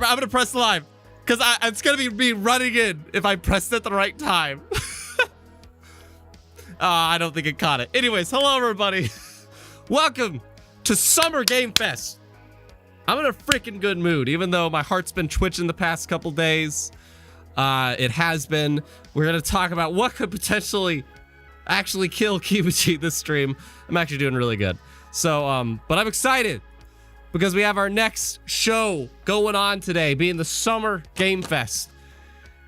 gonna press live because it's gonna be me running in if I pressed it at the right time. I don't think it caught it. Anyways, hello everybody. Welcome to Summer Game Fest. I'm in a freaking good mood, even though my heart's been twitching the past couple days. It has been. We're gonna talk about what could potentially actually kill Kibiji this stream. I'm actually doing really good. So, but I'm excited because we have our next show going on today, being the Summer Game Fest.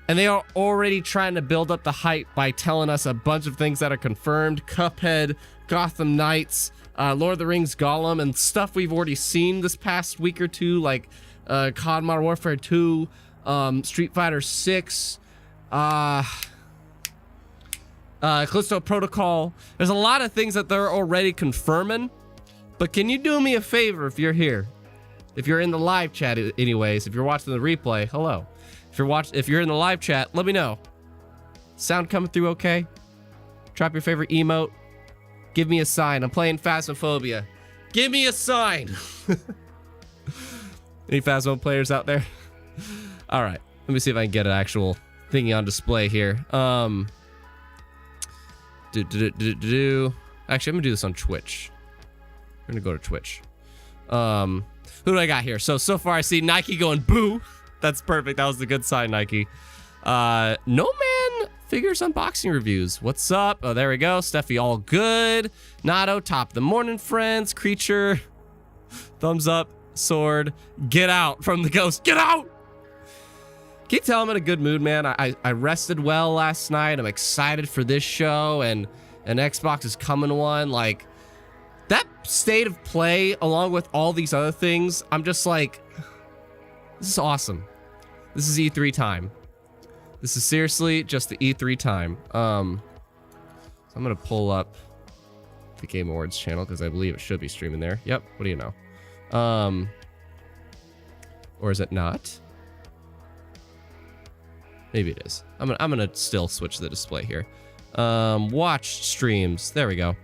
And they are already trying to build up the hype by telling us a bunch of things that are confirmed. Cuphead, Gotham Knights, Lord of the Rings Gollum, and stuff we've already seen this past week or two, like COD Modern Warfare 2, Street Fighter 6, Callisto Protocol. There's a lot of things that they're already confirming. But can you do me a favor if you're here? If you're in the live chat anyways, if you're watching the replay, hello. If you're in the live chat, let me know. Sound coming through okay? Drop your favorite emote. Give me a sign. I'm playing Phasmophobia. Give me a sign. Any Phasmo players out there? All right. Let me see if I can get an actual thingy on display here. Actually, I'm gonna do this on Twitch. We're gonna go to Twitch. Who do I got here? So far I see Nike going boo. That's perfect. That was the good sign, Nike. No Man Figures unboxing reviews. What's up? Oh, there we go. Steffi, all good. Nato, top of the morning, friends. Creature, thumbs up. Sword, get out from the ghost. Get out! Can you tell I'm in a good mood, man? I rested well last night. I'm excited for this show, and Xbox is coming one. Like, that state of play, along with all these other things, I'm just like, this is awesome. This is E3 time. This is seriously just the E3 time. So I'm gonna pull up the Game Awards channel because I believe it should be streaming there. Yep. What do you know? Or is it not? Maybe it is. I'm gonna still switch the display here. Watch streams. There we go.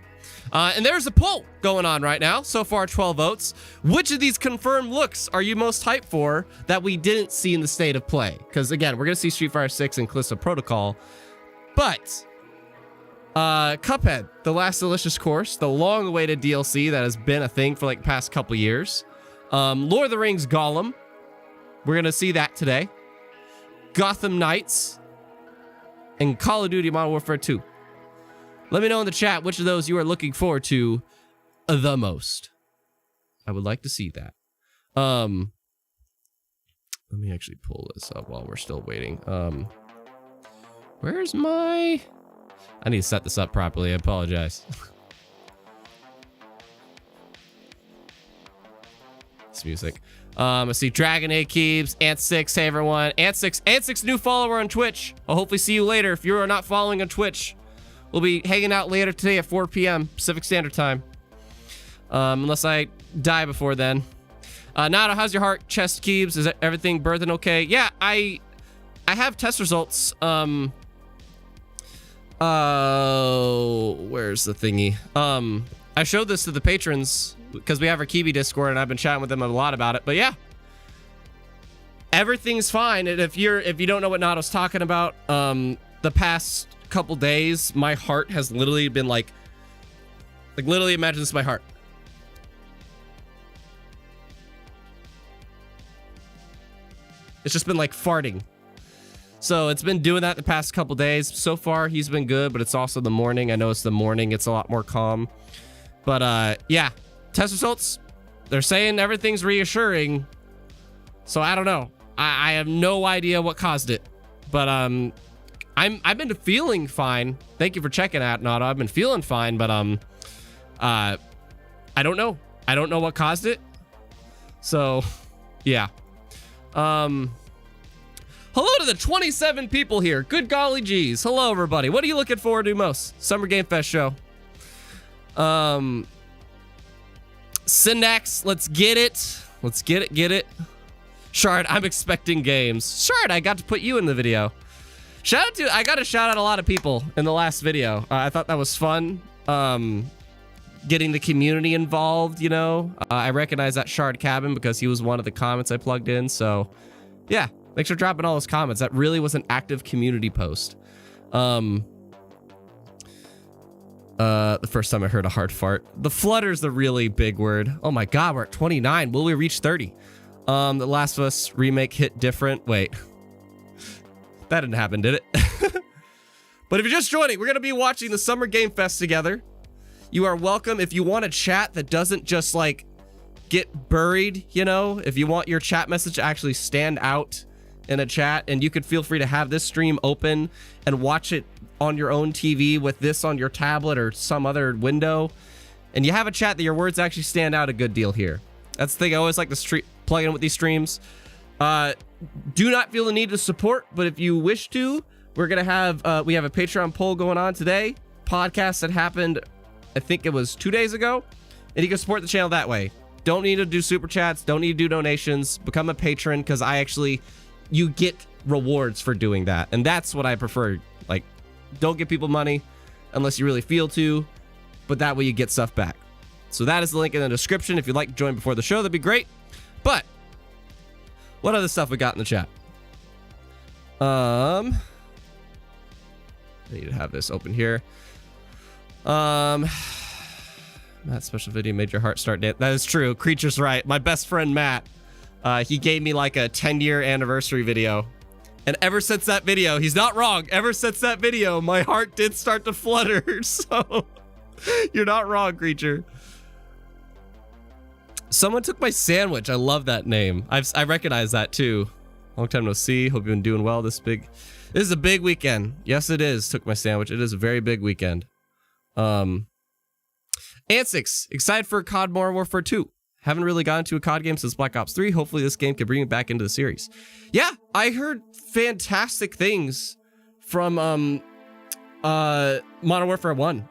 And there's a poll going on right now. So far, 12 votes. Which of these confirmed looks are you most hyped for that we didn't see in the state of play? Because again, we're gonna see Street Fighter 6 and Callisto Protocol, but Cuphead, The Last Delicious Course, the long-awaited DLC that has been a thing for like the past couple years. Lord of the Rings Gollum, we're gonna see that today. Gotham Knights, and Call of Duty Modern Warfare 2. Let me know in the chat which of those you are looking forward to the most. I would like to see that. Let me actually pull this up while we're still waiting. Where's my... I need to set this up properly. I apologize. This music. I see Dragon A Keeps, Ant6, hey everyone. Ant6 new follower on Twitch. I'll hopefully see you later if you are not following on Twitch. We'll be hanging out later today at 4 p.m. Pacific Standard Time. Unless I die before then. Nada, how's your heart, chest, Keebs? Is everything birthing okay? Yeah, I have test results. Where's the thingy? I showed this to the patrons because we have our KIBI Discord and I've been chatting with them a lot about it. But yeah, everything's fine. And if you don't know what Nada's talking about, the past couple days, my heart has literally been like literally imagine this is my heart. It's just been like farting. So it's been doing that the past couple days. So far, he's been good, but it's also the morning. I know it's the morning. It's a lot more calm. But yeah, test results, they're saying everything's reassuring. So I don't know. I have no idea what caused it. But I've been feeling fine. Thank you for checking out, Nada. I've been feeling fine, but I don't know. I don't know what caused it. So yeah. Hello to the 27 people here. Good golly geez. Hello, everybody. What are you looking forward to most? Summer Game Fest show. Syndax, let's get it. Let's get it. Shard, I'm expecting games. Shard, I got to put you in the video. I got to shout out a lot of people in the last video. I thought that was fun. Getting the community involved, you know. I recognize that Shard Cabin because he was one of the comments I plugged in. So Yeah, make sure to drop in all those comments. That really was an active community post. The first time I heard a hard fart. The flutter's the really big word. Oh my God, we're at 29. Will we reach 30? The Last of Us remake hit different. Wait, that didn't happen, did it? But if you're just joining, we're going to be watching the Summer Game Fest together. You are welcome. If you want a chat that doesn't just like get buried, you know, if you want your chat message to actually stand out in a chat, and you could feel free to have this stream open and watch it on your own TV with this on your tablet or some other window, and you have a chat that your words actually stand out a good deal here. That's the thing I always like to plug in with these streams. Do not feel the need to support, but if you wish to, we're gonna have we have a Patreon poll going on today. Podcast that happened, I think it was 2 days ago, and you can support the channel that way. Don't need to do super chats, don't need to do donations. Become a patron, because you get rewards for doing that, and that's what I prefer. Like, don't give people money unless you really feel to, but that way you get stuff back. So that is the link in the description. If you'd like to join before the show, that'd be great. But what other stuff we got in the chat? I need to have this open here. That special video made your heart start dancing. That is true. Creature's right. My best friend Matt, he gave me like a 10-year anniversary video. And ever since that video, he's not wrong. Ever since that video, my heart did start to flutter. So you're not wrong, Creature. Someone took my sandwich. I love that name. I recognize that too. Long time no see. Hope you've been doing well this is a big weekend. Yes, it is. Took my sandwich. It is a very big weekend. Ansix, excited for COD Modern Warfare 2. Haven't really gotten to a COD game since Black Ops 3. Hopefully this game can bring me back into the series. Yeah, I heard fantastic things from Modern Warfare 1.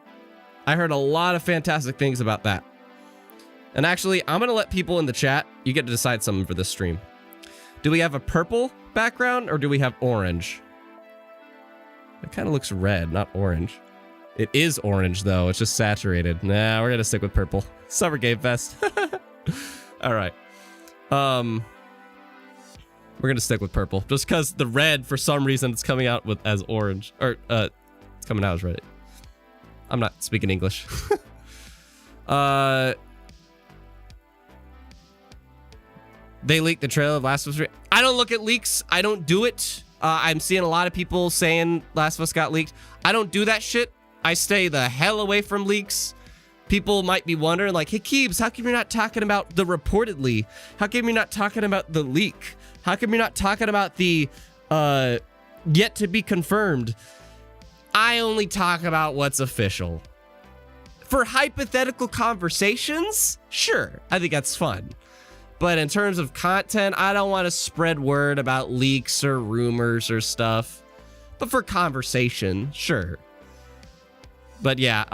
I heard a lot of fantastic things about that. And actually, I'm gonna let people in the chat, you get to decide something for this stream. Do we have a purple background or do we have orange? It kind of looks red, not orange. It is orange though, it's just saturated. Nah, we're gonna stick with purple. Summer Game Fest. All right. We're gonna stick with purple just because the red, for some reason, it's coming out as orange, or it's coming out as red. I'm not speaking English. They leaked the trailer of Last of Us 3. I don't look at leaks. I don't do it. I'm seeing a lot of people saying Last of Us got leaked. I don't do that shit. I stay the hell away from leaks. People might be wondering, like, hey, Keebs, how come you're not talking about the reportedly? How come you're not talking about the leak? How come you're not talking about the yet to be confirmed? I only talk about what's official. For hypothetical conversations, sure, I think that's fun. But in terms of content, I don't want to spread word about leaks or rumors or stuff. But for conversation, sure. But yeah,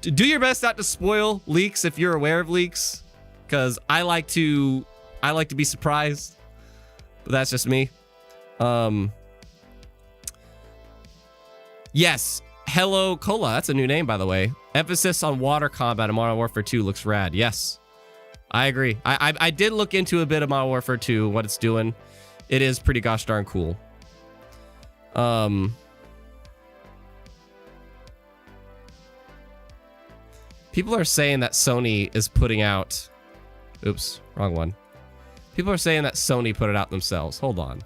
do your best not to spoil leaks if you're aware of leaks, because I like to be surprised. But that's just me. Yes, Hello Cola. That's a new name, by the way. Emphasis on water combat in Modern Warfare 2 looks rad. Yes, I agree. I did look into a bit of Modern Warfare 2, what it's doing. It is pretty gosh darn cool. People are saying that Sony is putting out... Oops, wrong one. People are saying that Sony put it out themselves. Hold on.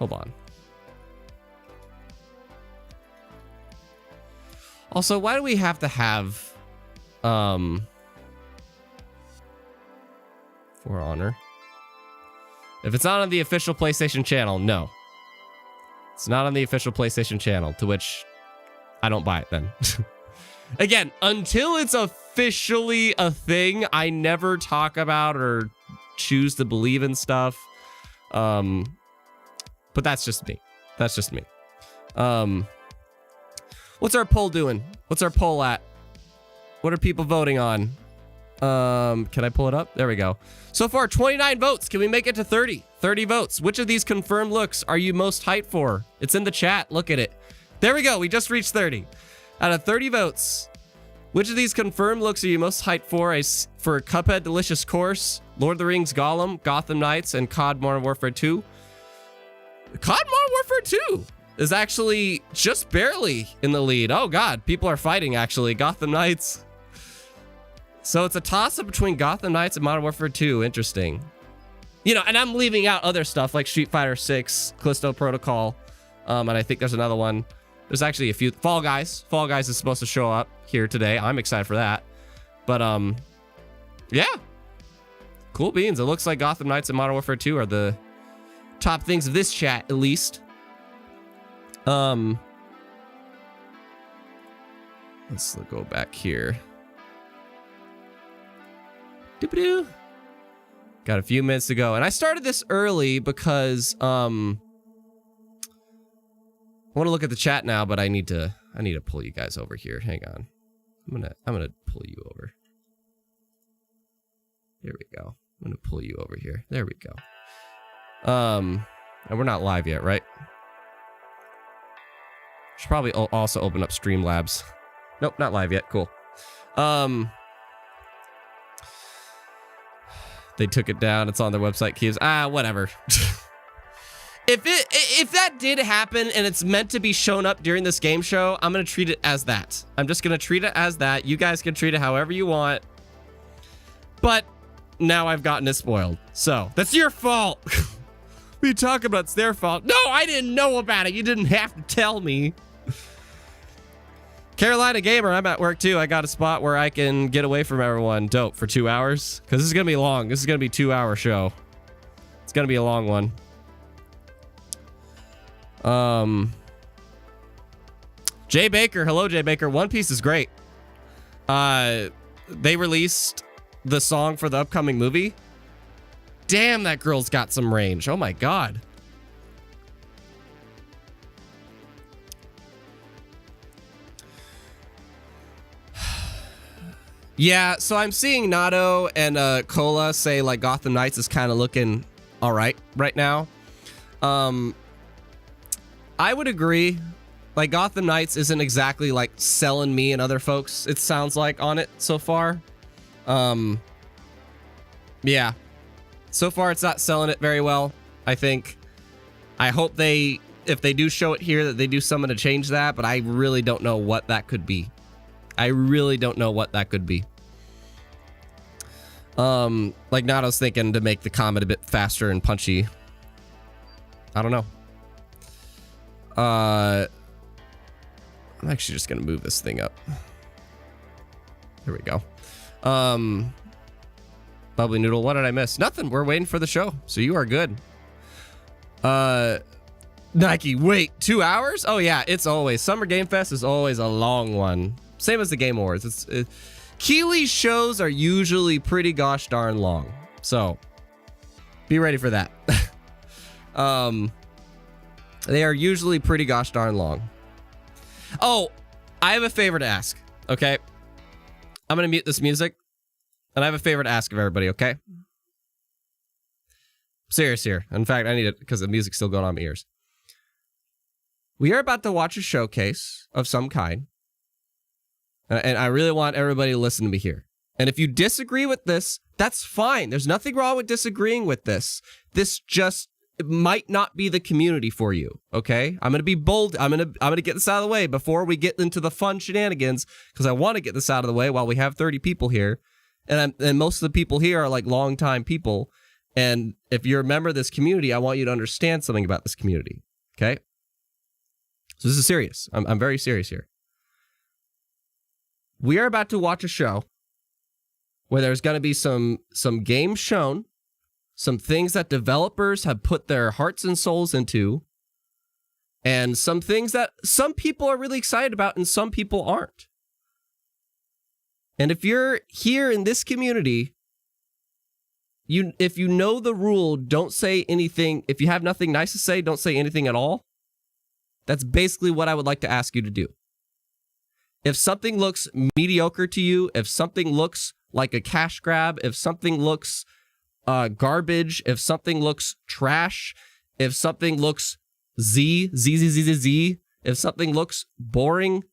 Hold on. Also, why do we have to have... For Honor? If it's not on the official PlayStation channel, no. It's not on the official PlayStation channel, to which I don't buy it then. Again, until it's officially a thing, I never talk about or choose to believe in stuff. But that's just me. That's just me. What's our poll doing? What's our poll at? What are people voting on? Can I pull it up? There we go. So far, 29 votes. Can we make it to 30? 30 votes. Which of these confirmed looks are you most hyped for? It's in the chat. Look at it. There we go. We just reached 30. Out of 30 votes, which of these confirmed looks are you most hyped for? For Cuphead Delicious Course, Lord of the Rings Gollum, Gotham Knights, and COD Modern Warfare 2. COD Modern Warfare 2 is actually just barely in the lead. Oh God, people are fighting actually. Gotham Knights. So it's a toss-up between Gotham Knights and Modern Warfare 2. Interesting. You know, and I'm leaving out other stuff like Street Fighter 6, Callisto Protocol, and I think there's another one. There's actually a few. Fall Guys. Fall Guys is supposed to show up here today. I'm excited for that. But, yeah. Cool beans. It looks like Gotham Knights and Modern Warfare 2 are the top things of this chat, at least. Let's go back here. Doop-a-doo. Got a few minutes to go. And I started this early because, I want to look at the chat now, but I need to pull you guys over here. Hang on. I'm gonna pull you over. There we go. I'm gonna pull you over here. There we go. And we're not live yet, right? Should probably also open up Streamlabs. Nope, not live yet. Cool. They took it down. It's on their website. Keys. Whatever. If that did happen and it's meant to be shown up during this game show, I'm gonna treat it as that. I'm just gonna treat it as that. You guys can treat it however you want. But now I've gotten it spoiled. So that's your fault. We talk about it's their fault. No, I didn't know about it. You didn't have to tell me. Carolina Gamer, I'm at work too. I got a spot where I can get away from everyone. Dope for 2 hours. Because this is going to be long. This is going to be a 2-hour show. It's going to be a long one. Jay Baker. Hello, Jay Baker. One Piece is great. They released the song for the upcoming movie. Damn, that girl's got some range. Oh my God. Yeah, so I'm seeing Nato and Cola say like Gotham Knights is kind of looking all right now. I would agree. Like Gotham Knights isn't exactly like selling me and other folks, it sounds like, on it so far. Yeah. So far it's not selling it very well, I think. I hope if they do show it here, that they do something to change that, but I really don't know what that could be. I really don't know what that could be. Like Nato's thinking to make the combat a bit faster and punchy. I don't know. I'm actually just gonna move this thing up. There we go. Bubbly Noodle, what did I miss? Nothing. We're waiting for the show, so you are good. Nike, wait, 2 hours? Oh yeah, it's always Summer Game Fest is always a long one. Same as the Game Awards. Keeley's shows are usually pretty gosh darn long, so be ready for that. They are usually pretty gosh darn long. Oh, I have a favor to ask. Okay, I'm gonna mute this music, and I have a favor to ask of everybody. Okay, serious here. In fact, I need it because the music's still going on my ears. We are about to watch a showcase of some kind. And I really want everybody to listen to me here. And if you disagree with this, that's fine. There's nothing wrong with disagreeing with this. This just might not be the community for you, okay? I'm going to be bold. I'm going to get this out of the way before we get into the fun shenanigans, because I want to get this out of the way while we have 30 people here. And most of the people here are like longtime people. And if you're a member of this community, I want you to understand something about this community, okay? So this is serious. I'm very serious here. We are about to watch a show where there's going to be some games shown, some things that developers have put their hearts and souls into, and some things that some people are really excited about and some people aren't. And if you're here in this community, if you know the rule, don't say anything. If you have nothing nice to say, don't say anything at all. That's basically what I would like to ask you to do. If something looks mediocre to you, if something looks like a cash grab, if something looks garbage, if something looks trash, if something looks Z, if something looks boring,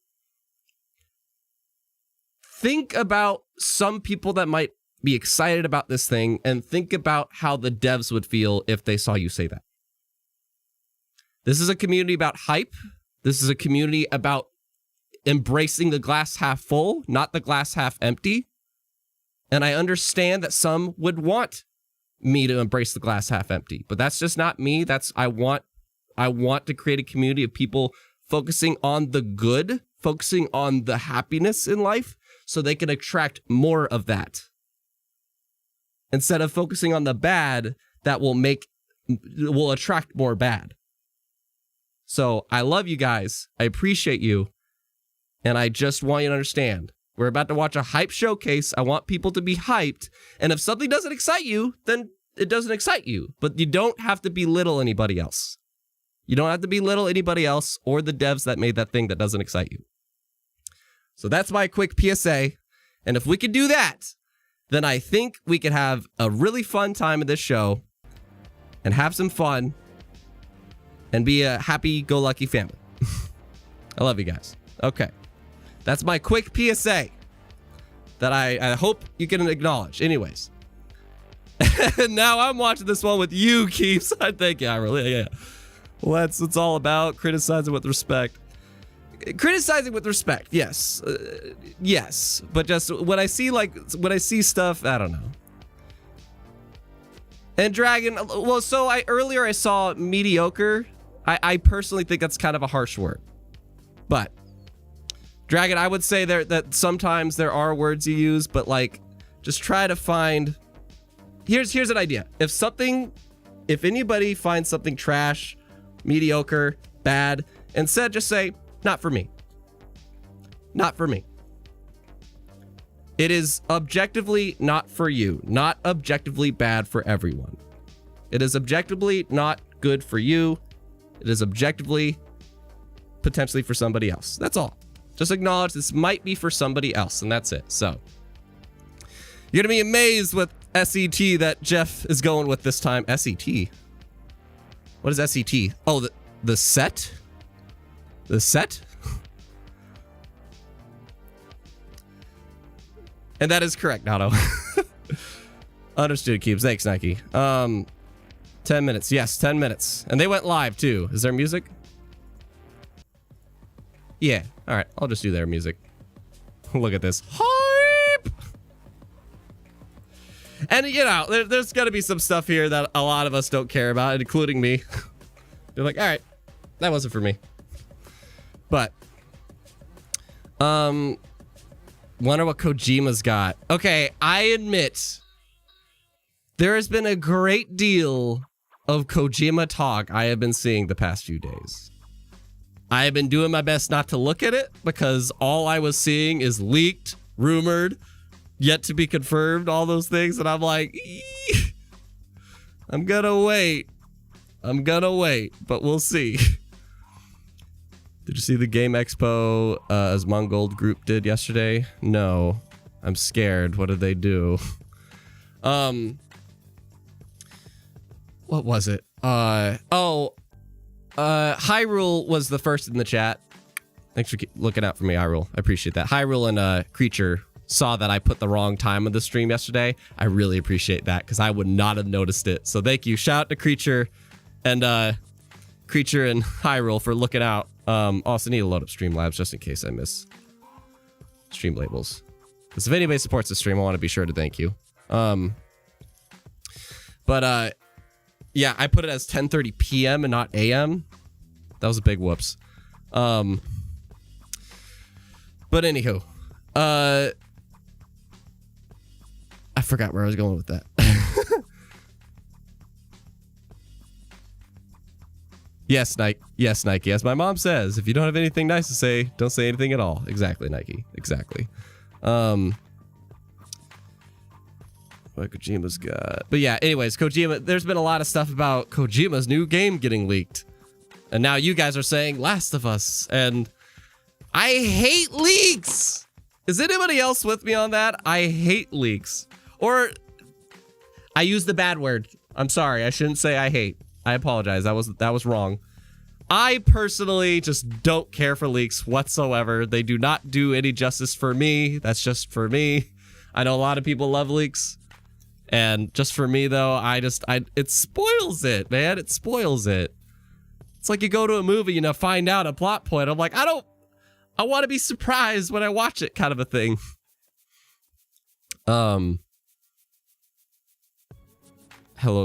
think about some people that might be excited about this thing, and think about how the devs would feel if they saw you say that. This is a community about hype. This is a community about embracing the glass half full, not the glass half empty. And I understand that some would want me to embrace the glass half empty, but that's just not me. I want to create a community of people focusing on the good, focusing on the happiness in life, so they can attract more of that. Instead of focusing on the bad, that will attract more bad. So I love you guys. I appreciate you. And I just want you to understand, we're about to watch a hype showcase. I want people to be hyped. And if something doesn't excite you, then it doesn't excite you. But you don't have to belittle anybody else. You don't have to belittle anybody else or the devs that made that thing that doesn't excite you. So that's my quick PSA. And if we could do that, then I think we could have a really fun time at this show and have some fun and be a happy-go-lucky family. I love you guys. Okay. That's my quick PSA that I hope you can acknowledge. Anyways. And now I'm watching this one with you, Keeps. I think, yeah, really, yeah. Well, that's what it's all about. Criticizing with respect. Criticizing with respect, yes. Yes. But just when I see stuff, I don't know. And Dragon, well, so earlier I saw mediocre. I personally think that's kind of a harsh word. But Dragon, I would say that sometimes there are words you use, but like, just try to find. Here's an idea. If anybody finds something trash, mediocre, bad, instead just say, not for me. Not for me. It is objectively not for you, not objectively bad for everyone. It is objectively not good for you. It is objectively potentially for somebody else. That's all. Just acknowledge this might be for somebody else, and that's it. So you're gonna be amazed with SET that Jeff is going with this time. SET? What is SET? Oh, the set? The set? And that is correct, Nato. Understood, Cubes. Thanks, Nike. 10 minutes. Yes, 10 minutes. And they went live, too. Is there music? Yeah. All right. I'll just do their music. Look at this. Hype! And, you know, there's got to be some stuff here that a lot of us don't care about, including me. They're like, all right, that wasn't for me. But, wonder what Kojima's got. Okay, I admit, there has been a great deal of Kojima talk I have been seeing the past few days. I have been doing my best not to look at it because all I was seeing is leaked, rumored, yet to be confirmed, all those things. And I'm like, I'm gonna wait, but we'll see. Did you see the Game Expo as Mongold Group did yesterday? No. I'm scared. What did they do? What was it? Hyrule was the first in the chat. Thanks for looking out for me, Hyrule. I appreciate that. Hyrule and Creature saw that I put the wrong time of the stream yesterday. I really appreciate that because I would not have noticed it. So thank you. Shout out to Creature and Hyrule for looking out. Also need to load up Streamlabs just in case I miss stream labels. Because if anybody supports the stream, I want to be sure to thank you. Yeah, I put it as 10:30 p.m. and not a.m. That was a big whoops. But anywho, I forgot where I was going with that. Yes, Nike. Yes, Nike. As my mom says, if you don't have anything nice to say, don't say anything at all. Exactly, Nike. Exactly. What Kojima's got. But yeah, anyways, Kojima, there's been a lot of stuff about Kojima's new game getting leaked. And now you guys are saying Last of Us. And I hate leaks. Is anybody else with me on that? I hate leaks. Or I used the bad word. I'm sorry. I shouldn't say I hate. I apologize. That was wrong. I personally just don't care for leaks whatsoever. They do not do any justice for me. That's just for me. I know a lot of people love leaks. And just for me though, it spoils it, man. It spoils it. It's like you go to a movie, you know, find out a plot point. I'm like, I want to be surprised when I watch it, kind of a thing. Hello,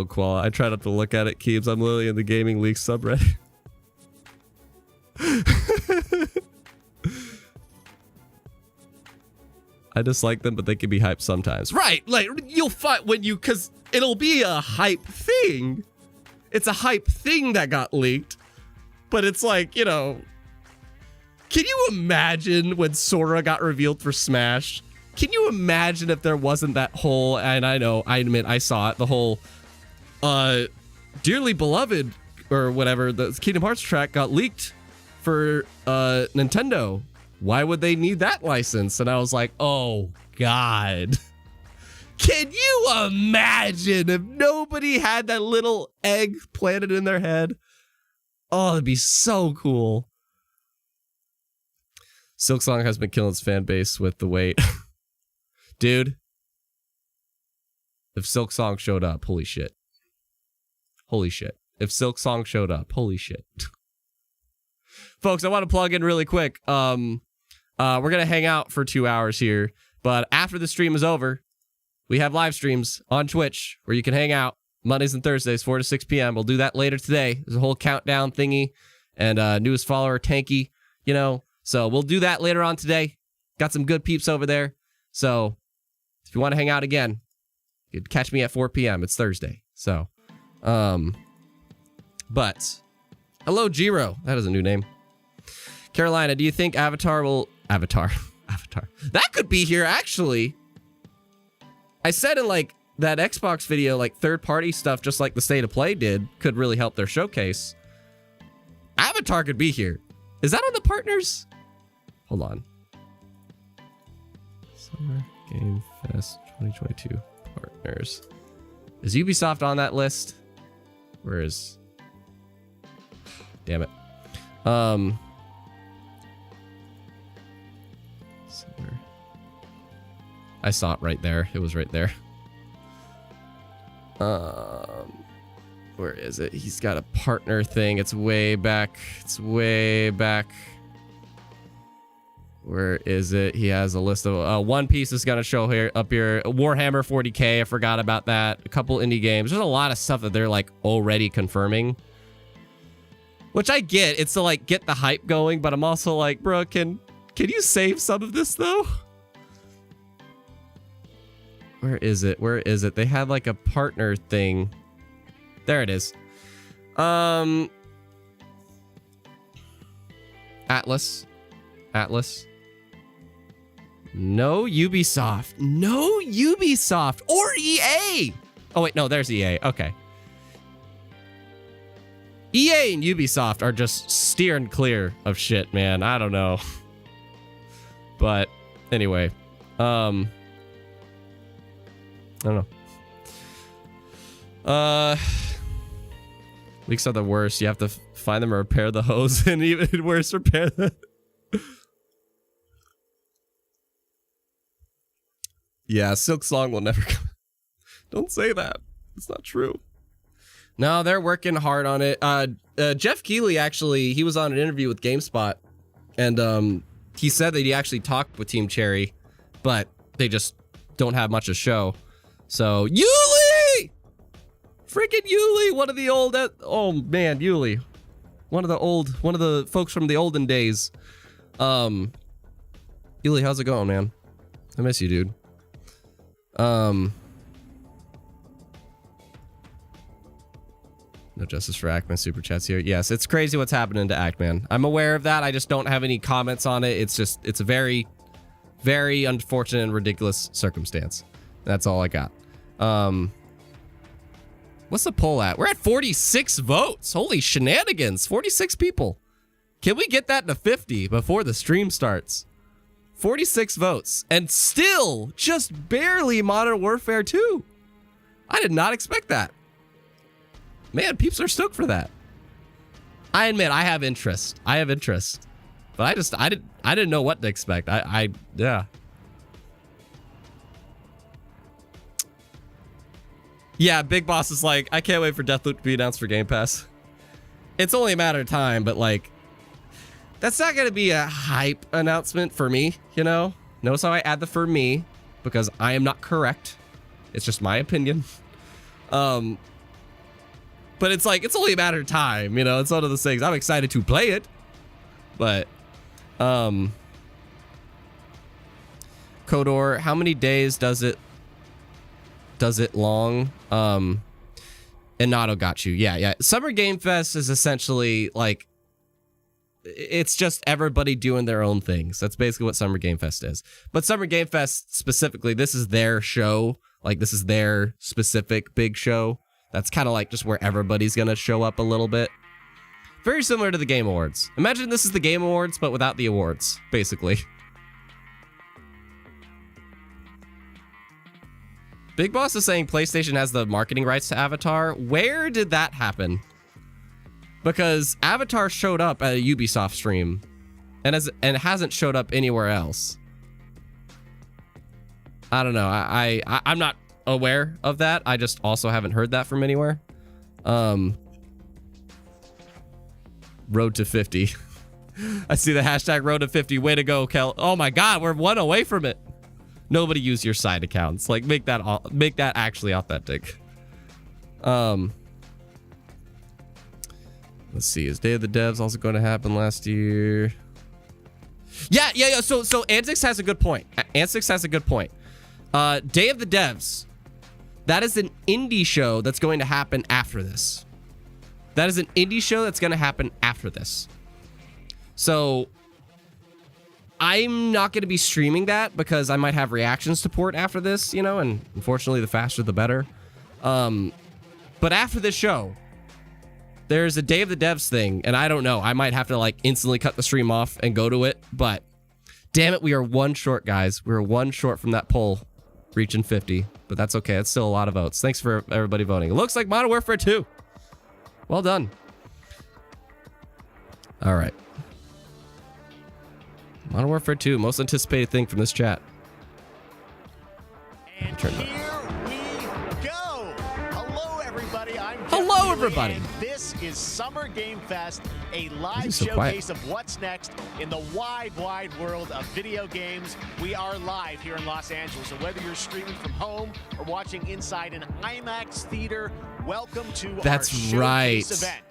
Koala. I try not to look at it, Keebs. I'm literally in the Gaming League subreddit. I dislike them, but they can be hyped sometimes. Right, like, you'll find when you, because it'll be a hype thing. It's a hype thing that got leaked. But it's like, you know, can you imagine when Sora got revealed for Smash? Can you imagine if there wasn't that whole, and I know, I admit I saw it, the whole, Dearly Beloved, or whatever, the Kingdom Hearts track got leaked for, Nintendo. Why would they need that license? And I was like, oh, God. Can you imagine if nobody had that little egg planted in their head? Oh, it'd be so cool. Silksong has been killing its fan base with the wait. Dude. If Silksong showed up, holy shit. Holy shit. If Silksong showed up, holy shit. Folks, I want to plug in really quick. We're going to hang out for 2 hours here, but after the stream is over, we have live streams on Twitch where you can hang out Mondays and Thursdays, 4 to 6 p.m. We'll do that later today. There's a whole countdown thingy, and newest follower, Tanky, you know, so we'll do that later on today. Got some good peeps over there. So if you want to hang out again, you can catch me at 4 p.m. It's Thursday. So, but hello, Jiro. That is a new name. Carolina, do you think Avatar will... Avatar. That could be here, actually. I said in, like, that Xbox video, like, third-party stuff, just like the State of Play did, could really help their showcase. Avatar could be here. Is that on the partners? Hold on. Summer Game Fest 2022 partners. Is Ubisoft on that list? Where is... Damn it. I saw it right there. It was right there. Where is it? He's got a partner thing. It's way back. It's way back. Where is it? He has a list of One Piece is gonna show here up here. Warhammer 40K. I forgot about that. A couple indie games. There's a lot of stuff that they're like already confirming. Which I get. It's to like get the hype going, but I'm also like, bro, can you save some of this though? Where is it? Where is it? They had like a partner thing. There it is. Atlas. No Ubisoft. No Ubisoft or EA. Oh wait, no, there's EA. Okay. EA and Ubisoft are just steering clear of shit, man. I don't know. But anyway, I don't know. Leaks are the worst. You have to find them or repair the hose, and even worse, repair them. Yeah, Silksong will never come. Don't say that. It's not true. No, they're working hard on it. Jeff Keighley, actually, he was on an interview with GameSpot, and he said that he actually talked with Team Cherry, but they just don't have much to show. So, Yuli! Freaking Yuli! One of the old... oh, man, Yuli. One of the folks from the olden days. Yuli, how's it going, man? I miss you, dude. No justice for Ackman super chats here. Yes, it's crazy what's happening to Ackman. I'm aware of that. I just don't have any comments on it. It's a very, very unfortunate and ridiculous circumstance. That's all I got. What's the poll at? We're at 46 votes. Holy shenanigans. 46 people. Can we get that to 50 before the stream starts? 46 votes. And still just barely Modern Warfare 2. I did not expect that. Man, peeps are stoked for that. I admit I have interest. But I didn't know what to expect. Yeah. Yeah, Big Boss is like, I can't wait for Deathloop to be announced for Game Pass. It's only a matter of time, but like, that's not going to be a hype announcement for me, you know? Notice how I add the for me, because I am not correct. It's just my opinion. But it's like, it's only a matter of time, you know? It's one of those things. I'm excited to play it, but, Kodor, how many days does it long? Inato got you. Yeah. Summer Game Fest is essentially like, it's just everybody doing their own things. That's basically what Summer Game Fest is. But Summer Game Fest specifically, this is their show. Like, this is their specific big show. That's kind of like just where everybody's going to show up a little bit. Very similar to the Game Awards. Imagine this is the Game Awards, but without the awards, basically. Big Boss is saying PlayStation has the marketing rights to Avatar. Where did that happen? Because Avatar showed up at a Ubisoft stream and hasn't showed up anywhere else. I don't know. I'm not aware of that. I just also haven't heard that from anywhere. Road to 50. I see the hashtag Road to 50. Way to go, Kel. Oh my God, we're one away from it. Nobody use your side accounts. Like, make that actually authentic. Let's see. Is Day of the Devs also going to happen last year? Yeah. So Ansix has a good point. Day of the Devs. That is an indie show that's going to happen after this. So I'm not going to be streaming that because I might have reactions to port after this, you know, and unfortunately the faster the better. But after this show, there's a Day of the Devs thing, and I don't know. I might have to like instantly cut the stream off and go to it, but damn it, we are one short, guys. We're one short from that poll reaching 50, but that's okay. That's still a lot of votes. Thanks for everybody voting. It looks like Modern Warfare 2. Well done. All right. Modern Warfare 2, most anticipated thing from this chat. And here we go. Hello, everybody. Hello, everybody. This is Summer Game Fest, a live showcase of what's next in the wide, wide world of video games. We are live here in Los Angeles, so whether you're streaming from home or watching inside an IMAX theater, welcome to our showcase event.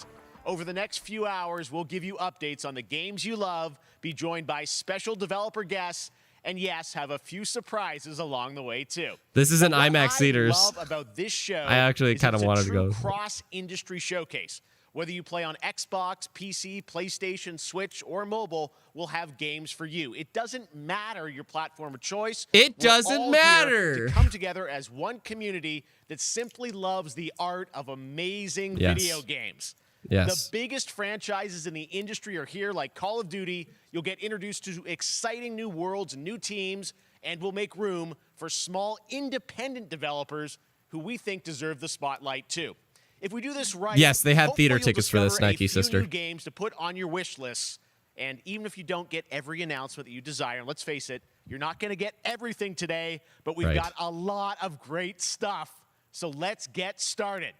Over the next few hours, we'll give you updates on the games you love, be joined by special developer guests, and yes, have a few surprises along the way too. This is an IMAX theaters. What I love about this show, I actually kind of wanted to go. Cross-industry showcase. Whether you play on Xbox, PC, PlayStation, Switch, or mobile, we'll have games for you. It doesn't matter your platform of choice. It doesn't matter. To come together as one community that simply loves the art of amazing video games. Yes. The biggest franchises in the industry are here, like Call of Duty. You'll get introduced to exciting new worlds and new teams, and we'll make room for small independent developers who we think deserve the spotlight too. If we do this right, yes, they had theater tickets for this, Nike sister. New games to put on your wish lists, and even if you don't get every announcement that you desire, and let's face it, you're not going to get everything today, but we've got a lot of great stuff. So let's get started.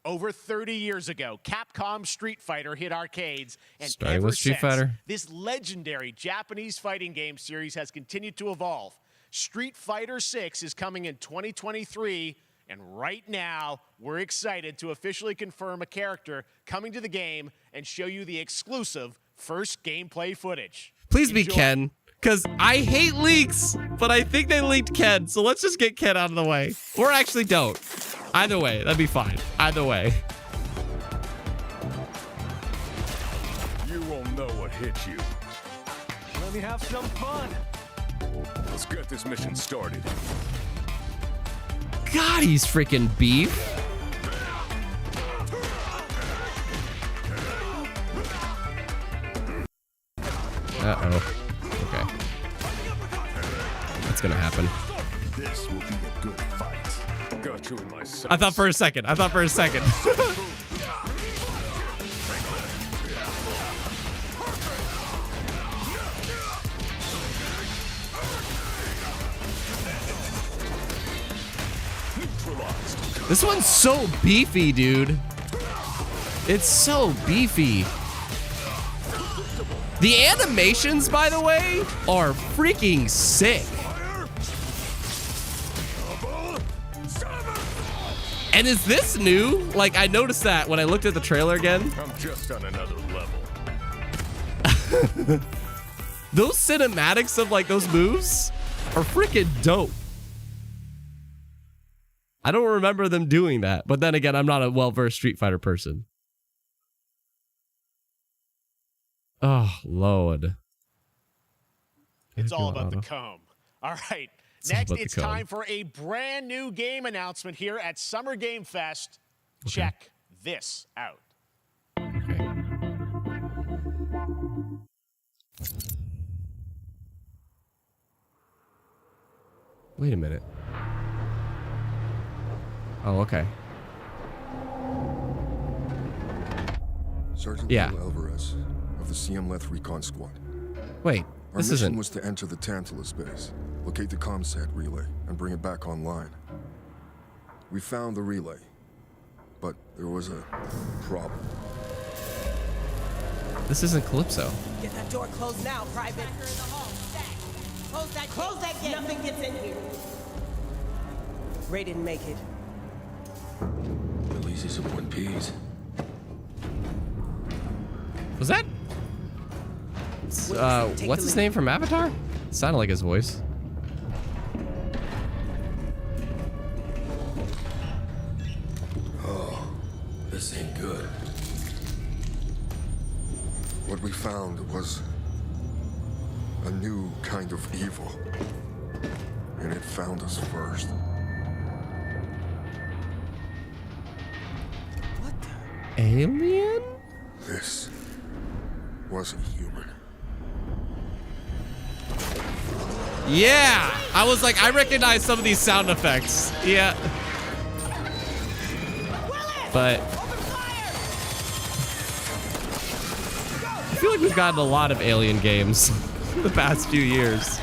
Over 30 years ago, Capcom Street Fighter hit arcades, and ever since, this legendary Japanese fighting game series has continued to evolve. Street Fighter 6 is coming in 2023, and right now, we're excited to officially confirm a character coming to the game and show you the exclusive first gameplay footage. Please be Ken, because I hate leaks, but I think they leaked Ken, so let's just get Ken out of the way. Or actually don't. Either way, that'd be fine. Either way. You won't know what hit you. Let me have some fun. Let's get this mission started. God, he's freaking beef. Uh-oh. Okay. That's gonna happen. This will be a good fight. Got you in my sights. I thought for a second. Neutralized. This one's so beefy, dude. It's so beefy. The animations, by the way, are freaking sick. And is this new? Like, I noticed that when I looked at the trailer again. I'm just on another level. Those cinematics of like those moves are freaking dope. I don't remember them doing that, but then again, I'm not a well-versed Street Fighter person. Oh, Lord. It's all about the comb. All right. Next, it's time for a brand new game announcement here at Summer Game Fest. Okay. Check this out. Okay. Wait a minute. Oh, okay. Sergeant Yeah. Bill Alvarez of the CM Leth Recon Squad. Wait, Our this mission isn't... was to enter the Tantalus base, locate the ComSat relay, and bring it back online. We found the relay, but there was a problem. This isn't Calypso. Get that door closed now, Private. Close that gate. Nothing gets in here. Ray didn't make it. At least he's in one piece. Was that... what's his name from Avatar? It sounded like his voice. Oh, this ain't good. What we found was a new kind of evil. And it found us first. What the? Alien? This wasn't human. Yeah! I was like, I recognize some of these sound effects. Yeah. But... I feel like we've gotten a lot of Alien games the past few years.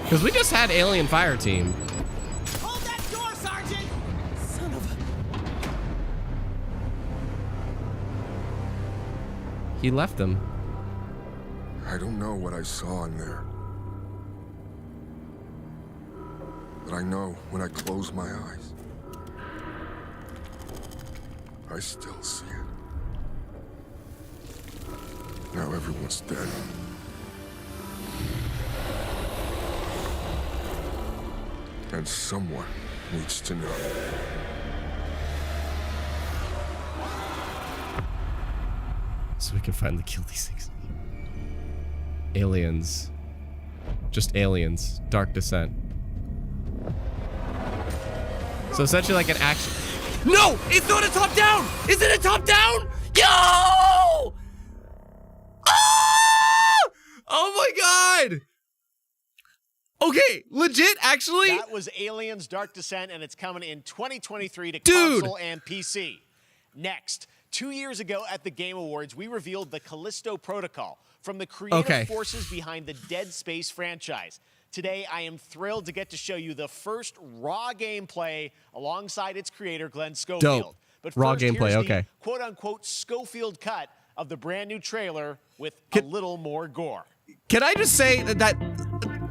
Because we just had Alien Fireteam. Hold that door, Sergeant! Son of a... He left them. I don't know what I saw in there. But I know when I close my eyes, I still see it. Now everyone's dead. And someone needs to know. So we can finally kill these things. Aliens. Just aliens. Dark Descent. So essentially like an action... No! It's not a top-down! Is it a top-down? Yo! Ah! Oh my god! Okay, legit, actually... That was Aliens Dark Descent, and it's coming in 2023 to Dude. console and PC. Next, 2 years ago at the Game Awards, we revealed the Callisto Protocol from the creative forces behind the Dead Space franchise. Today, I am thrilled to get to show you the first raw gameplay alongside its creator, Glenn Schofield. Dope. But Raw first, gameplay, here's the okay. quote-unquote Schofield cut of the brand new trailer with a little more gore. Can I just say that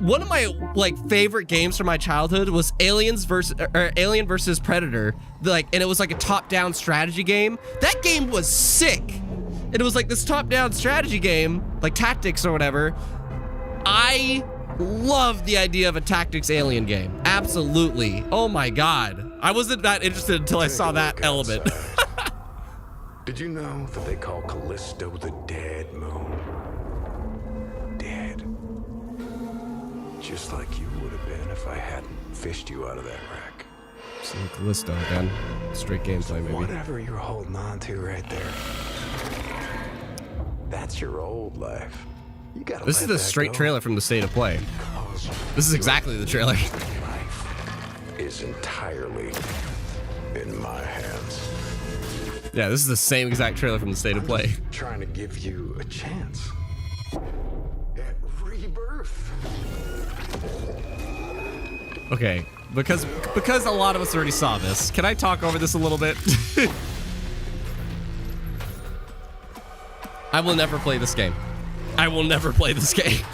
one of my like favorite games from my childhood was Alien versus Predator, and it was like a top-down strategy game. That game was sick. And it was like this top-down strategy game, like tactics or whatever. I love the idea of a tactics Alien game. Absolutely. Oh my god. I wasn't that interested until I saw that element. Did you know that they call Callisto the Dead Moon? Dead. Just like you would have been if I hadn't fished you out of that wreck. Some Callisto again. Straight gameplay, maybe. Whatever you're holding on to right there, that's your old life. You gotta This is the straight trailer from the State of Play. This is exactly the trailer. Life is entirely in my hands. Yeah, this is the same exact trailer from the State of Play. I'm just trying to give you a chance at turf. Okay, because a lot of us already saw this, can I talk over this a little bit? I will never play this game. I will never play this game.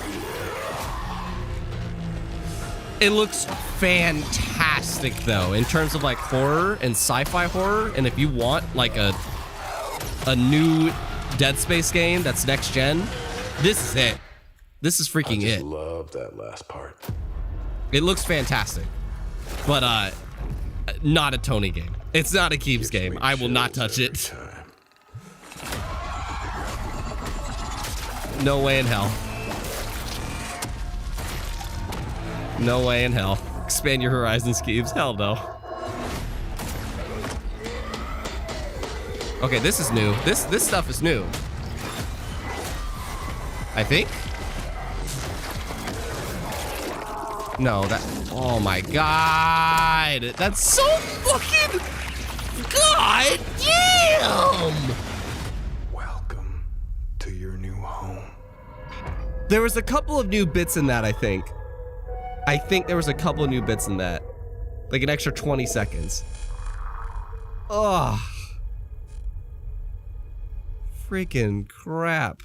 It looks fantastic though, in terms of like horror and sci-fi horror. And if you want like a new Dead Space game that's next gen, this is it. This is freaking I it. just love that last part. It looks fantastic, but not a Tony game. It's not a Keebs game. I will not touch it. No way in hell. No way in hell. Expand your horizons, Keebs. Hell no. Okay, this is new. This stuff is new. I think. No, that. Oh my god. That's so fucking. God damn. Welcome to your new home. There was a couple of new bits in that, I think. I think there was a couple of new bits in that. Like an extra 20 seconds. Oh. Freaking crap.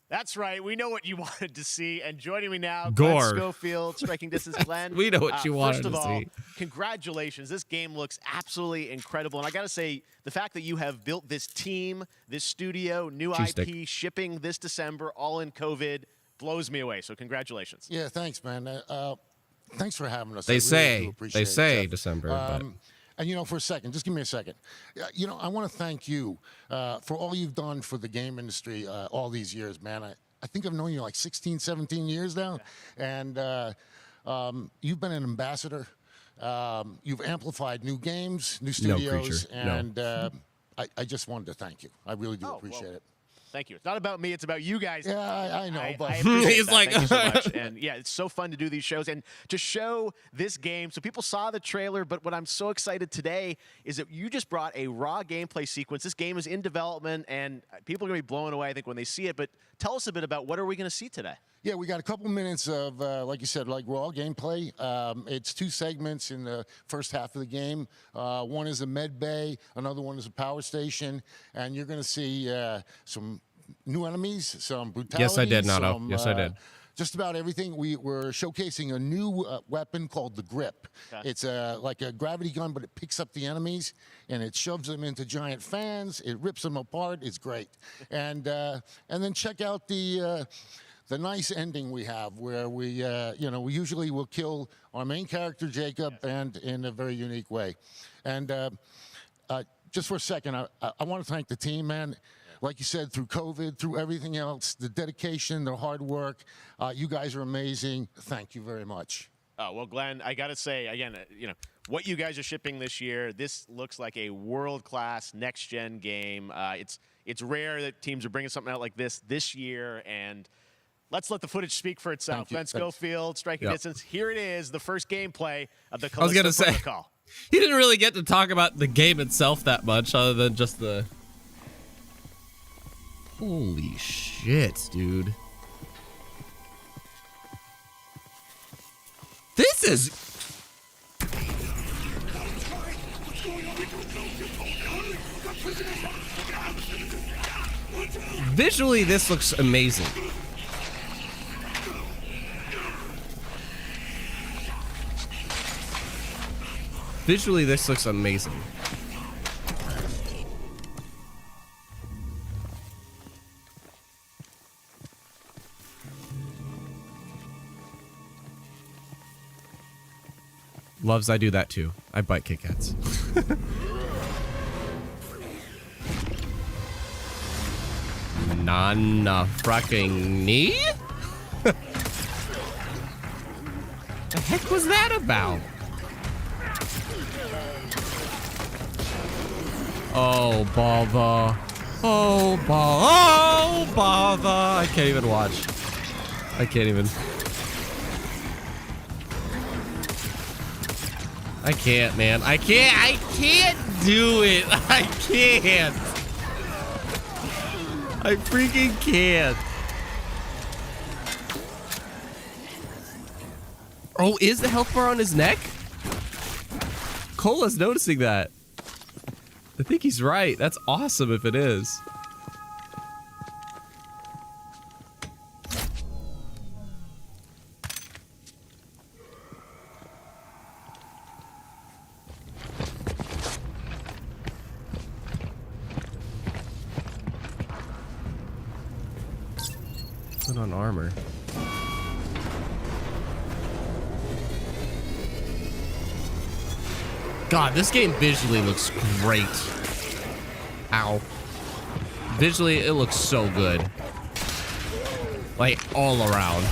That's right. We know what you wanted to see. And joining me now, Gore. Glenn Schofield, Striking Distance. Glenn, We know what you wanted first of to all, see. congratulations. This game looks absolutely incredible. And I got to say, the fact that you have built this team, this studio, new Cheese IP, stick. shipping this December, all in COVID, blows me away. So congratulations. Yeah, thanks, man. Thanks for having us. They I really say, do appreciate it, Jeff. December, but And you know, for a second, just give me a second. You know, I want to thank you for all you've done for the game industry all these years, man. I think I've known you like 16, 17 years now, and you've been an ambassador. You've amplified new games, new studios, creature. and I just wanted to thank you. I really do appreciate it. Thank you. It's not about me. It's about you guys. Yeah, I know, but I appreciate He's that. like- Thank you so much. And yeah, it's so fun to do these shows and to show this game. So people saw the trailer, but what I'm so excited today is that you just brought a raw gameplay sequence. This game is in development, and people are going to be blown away, I think, when they see it. But tell us a bit about what are we going to see today? Yeah, we got a couple minutes of, like you said, like raw gameplay. It's 2 segments in the first half of the game. One is a med bay, another one is a power station, and you're going to see some new enemies, some brutality. Yes, I did, Nato. some, Yes, I did. Just about everything. We're showcasing a new weapon called the Grip. Okay. It's like a gravity gun, but it picks up the enemies and it shoves them into giant fans. It rips them apart. It's great. And then check out the nice ending we have, where we we usually will kill our main character Jacob, and in a very unique way. And just for a second, I want to thank the team, man. Like you said, through COVID, through everything else, the dedication, the hard work, you guys are amazing. Thank you very much. Oh, well, Glenn, I got to say, again, what you guys are shipping this year, this looks like a world-class next-gen game. It's rare that teams are bringing something out like this year, and let's let the footage speak for itself. Glenn Schofield, Striking Distance. Here it is, the first gameplay of the I was gonna Callisto say, Protocol. he didn't really get to talk about the game itself that much, other than just the. Holy shit, dude. This is. Visually, this looks amazing. Visually, this looks amazing. Loves, I do that too. I bite Kit Kats. Nana fucking knee? The heck was that about? Oh, bother. Oh, bother. Oh, bother. I can't even watch. I can't even. I can't, man. I can't do it. I can't. I freaking can't. Oh, is the health bar on his neck? Cola's noticing that. I think he's right. That's awesome if it is. Put on armor. God, this game visually looks great. Ow. Visually, it looks so good. Like, all around.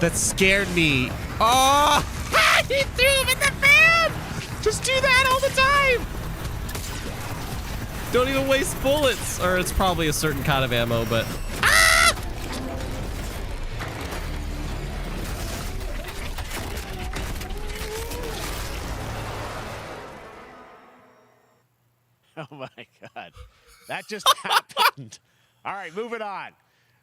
That scared me. Oh! He threw him in the fan! Just do that all the time! Don't even waste bullets. Or it's probably a certain kind of ammo, but... Oh my God. That just happened. All right, moving on.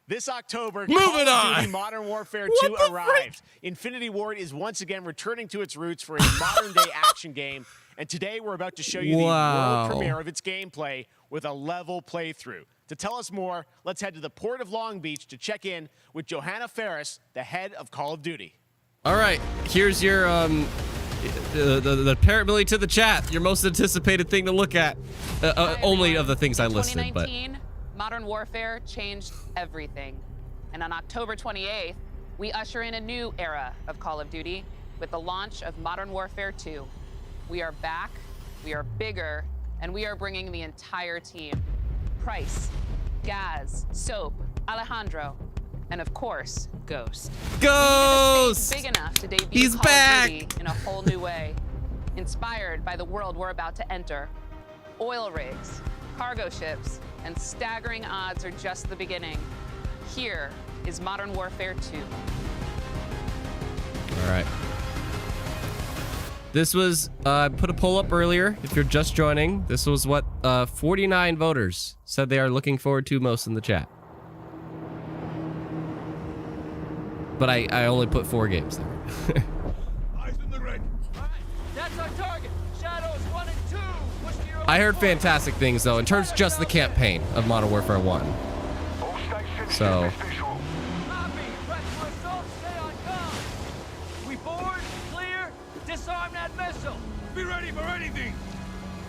This October, Call of Duty Modern Warfare 2 arrived. Infinity Ward is once again returning to its roots for a modern-day action game, and today we're about to show you the world premiere of its gameplay with a level playthrough. To tell us more, let's head to the port of Long Beach to check in with Johanna Ferris, the head of Call of Duty. All right, here's your the apparently to the chat, your most anticipated thing to look at. Only of the things I listed, but Modern Warfare changed everything. And on October 28th, we usher in a new era of Call of Duty with the launch of Modern Warfare 2. We are back, we are bigger, and we are bringing the entire team. Price, Gaz, Soap, Alejandro, and of course, Ghost. Ghost! Big enough to debut He's Call back! of Duty in a whole new way. Inspired by the world we're about to enter. Oil rigs, cargo ships, and staggering odds are just the beginning. Here is Modern Warfare 2. all right. This was, put a poll up earlier. If you're just joining, this was what 49 voters said they are looking forward to most in the chat. But I only put 4 games there. Eyes in the red. All right, that's our target. Shadows 1 and 2. Push to your I heard fantastic things, though, in terms of just the campaign of Modern Warfare 1. So, Copy. Press for assault. Stay on comm. We board. Clear. Disarm that missile. Be ready for anything.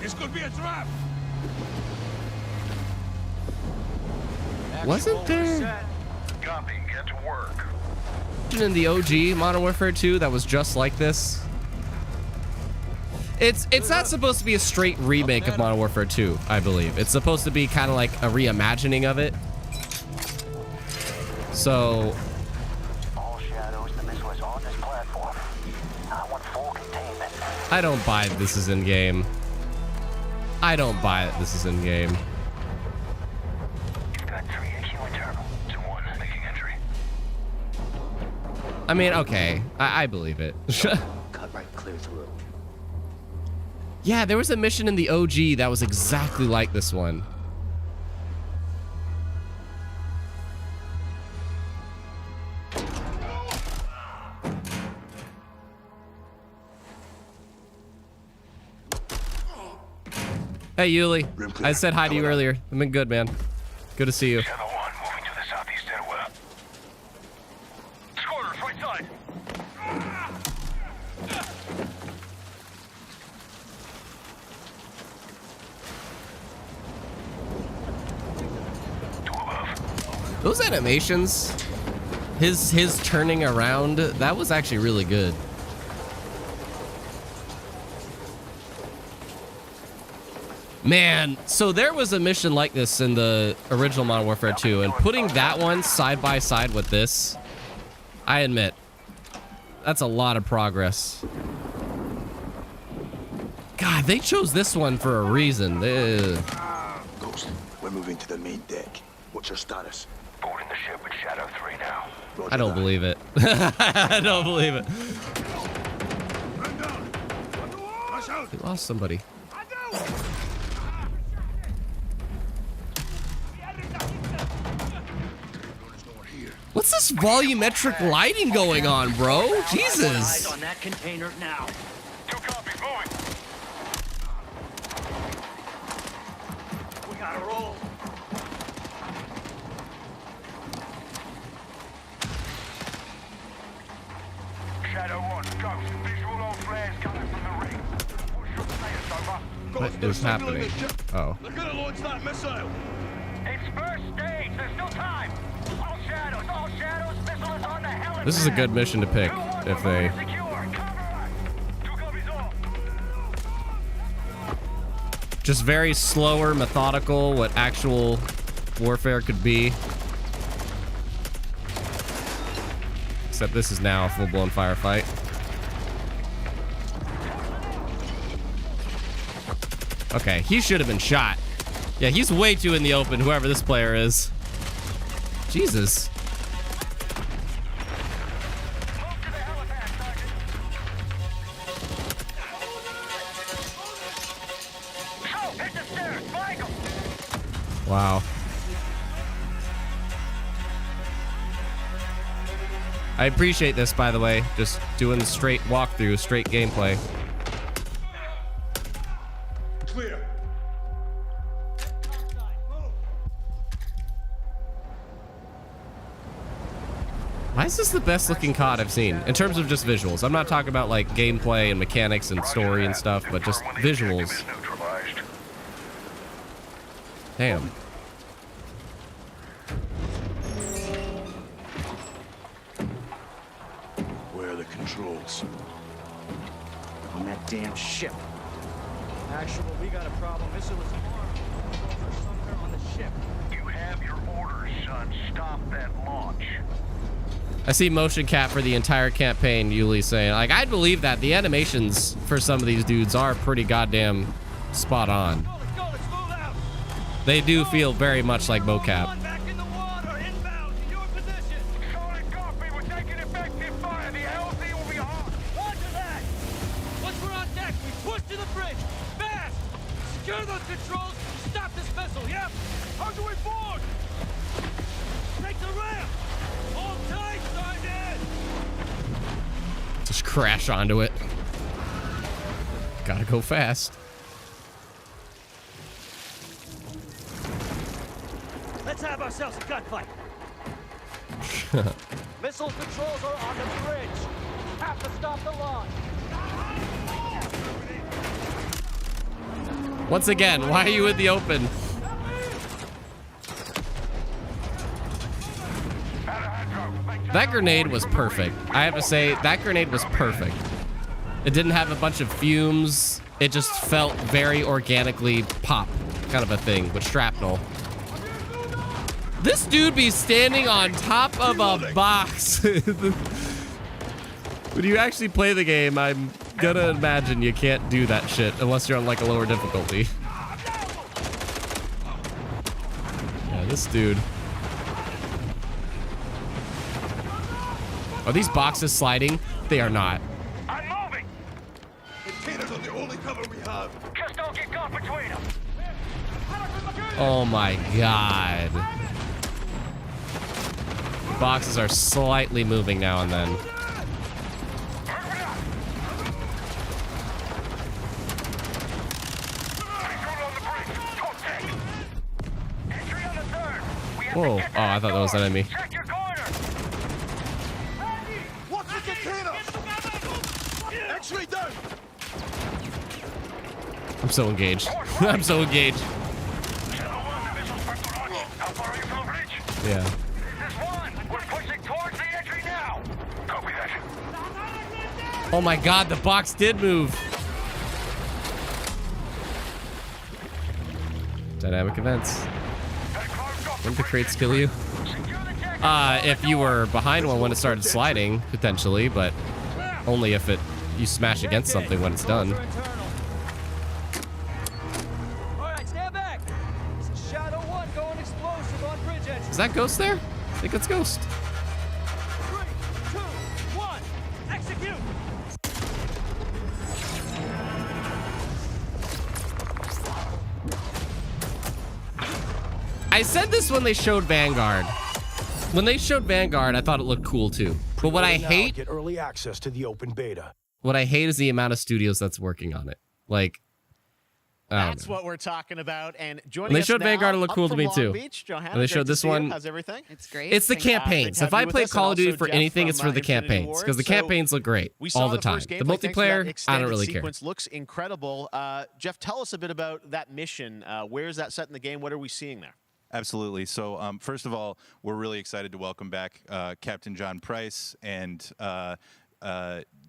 This could be a trap. wasn't there Copy, get to work. in the OG Modern Warfare 2 that was just like this? It's not supposed to be a straight remake of Modern Warfare 2, I believe. It's supposed to be kind of like a reimagining of it. So, All shadows, the missile is on this platform. I want full containment. I don't buy that this is in game. I don't buy that this is in game. You've got 3 AQ internal. 2-1, making entry. I mean, okay, I believe it. Cut right clear through. Yeah, there was a mission in the OG that was exactly like this one. Hey, Yuli. I said hi to you earlier. I've been good, man. Good to see you. Shadow 1, moving to the southeast stairwell. Scorers, right side. Those animations, his turning around, that was actually really good. Man, so there was a mission like this in the original Modern Warfare 2, and putting that one side by side with this, I admit, that's a lot of progress. God, they chose this one for a reason. Ghost, we're moving to the main deck. What's your status? Boarding the ship with Shadow 3 now. I don't believe it. I don't believe it. We lost somebody. What's this volumetric lighting going on, bro? Jesus. On that container now. 2 copies, moving. We gotta roll. Shadow 1, Ghost. Visual on flares coming from the ring. What's your status, over? What is happening? Oh. They're gonna launch that missile. It's first stage. There's still time. All shadows. All shadows. Missile is on the helipad. This is a good mission to pick if they... Secure. Cover us. 2 copies all. Just very slower, methodical, what actual warfare could be. Except this is now a full-blown firefight. Okay, he should have been shot. Yeah, he's way too in the open, whoever this player is. Jesus. Wow. I appreciate this, by the way. Just doing the straight walkthrough, straight gameplay. Clear. Why is this the best looking COD I've seen? In terms of just visuals. I'm not talking about like gameplay and mechanics and story and stuff, but just visuals. Damn. Where are the controls? On that damn ship. Actual, we got a problem. Missile is armed. Controls are somewhere on the ship. You have your orders, son. Stop that launch. I see motion cap for the entire campaign, Yuli saying. Like, I'd believe that. The animations for some of these dudes are pretty goddamn spot on. Let's go, let's move out. They do feel very much like mocap. Back in the water, inbound to your position. Solid copy. We're taking effective fire. The LZ will be hot. Roger that. Once we're on deck, we push to the bridge. Fast. Secure those controls. Stop this missile, yep. How do we board? Take the ramp. Hold tight, Sergeant. Just crash onto it. Gotta go fast. Let's have ourselves a gunfight. Missile controls are on the bridge. Have to stop the launch. Once again, why are you in the open? That grenade was perfect. I have to say, that grenade was perfect. It didn't have a bunch of fumes. It just felt very organically pop, kind of a thing, with shrapnel. This dude be standing on top of a box. When you actually play the game, I'm gonna imagine you can't do that shit unless you're on like a lower difficulty. Yeah, this dude. Are these boxes sliding? They are not. I'm moving. Containers are the only cover we have. Just don't get caught between them. Oh my god. The boxes are slightly moving now and then. Whoa. Oh, I thought that was an enemy. Check your corner. Watch the container. X-ray down. I'm so engaged. I'm so engaged. How far are you from the bridge? Yeah. This is one. We're pushing towards the entry now. Copy that. Oh my god, the box did move. Dynamic events. Wouldn't the crates kill you? If you were behind one when it started sliding, potentially, but only if you smash against something when it's done. Alright, stand back. Shadow 1 going explosive on bridge edge. Is that Ghost there? I think it's Ghost. 3, 2, 1, execute! I said this when they showed Vanguard. When they showed Vanguard, I thought it looked cool too. But what I hate, get early access to the open beta. what I hate is the amount of studios that's working on it. Like, That's what we're talking about. And joining when they us showed now, Vanguard, it looked up cool to from me Long too. Beach, Johanna, And they showed great to this see you. one. How's everything? It's great. It's the Thank you. campaigns. Great If to have I you with play us, Call and of Duty also for Jeff anything, it's from, for the Infinity campaigns Ward. because the So campaigns look great we saw all the time. first The gameplay. Thanks for that multiplayer, I don't extended really care. sequence looks incredible. Jeff, tell us a bit about that mission. Where is that set in the game? What are we seeing there? Absolutely. So first of all, we're really excited to welcome back Captain John Price and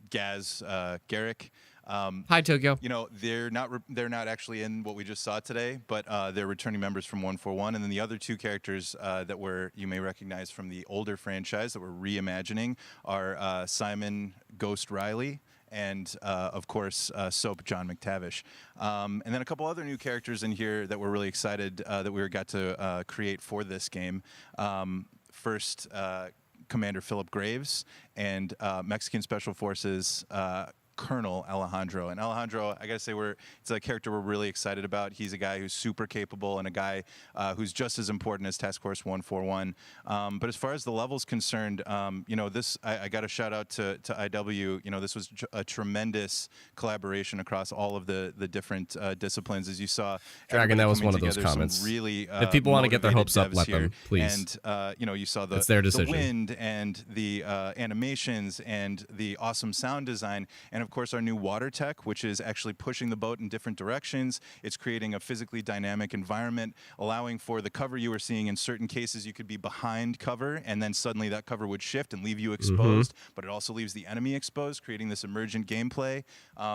Gaz Garrick. Hi, Tokyo. You know, they're not actually in what we just saw today, but they're returning members from 141, and then the other two characters that you may recognize from the older franchise that we're reimagining are Simon Ghost Riley and of course Soap John McTavish, and then a couple other new characters in here that we're really excited that we got to create for this game. First, Commander Philip Graves and Mexican Special Forces Colonel Alejandro. And Alejandro, I gotta say, it's a character we're really excited about. He's a guy who's super capable and a guy who's just as important as Task Force 141. But as far as the level's concerned, you know, I got a shout out to IW. You know, this was a tremendous collaboration across all of the different disciplines, as you saw. Dragon, that was one of those together, comments. Really, if people want to get their hopes up, let here. them, please. And you know, you saw it's their decision. The wind and the animations and the awesome sound design, and of course our new water tech, which is actually pushing the boat in different directions. It's creating a physically dynamic environment, allowing for the cover you were seeing. In certain cases, you could be behind cover, and then suddenly that cover would shift and leave you exposed. But it also leaves the enemy exposed, creating this emergent gameplay.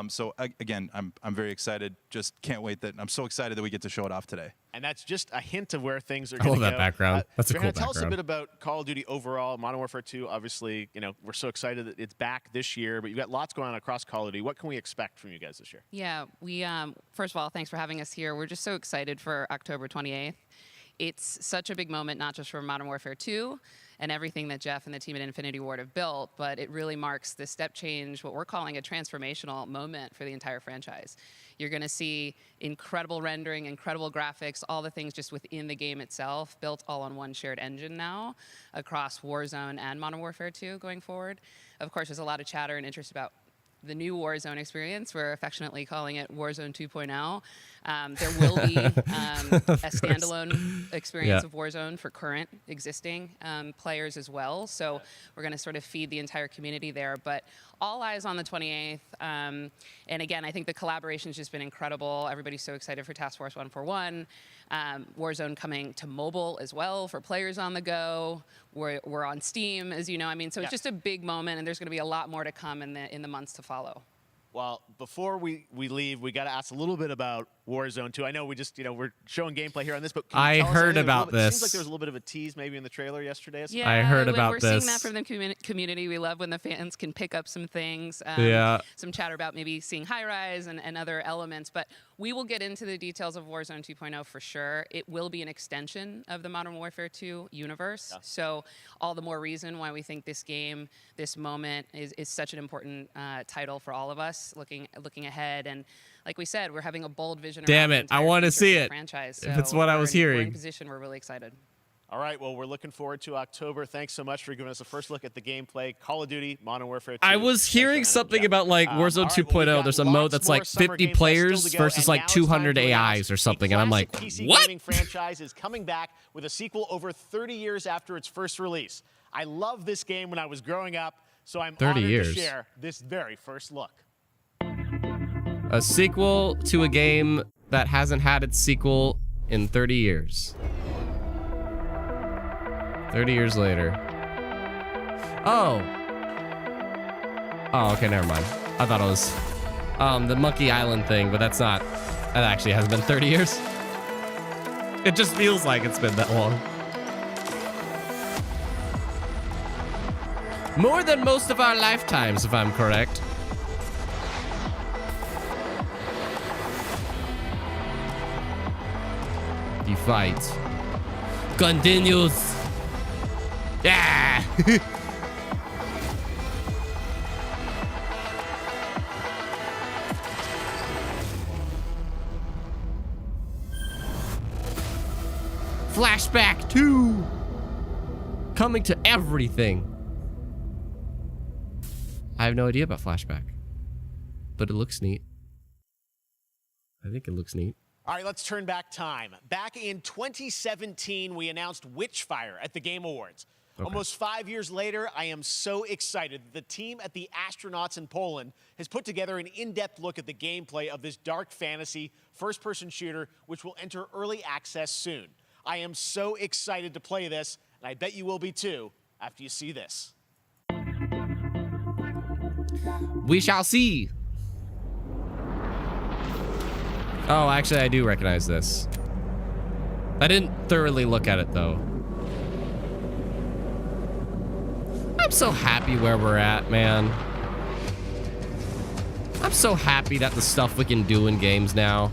So again, I'm very excited. Just can't wait I'm so excited that we get to show it off today. And that's just a hint of where things are I going to go. love that background. That's a cool Tell us a background. bit about Call of Duty overall, Modern Warfare 2. Obviously, you know, we're so excited that it's back this year, but you've got lots going on across Call of Duty. What can we expect from you guys this year? Yeah, we first of all, thanks for having us here. We're just so excited for October 28th. It's such a big moment, not just for Modern Warfare 2 and everything that Jeff and the team at Infinity Ward have built, but it really marks the step change, what we're calling a transformational moment for the entire franchise. You're going to see incredible rendering, incredible graphics, all the things just within the game itself, built all on one shared engine now across Warzone and Modern Warfare 2 going forward. Of course, there's a lot of chatter and interest about the new Warzone experience. We're affectionately calling it Warzone 2.0. There will be a standalone experience of Warzone for current existing players as well. So we're going to sort of feed the entire community there. But all eyes on the 28th. And again, I think the collaboration's just been incredible. Everybody's so excited for Task Force 141. Warzone coming to mobile as well for players on the go. We're on Steam, as you know. I mean, so it's just a big moment, and there's going to be a lot more to come in the months to follow. Well, before we leave, we got to ask a little bit about Warzone 2. I know we just, we're showing gameplay here on this, but can you tell us heard anything? about It seems this. like there was a little bit of a tease maybe in the trailer yesterday. Yeah, I heard about we're this. seeing that from the community. We love when the fans can pick up some things. Some chatter about maybe seeing high-rise and other elements. But we will get into the details of Warzone 2.0 for sure. It will be an extension of the Modern Warfare 2 universe. Yeah. So all the more reason why we think this game, this moment, is such an important title for all of us looking ahead. And like we said, we're having a bold vision. Damn it, I want to see it. Franchise. If it's what I was hearing. We're in position, we're really excited. All right, well, we're looking forward to October. Thanks so much for giving us a first look at the gameplay. Call of Duty, Modern Warfare 2. I was hearing something about like Warzone 2.0. There's a mode that's like 50 players versus like 200 AIs or something, and I'm like, what? Gaming franchise is coming back with a sequel over 30 years after its first release. I loved this game when I was growing up, so I'm honored to share this very first look. A sequel to a game that hasn't had its sequel in 30 years. 30 years later. Oh, okay, never mind. I thought it was the Monkey Island thing, but that's not. That actually hasn't been 30 years. It just feels like it's been that long. More than most of our lifetimes, if I'm correct. The fight continues. Yeah. Flashback 2. Coming to everything. I have no idea about Flashback, but it looks neat. I think it looks neat. All right, let's turn back time. Back in 2017, we announced Witchfire at the Game Awards. Okay. Almost 5 years later, I am so excited that the team at the Astronauts in Poland has put together an in-depth look at the gameplay of this dark fantasy first-person shooter, which will enter early access soon. I am so excited to play this, and I bet you will be too after you see this. We shall see. Oh, actually, I do recognize this. I didn't thoroughly look at it, though. I'm so happy where we're at, man. I'm so happy that the stuff we can do in games now.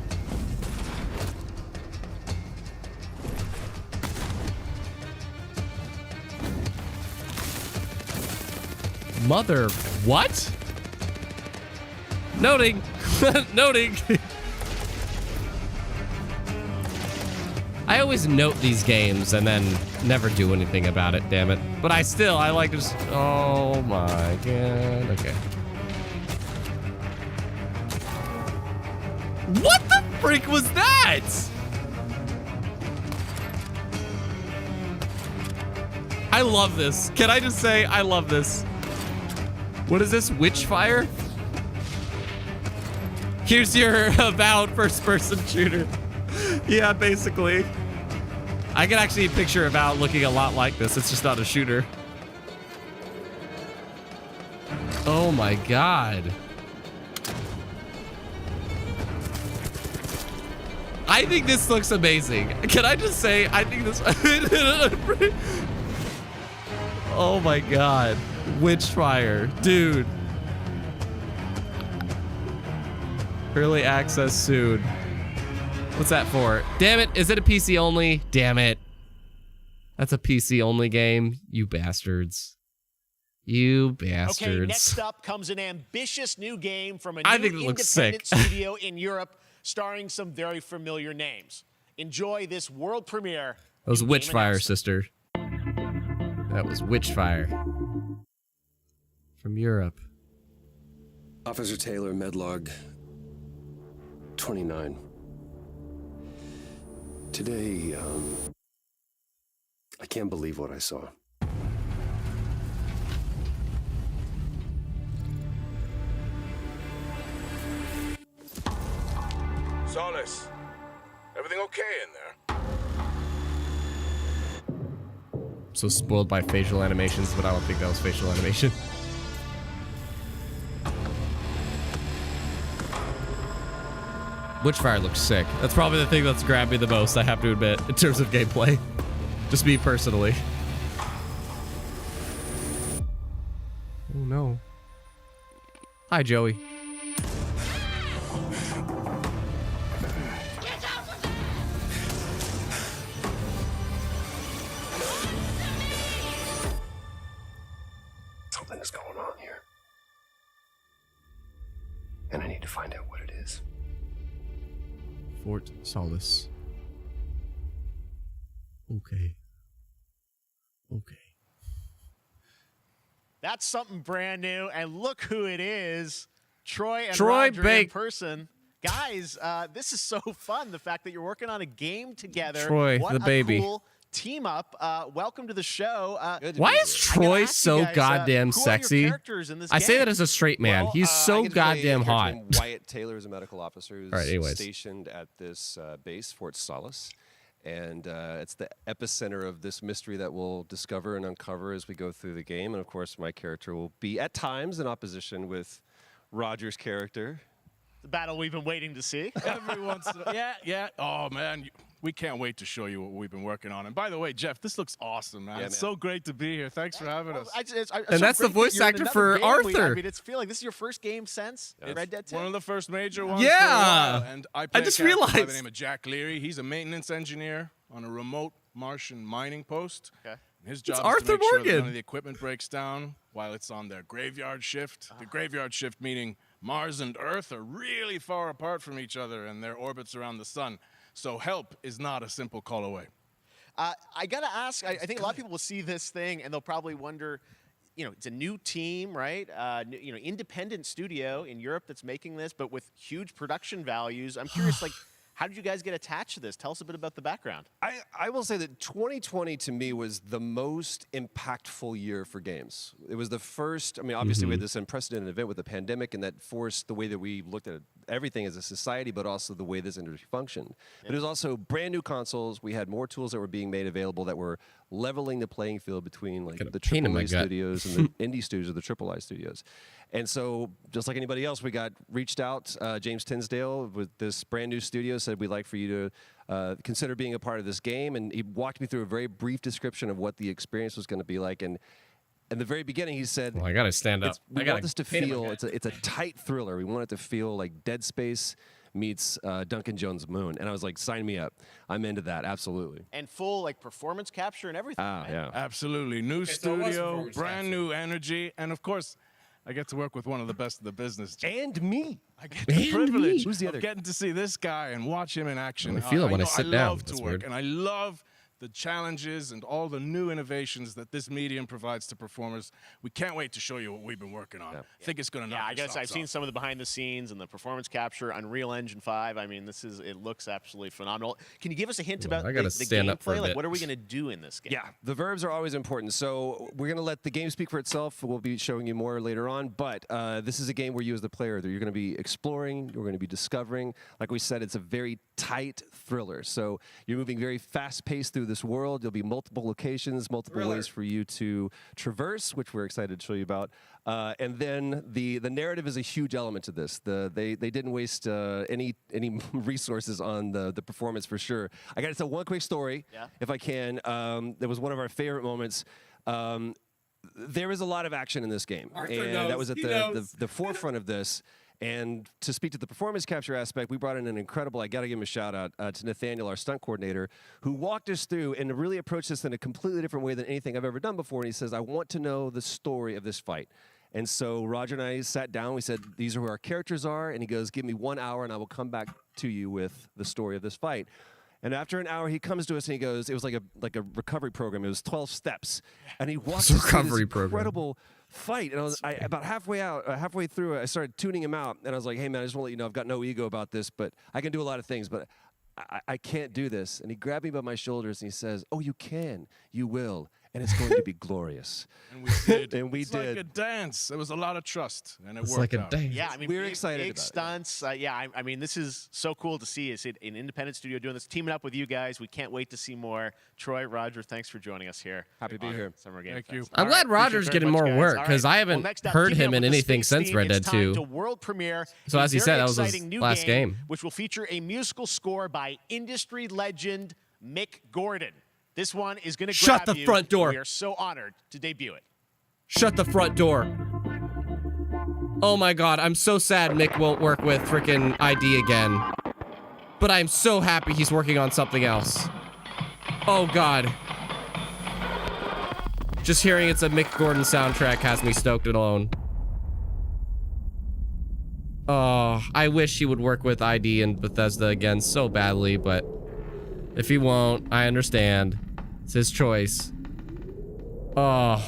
Mother, what? Noting. Noting. I always note these games and then never do anything about it, damn it. But I like just, oh my god, okay. What the freak was that? I love this. Can I just say, I love this. What is this, Witchfire? Here's your avowed first-person shooter. Yeah, basically. I can actually picture Avowed looking a lot like this. It's just not a shooter. Oh my god. I think this looks amazing. Can I just say, I think this... Oh my god. Witchfire. Dude. Early access soon. What's that for? Damn it, is it a PC only? Damn it. That's a PC only game. You bastards. You bastards. Okay, next up comes an ambitious new game from a I new think it looks independent sick. studio in Europe, starring some very familiar names. Enjoy this world premiere. That was new game Witchfire, announcement. sister. That was Witchfire. From Europe. Officer Taylor, Medlog 29. Today, I can't believe what I saw. Solace, everything okay in there? So spoiled by facial animations, but I don't think that was facial animation. Witchfire looks sick. That's probably the thing that's grabbed me the most, I have to admit, in terms of gameplay. Just me personally. Oh no. Hi, Joey. Something is going on here. And I need to find out what it is. Fort Solace. Okay. Okay. That's something brand new, and look who it is. Troy and Troy Roger in Bake. person. Guys, this is so fun, the fact that you're working on a game together. Troy, what the baby. A cool team up. Welcome to the show. Why is Troy so goddamn sexy? I say that as a straight man. Well, He's so I get to play goddamn a character hot. named Wyatt Taylor is a medical officer who's All right, anyways. stationed at this base, Fort Solace. And it's the epicenter of this mystery that we'll discover and uncover as we go through the game. And of course, my character will be at times in opposition with Roger's character. The battle we've been waiting to see. Every once in a yeah. Oh, man. We can't wait to show you what we've been working on. And by the way, Jeff, this looks awesome, man. Yeah, It's man. so great to be here. Thanks for having us. And that's the voice actor for Arthur. I mean, it's feeling this is your first game since Red Dead 2. One of the first major ones. Yeah. For a while. And I play just a character by the realized. name of Jack Leary. He's a maintenance engineer on a remote Martian mining post. Okay. His job is Arthur to make sure that Morgan. none of the equipment breaks down while it's on their graveyard shift. The graveyard shift meaning Mars and Earth are really far apart from each other and their orbits around the sun. So help is not a simple call away. I gotta ask. I think a lot of people will see this thing and they'll probably wonder. It's a new team, right? Independent studio in Europe that's making this, but with huge production values. I'm curious, like, how did you guys get attached to this? Tell us a bit about the background. I will say that 2020 to me was the most impactful year for games. It was the first, obviously we had this unprecedented event with the pandemic, and that forced the way that we looked at everything as a society, but also the way this industry functioned. But it was also brand new consoles. We had more tools that were being made available that were leveling the playing field between like the AAA studios and the indie studios or the AAA studios. And so, just like anybody else, we got reached out. James Tinsdale with this brand new studio said, we'd like for you to consider being a part of this game. And he walked me through a very brief description of what the experience was going to be like. And in the very beginning, he said, well, I got to stand up. We want this to feel, it's a tight thriller. We want it to feel like Dead Space meets Duncan Jones' Moon. And I was like, sign me up. I'm into that, absolutely. And full like performance capture and everything. Ah, right? yeah. Absolutely. New studio, brand new energy. And of course, I get to work with one of the best of the business. And me. I get the privilege Who's the other? of getting to see this guy and watch him in action. I feel it when I sit down. I love to That's work, weird. and I love the challenges and all the new innovations that this medium provides to performers. We can't wait to show you what we've been working on. I think it's going to knock I guess your I've socks seen off. some of the behind the scenes and the performance capture, Unreal Engine 5. I mean, it looks absolutely phenomenal. Can you give us a hint about I gotta the stand up for a gameplay? Like, bit. what are we going to do in this game? Yeah, the verbs are always important. So we're going to let the game speak for itself. We'll be showing you more later on. But this is a game where you as the player, you're going to be exploring, you're going to be discovering. Like we said, it's a very tight thriller. So you're moving very fast-paced through this world. There'll be multiple locations, multiple ways for you to traverse, which we're excited to show you about. And then the narrative is a huge element to this. They didn't waste any resources on the performance for sure. I got to tell one quick story, if I can. That was one of our favorite moments. There is a lot of action in this game, and that was at the forefront of this. And to speak to the performance capture aspect, we brought in an incredible, I got to give him a shout out to Nathaniel, our stunt coordinator, who walked us through and really approached this in a completely different way than anything I've ever done before. And he says, I want to know the story of this fight. And so Roger and I sat down, we said, these are who our characters are. And he goes, give me 1 hour and I will come back to you with the story of this fight. And after an hour, he comes to us and he goes, it was like a recovery program. It was 12 steps. And he walked us through this incredible fight. And about halfway through it, I started tuning him out. And I was like, hey, man, I just want to let you know I've got no ego about this, but I can do a lot of things, but I can't do this. And he grabbed me by my shoulders and he says, oh, you can. You will. And it's going to be glorious. And we did. And we it's did. like a dance. There was a lot of trust, and it It's worked like a out. dance. Yeah, I mean, We're big, excited big about it. stunts. I mean, this is so cool to see. It's an independent studio doing this, teaming up with you guys. We can't wait to see more. Troy, Roger, thanks for joining us here. Happy to be here. Summer Game Thank Fest. you. I'm All glad right, Roger's appreciate it getting very more much, work guys. because All right, I haven't next up, heard keeping him up in with the anything space since theme, Red Dead it's time 2. to world premiere. So a as he very said, that was his exciting new last game. which will feature a musical score by industry legend Mick Gordon. This one is going to Shut grab the you. front door. We are so honored to debut it. Shut the front door. Oh my god, I'm so sad Mick won't work with frickin' ID again. But I'm so happy he's working on something else. Oh god. Just hearing it's a Mick Gordon soundtrack has me stoked alone. Oh, I wish he would work with ID and Bethesda again so badly, but if he won't, I understand. It's his choice. Oh.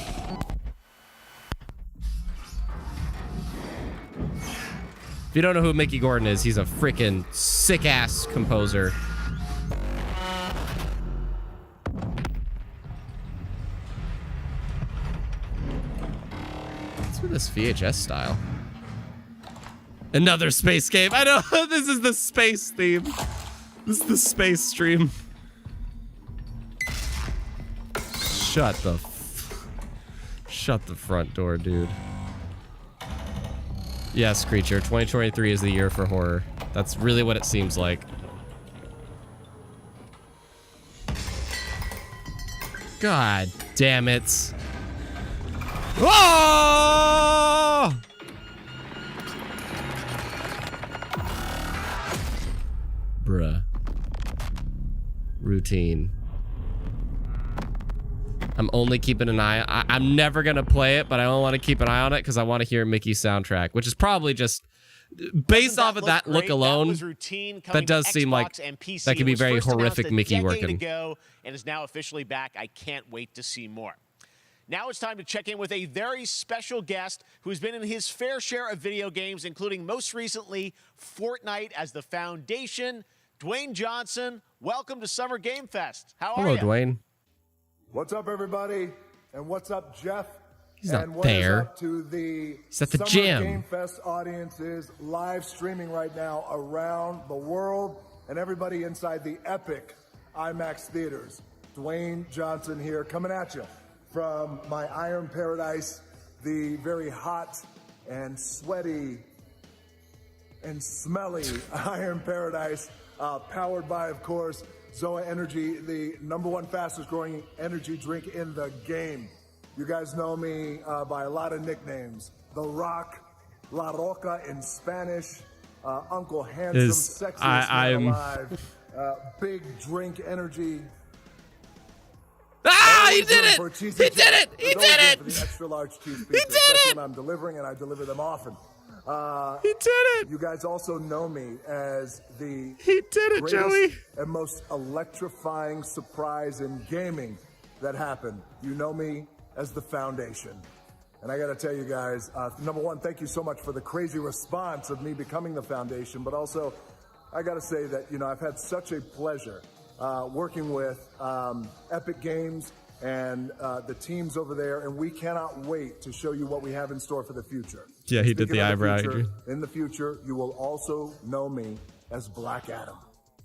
If you don't know who Mickey Gordon is, he's a freaking sick-ass composer. What's with this VHS style? Another space game. I know, this is the space theme. This is the space stream. Shut the front door, dude. Yes, Creature, 2023 is the year for horror. That's really what it seems like. God damn it. Oh! Bruh. Routine. I'm only keeping an eye. I'm never gonna play it, but I only want to keep an eye on it because I want to hear Mickey's soundtrack, which is probably just Based off of that look great? alone, That was routine that coming does to seem like Xbox and PC. that could It be was very first announced horrific a Mickey decade working. ago and is now officially back. I can't wait to see more. Now it's time to check in with a very special guest who's been in his fair share of video games, including most recently Fortnite as the Foundation. Dwayne Johnson, welcome to Summer Game Fest. How are Hello, you? Dwayne. What's up, everybody? And what's up, Jeff? He's not and what there. is up to the He's at the Summer gym. Game Fest audiences live streaming right now around the world and everybody inside the epic IMAX theaters. Dwayne Johnson here, coming at you from my Iron Paradise, the very hot and sweaty and smelly Iron Paradise, powered by, of course, Zoa Energy, the #1 fastest growing energy drink in the game. You guys know me by a lot of nicknames. The Rock, La Roca in Spanish, Uncle Handsome, sexiest man alive, big drink energy. Ah, he did it! He did it! He did it! The extra large cheese pizza, He did especially it! when I'm delivering, and I deliver them often. He did it! You guys also know me as the He did it, greatest Joey! and most electrifying surprise in gaming that happened. You know me as the Foundation. And I gotta tell you guys, #1, thank you so much for the crazy response of me becoming the Foundation, but also, I gotta say that, you know, I've had such a pleasure working with Epic Games and the teams over there, and we cannot wait to show you what we have in store for the future. Yeah, he did the eyebrow. In the future, you will also know me as Black Adam.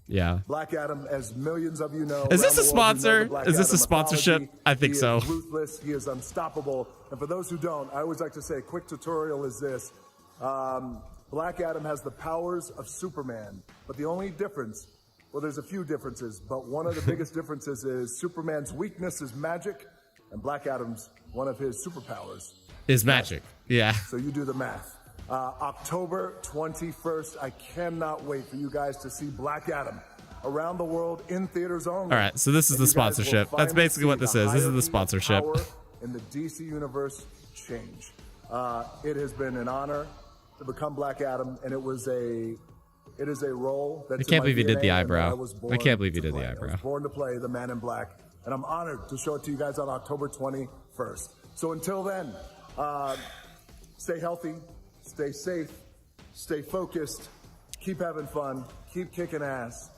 Yeah. Black Adam, as millions of you know. Is this around a the world, you know sponsor? the Black Is this a Adam sponsorship? mythology. I think He so. is ruthless. He is unstoppable. And for those who don't, I always like to say a quick tutorial is this. Black Adam has the powers of Superman, but the only difference, well, there's a few differences, but one of the biggest differences is Superman's weakness is magic, and Black Adam's, one of his superpowers Is magic. Yeah. So you do the math. October 21st, I cannot wait for you guys to see Black Adam around the world in theaters only. All right, so this is the sponsorship. That's basically what this is. This is the sponsorship. In the DC universe change. It has been an honor to become Black Adam, and it is a role that I can't believe you did the eyebrow. I can't believe you did the I eyebrow. was born to play the Man in Black, and I'm honored to show it to you guys on October 21st. So until then, stay healthy, stay safe, stay focused, keep having fun, keep kicking ass,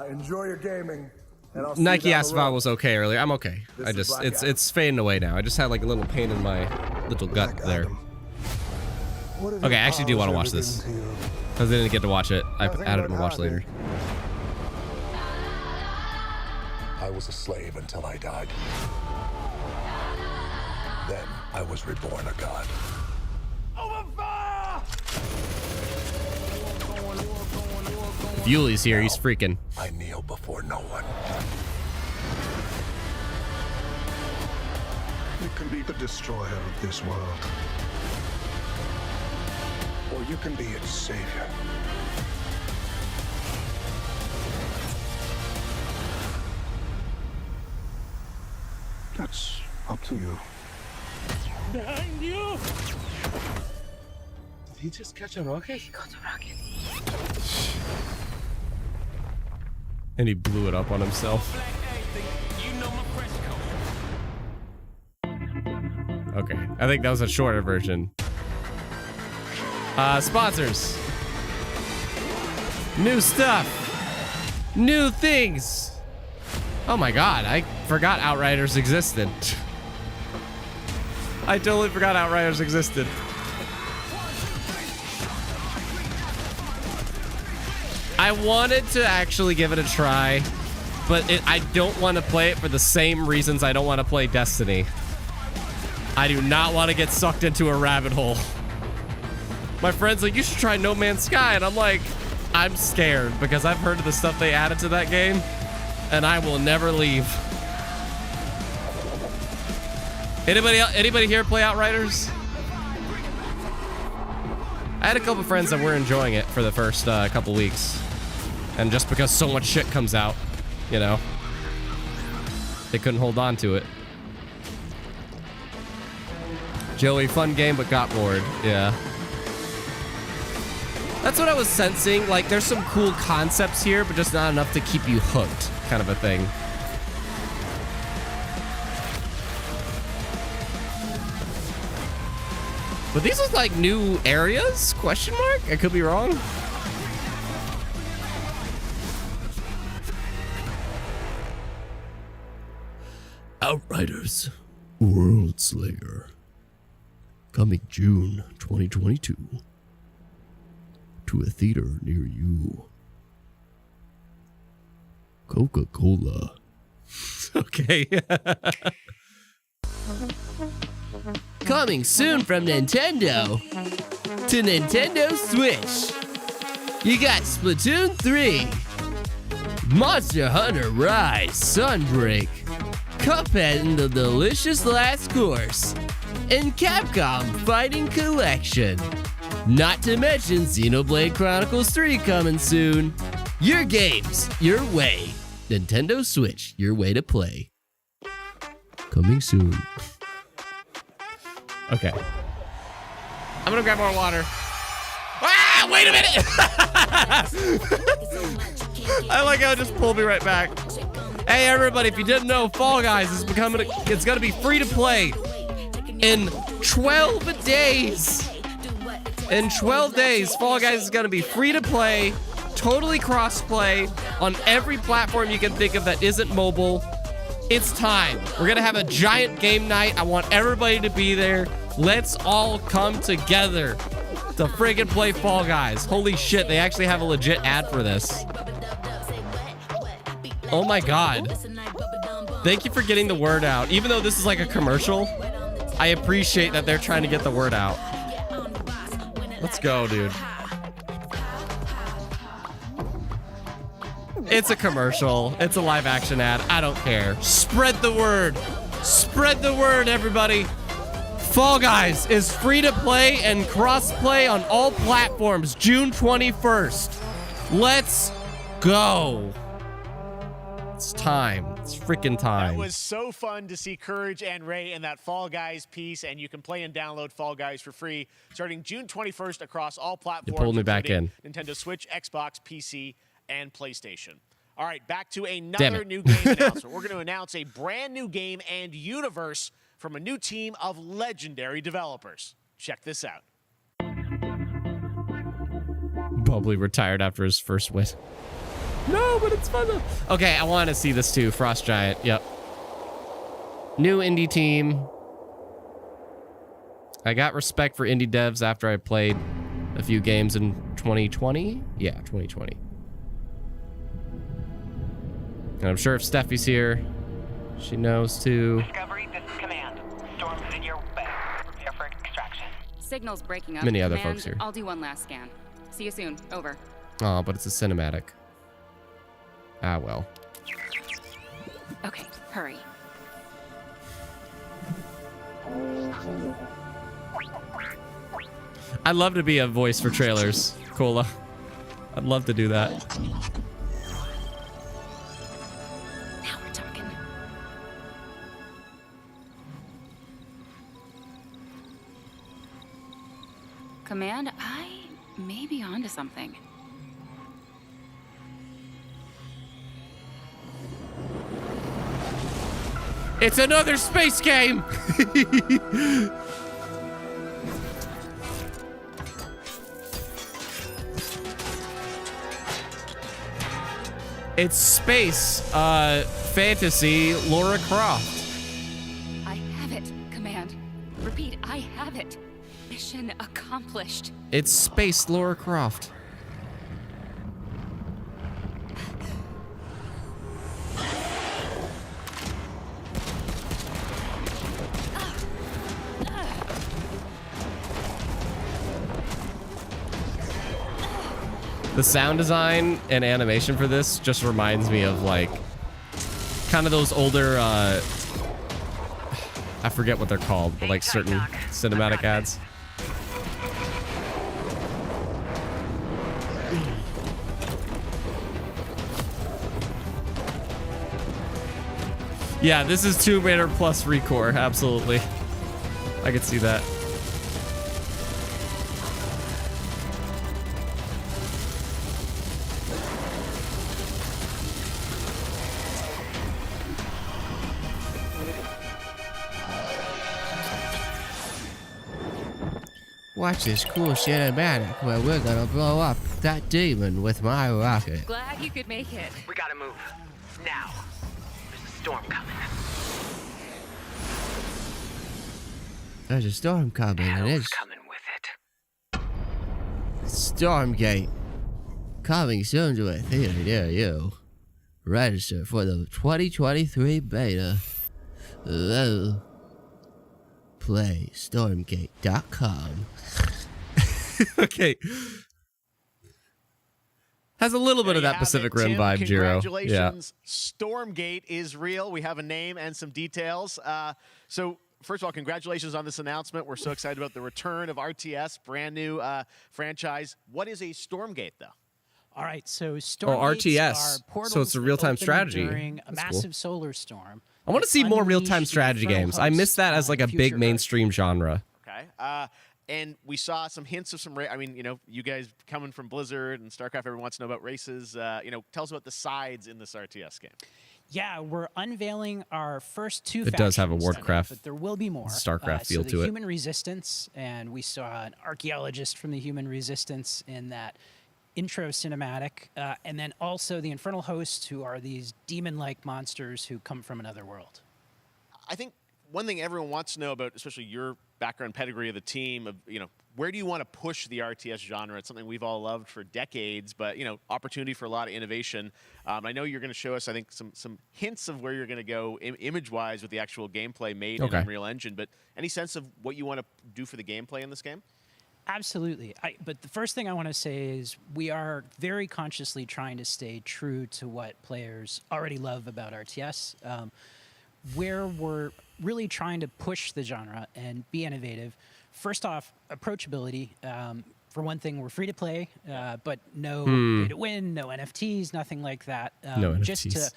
enjoy your gaming. And I'll see Nike you down asked the if I road. was okay earlier. I'm okay. This I is just Black it's Adam. fading away now. I just had like a little pain in my little gut there. Okay, I actually do want to watch this because I didn't get to watch it. I added it to watch later. I was a slave until I died. Then I was reborn a god. If Yuli's here, he's freaking. I kneel before no one. You can be the destroyer of this world. Or you can be its savior. That's up to you. Behind you! Did he just catch a rocket? He got a rocket. And he blew it up on himself. Okay, I think that was a shorter version. Sponsors. New stuff. New things. Oh my god, I forgot Outriders existed. I totally forgot Outriders existed. I wanted to actually give it a try, but I don't want to play it for the same reasons I don't want to play Destiny. I do not want to get sucked into a rabbit hole. My friend's like, you should try No Man's Sky, and I'm like, I'm scared because I've heard of the stuff they added to that game, and I will never leave. Anybody here play Outriders? I had a couple friends that were enjoying it for the first couple weeks, and just because so much shit comes out, you know, they couldn't hold on to it. Joey, fun game, but got bored. Yeah. That's what I was sensing. Like, there's some cool concepts here, but just not enough to keep you hooked, kind of a thing. But these are like new areas? Question mark? I could be wrong. Outriders, World Slayer. Coming June 2022. To a theater near you. Coca-Cola. Okay. Coming soon from Nintendo to Nintendo Switch. You got Splatoon 3, Monster Hunter Rise Sunbreak, Cuphead and the Delicious Last Course, and Capcom Fighting Collection. Not to mention Xenoblade Chronicles 3 coming soon. Your games, your way. Nintendo Switch, your way to play. Coming soon. Okay. I'm gonna grab more water. Ah, wait a minute! I like how it just pulled me right back. Hey everybody, if you didn't know, Fall Guys is it's gonna be free to play in 12 days. In 12 days, Fall Guys is gonna be free to play, totally cross-play on every platform you can think of that isn't mobile. It's time. We're gonna have a giant game night. I want everybody to be there. Let's all come together to friggin' play Fall Guys. Holy shit, they actually have a legit ad for this. Oh my god. Thank you for getting the word out. Even though this is like a commercial, I appreciate that they're trying to get the word out. Let's go, dude. It's a commercial. It's a live action ad. I don't care. Spread the word. Spread the word, everybody. Fall Guys is free to play and cross-play on all platforms June 21st. Let's go. It's time. It's freaking time. It was so fun to see Courage and Ray in that Fall Guys piece, and you can play and download Fall Guys for free starting June 21st across all platforms. You pulled me back in. Nintendo Switch, Xbox, PC, and PlayStation. All right, back to another new game announcement. We're going to announce a brand new game and universe from a new team of legendary developers. Check this out. Bubbly retired after his first win. No, but it's fun though. Okay, I want to see this too. Frost Giant. Yep. New indie team. I got respect for indie devs after I played a few games in 2020. Yeah, 2020. And I'm sure if Steffi's here, she knows too. Discovery, this is Command. Storm's in your way. Prepare for extraction. Signal's breaking up. Many other Command, folks here. I'll do one last scan. See you soon. Over. Oh, but it's a cinematic. Ah, well. Okay, hurry. I'd love to be a voice for trailers, Cola. I'd love to do that. Now we're talking. Command, I may be onto something. It's another space game! It's space, fantasy, Lara Croft. I have it, Command. Repeat, I have it. Mission accomplished. It's space Lara Croft. The sound design and animation for this just reminds me of like kind of those older I forget what they're called, but like certain cinematic ads. Yeah, this is Tomb Raider plus Recore, absolutely. I could see that. Watch this cool cinematic where we're gonna blow up that demon with my rocket. Glad you could make it. We gotta move. Now. There's a storm coming. There's a storm coming, and it's coming with it. Stormgate. Coming soon to a theater near you. Register for the 2023 beta. Play stormgate.com. Okay. Has a little bit of that Pacific Rim vibe, Jiro. Congratulations. Stormgate is real. We have a name and some details. So, first of all, congratulations on this announcement. We're so excited about the return of RTS, brand new franchise. What is a Stormgate, though? All right, so Stormgates RTS. are portals So it's a that real-time open strategy. during a That's massive cool. solar storm. I want to see more real-time strategy games. I miss that as like a big mainstream genre. Okay. And we saw some hints of some, I mean, you know, you guys coming from Blizzard and StarCraft, everyone wants to know about races. You know, tell us about the sides in this RTS game. Yeah, we're unveiling our first two It does have a factions Warcraft, tonight, but there will be more. StarCraft feel so to the it. Human Resistance, and we saw an archaeologist from the Human Resistance in that intro cinematic, and then also the Infernal Hosts, who are these demon-like monsters who come from another world. I think one thing everyone wants to know about, especially your background pedigree of the team, of, you know, where do you want to push the RTS genre? It's something we've all loved for decades, but, you know, opportunity for a lot of innovation. I know you're going to show us, I think, some hints of where you're going to go image-wise with the actual gameplay made in Unreal Engine, but any sense of what you want to do for the gameplay in this game? Absolutely. But the first thing I want to say is we are very consciously trying to stay true to what players already love about RTS. Where we're really trying to push the genre and be innovative. First off, approachability. For one thing, we're free to play, but no pay to win, no NFTs, nothing like that. No just NFTs. to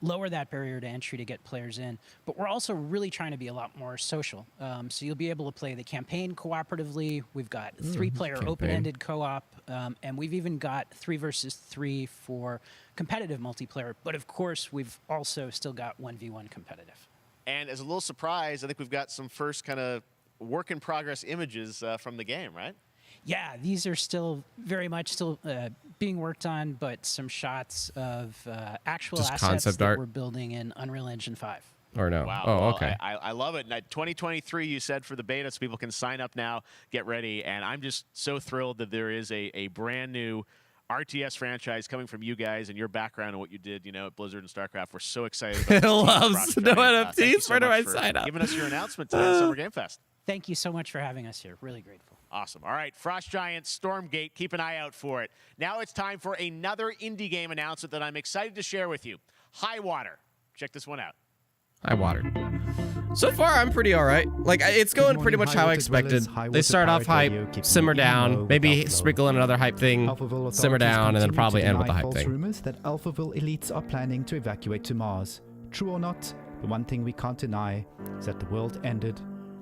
lower that barrier to entry to get players in. But we're also really trying to be a lot more social. So you'll be able to play the campaign cooperatively. We've got 3-player campaign. open-ended co-op, and we've even got 3 versus 3 for competitive multiplayer. But of course, we've also still got 1v1 competitive. And as a little surprise, I think we've got some first kind of work-in-progress images from the game, right? Yeah, these are still very much still being worked on, but some shots of actual Just assets concept that art? we're building in Unreal Engine 5. Or no? Wow. Oh, well, okay. I love it. And 2023, you said, for the beta, so people can sign up now, get ready. And I'm just so thrilled that there is a brand new RTS franchise coming from you guys and your background and what you did, you know, at Blizzard and StarCraft. We're so excited about It this team loves project. no Thank you NFTs. so Where do much I for sign up? giving us your announcement today at Summer Game Fest. Thank you so much for having us here. Really grateful. Awesome. All right, Frost Giant, Stormgate, keep an eye out for it. Now it's time for another indie game announcement that I'm excited to share with you. High Water. Check this one out. High Water. So far, I'm pretty all right. Like, it's going pretty much how I expected. They start off hype, simmer down, maybe sprinkle in another hype thing, simmer down, and then probably end with the hype thing. Rumors that Alphaville elites are planning to evacuate to Mars. True or not, the one thing we can't deny is that the world ended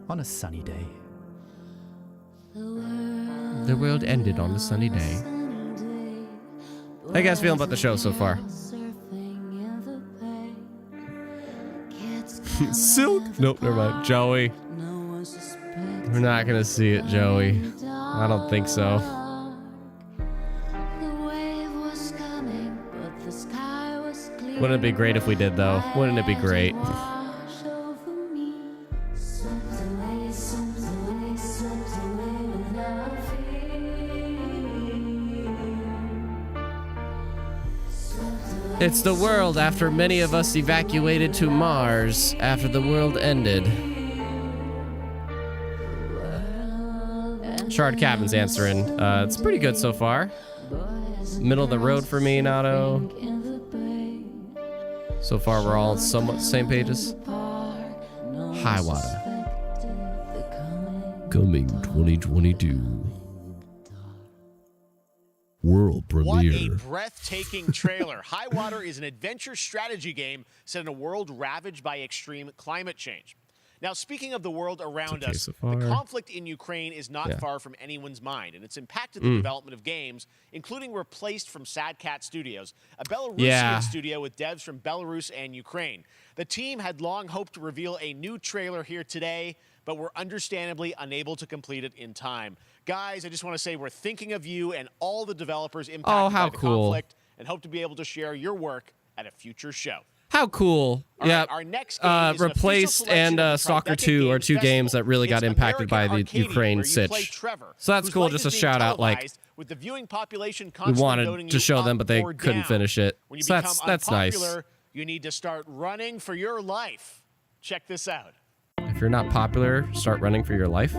on a sunny day. The world ended on a sunny day. How you guys feeling about the show so far? Silk? Nope, never mind. Joey. We're not gonna see it, Joey. I don't think so. Wouldn't it be great if we did, though? Wouldn't it be great? It's the world after many of us evacuated to Mars after the world ended. Shard Cabin's answering. It's pretty good so far. Middle of the road for me, Nato. So far, we're all somewhat the same pages. High Water. Coming 2022. World premiere. What a breathtaking trailer. High Water is an adventure strategy game set in a world ravaged by extreme climate change. Now, speaking of the world around okay us, so the far. conflict in Ukraine is not far from anyone's mind, and it's impacted the development of games, including Replaced from Sad Cat Studios, a Belarusian studio with devs from Belarus and Ukraine. The team had long hoped to reveal a new trailer here today, but were understandably unable to complete it in time. Guys, I just want to say we're thinking of you and all the developers impacted by the conflict, and hope to be able to share your work at a future show. How cool. Yeah. Our next game is an Replaced official selection and of the Stalker Tribeca 2 are Games two games Festival. that really got It's impacted by the American Ukraine Arcadia, where you play sitch. Trevor, So that's whose cool. life Just a is being shout out. Like, televised, with the viewing population we constantly wanted voting to you show them, up but they or couldn't down. finish it. When you So become that's nice. unpopular, you need to start running for your life. Check this out. If you're not popular, start running for your life.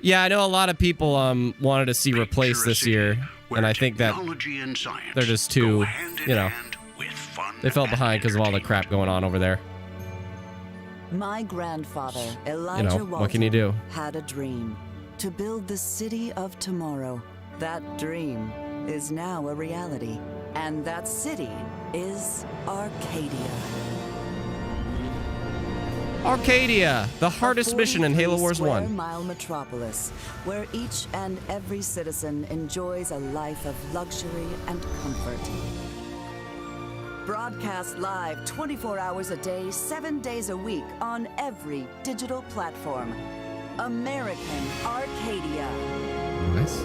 Yeah, I know a lot of people wanted to see Replaced this year, and I think that they're just too, you know, they fell behind because of all the crap going on over there. My grandfather, Elijah You know, what can you do? had a dream to build the city of tomorrow. That dream is now a reality, and that city is Arcadia. Arcadia, the hardest mission in Halo Wars 1. 43-square-mile metropolis, where each and every citizen enjoys a life of luxury and comfort. Broadcast live 24 hours a day, 7 days a week on every digital platform. American Arcadia. Nice.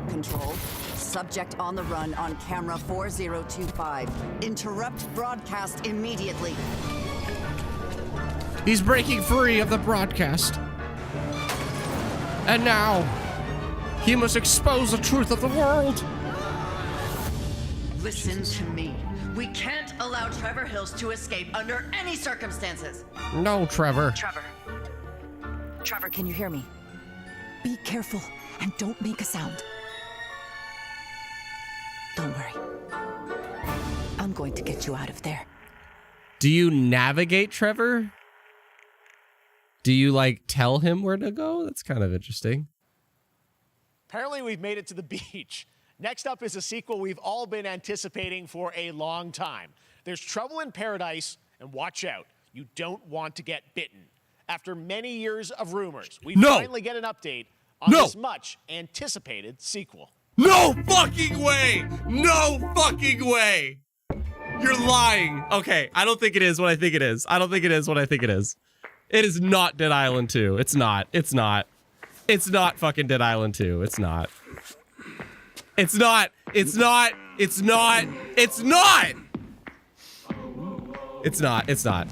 Control. Subject on the run on camera 4025. Interrupt broadcast immediately. He's breaking free of the broadcast. And now, he must expose the truth of the world. Listen to me. We can't allow Trevor Hills to escape under any circumstances. No, Trevor. Trevor, can you hear me? Be careful and don't make a sound. Don't worry. I'm going to get you out of there. Do you navigate Trevor? Do you, like, tell him where to go? That's kind of interesting. Apparently, we've made it to the beach. Next up is a sequel we've all been anticipating for a long time. There's Trouble in Paradise, and watch out, you don't want to get bitten. After many years of rumors, we finally get an update on this much anticipated sequel. No fucking way! No fucking way! You're lying. Okay, I don't think it is what I think it is. I don't think it is what I think it is. It is not Dead Island 2. It's not. It's not. It's not fucking Dead Island 2. It's not. It's not. It's not. It's not. It's not. It's not. It's not.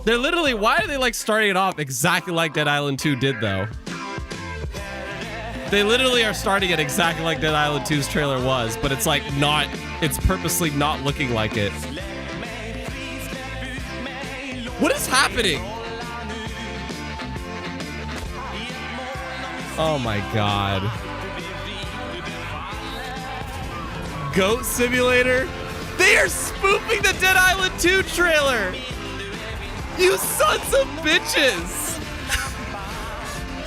They're literally, why are they like starting it off exactly like Dead Island 2 did though? They literally are starting it exactly like Dead Island 2's trailer was, but it's like not, it's purposely not looking like it. What is happening? Oh my god. Goat Simulator? They are spoofing the Dead Island 2 trailer! You sons of bitches!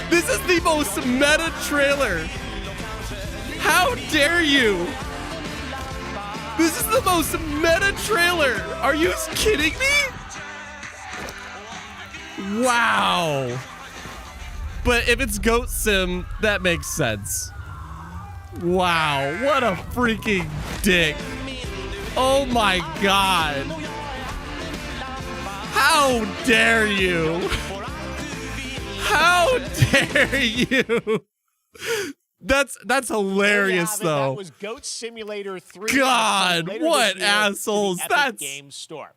This is the most meta trailer! How dare you! This is the most meta trailer! Are you kidding me? Wow! But if it's Goat Sim, that makes sense. Wow, what a freaking dick. Oh my god. How dare you? How dare you? That's hilarious though. That was Goat Simulator 3. God, what assholes. That's Game Store.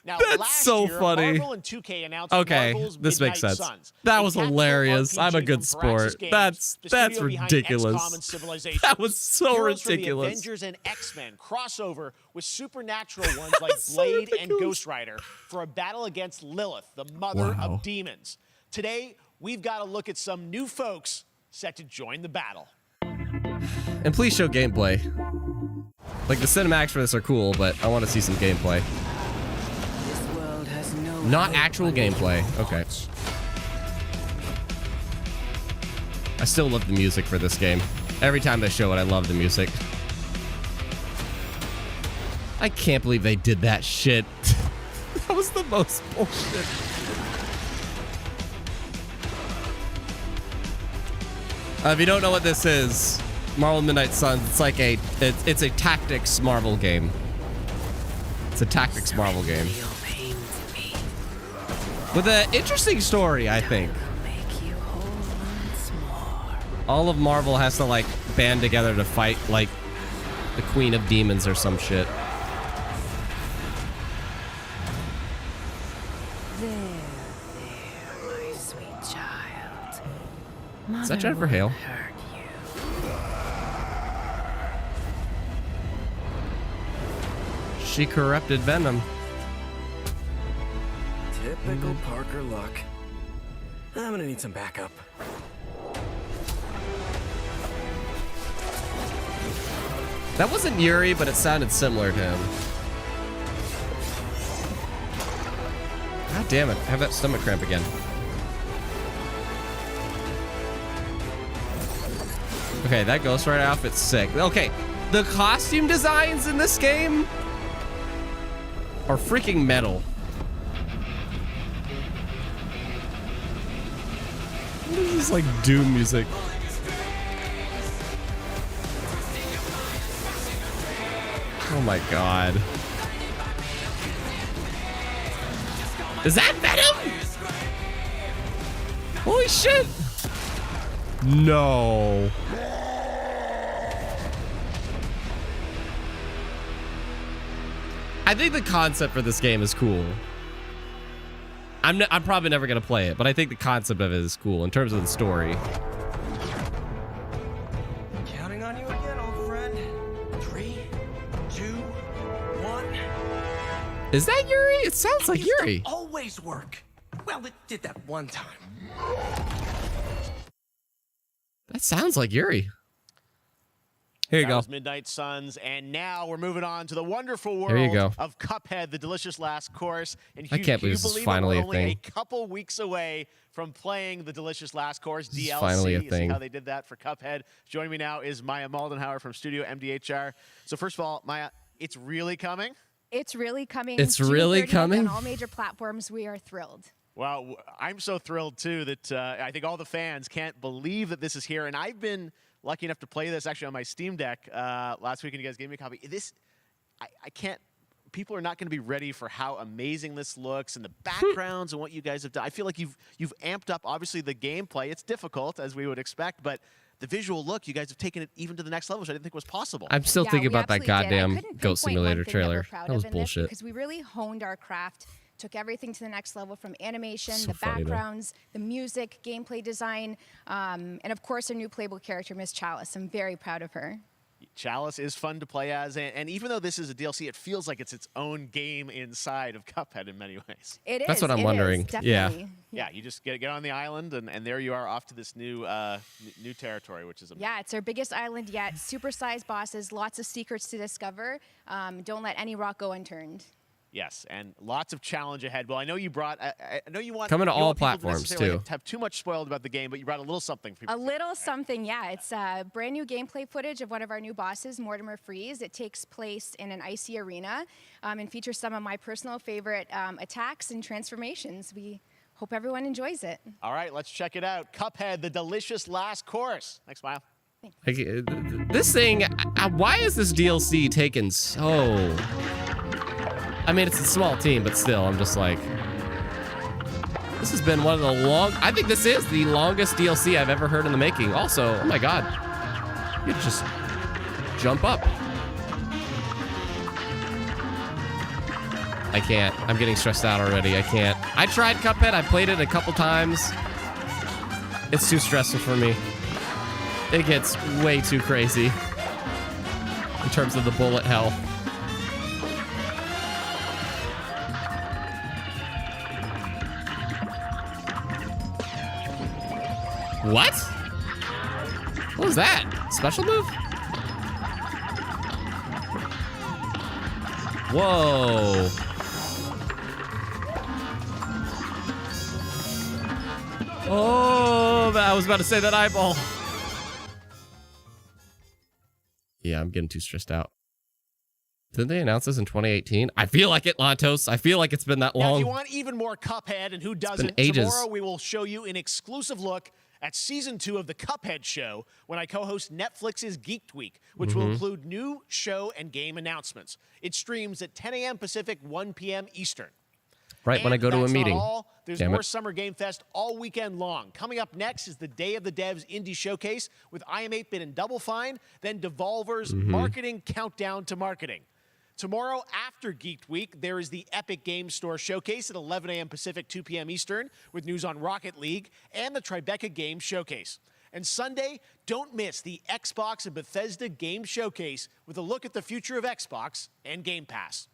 Now, That's so year, funny. Marvel and 2K announced Okay, Marvel's this makes Midnight sense. Suns, That a was tactical hilarious. I'm a RPG good from sport. Firaxis Games, That's the studio behind ridiculous. XCOM and Civilization. That was so Heroes from ridiculous. The Avengers and X-Men crossover with supernatural ones like Blade and Ghost Rider for a battle against Lilith, the mother of demons. Today, we've got to look at some new folks set to join the battle. And please show gameplay. Like the cinematics for this are cool, but I want to see some gameplay. Not actual gameplay. Okay. I still love the music for this game. Every time they show it, I love the music. I can't believe they did that shit. That was the most bullshit. If you don't know what this is, Marvel Midnight Suns, it's like it's a tactics Marvel game. It's a tactics Marvel game. With an interesting story, I think. All of Marvel has to like band together to fight like the Queen of Demons or some shit. There, my sweet child. Is that Jennifer Hale? She corrupted Venom. Typical Parker luck. I'm gonna need some backup. That wasn't Yuri, but it sounded similar to him. God damn it. I have that stomach cramp again. Okay, that Ghost Rider outfit's sick. Okay, the costume designs in this game are freaking metal. This is like Doom music. Oh my god. Is that Venom? Holy shit! No. I think the concept for this game is cool. I'm probably never gonna play it, but I think the concept of it is cool in terms of the story. Counting on you again, old friend. 3, 2, 1. Is that Yuri? It sounds like Yuri. Always work. Well, it did that one time. That sounds like Yuri. Here you That go. was Midnight Suns, and now we're moving on to the wonderful world There you go. of Cuphead, the delicious last course. And I can't believe this is finally a we're thing. only a couple weeks away from playing the delicious last course This is DLC. finally a See thing. how they did that for Cuphead. Joining me now is Maya Maldenhauer from Studio MDHR. So first of all, Maya, it's really coming. It's really coming. It's June really 30th coming? on all major platforms. We are thrilled. Well, I'm so thrilled too that I think all the fans can't believe that this is here. And I've been lucky enough to play this actually on my Steam Deck last week, and you guys gave me a copy. I can't. People are not going to be ready for how amazing this looks and the backgrounds and what you guys have done. I feel like you've amped up obviously the gameplay. It's difficult as we would expect, but the visual look, you guys have taken it even to the next level, which I didn't think was possible. I'm still thinking about that goddamn Goat Simulator trailer. That was bullshit. Because we really honed our craft, took everything to the next level from animation, So the funny, though. backgrounds, the music, gameplay design, and of course our new playable character, Miss Chalice. I'm very proud of her. Chalice is fun to play as, and even though this is a DLC, it feels like it's its own game inside of Cuphead in many ways. It is. That's what I'm wondering. Definitely. Yeah, you just get on the island, and there you are off to this new new territory, which is amazing. Yeah, it's our biggest island yet. Super-sized bosses, lots of secrets to discover. Don't let any rock go unturned. Yes, and lots of challenge ahead. Well, I know you brought. I know you want Coming to you don't all want people platforms, necessarily too. to have too much spoiled about the game, but you brought a little something for people. A little something, yeah. It's brand new gameplay footage of one of our new bosses, Mortimer Freeze. It takes place in an icy arena and features some of my personal favorite attacks and transformations. We hope everyone enjoys it. All right, let's check it out. Cuphead, the delicious last course. Thanks, Maya. Like, this thing, why is this DLC taken so... I mean, it's a small team, but still, I'm just like... This has been one of the I think this is the longest DLC I've ever heard in the making. Also, oh my god. You just jump up. I can't. I'm getting stressed out already. I can't. I tried Cuphead. I played it a couple times. It's too stressful for me. It gets way too crazy in terms of the bullet hell. What? What was that? Special move? Whoa. Oh, I was about to say that eyeball. Yeah, I'm getting too stressed out. Didn't they announce this in 2018? I feel like it, Lantos. I feel like it's been that Now, long. if you want even more Cuphead, and who doesn't, tomorrow we will show you an exclusive look at Season 2 of the Cuphead Show when I co-host Netflix's Geeked Week, which will include new show and game announcements. It streams at 10 a.m. Pacific, 1 p.m. Eastern. Right when I go to a meeting. Not all. There's more Summer Game Fest all weekend long. Coming up next is the Day of the Devs Indie Showcase with I Am 8-Bit and Double Fine, then Devolver's Marketing Countdown to Marketing. Tomorrow after Geeked Week, there is the Epic Games Store Showcase at 11 a.m. Pacific, 2 p.m. Eastern with news on Rocket League and the Tribeca Games Showcase. And Sunday, don't miss the Xbox and Bethesda Game Showcase with a look at the future of Xbox and Game Pass.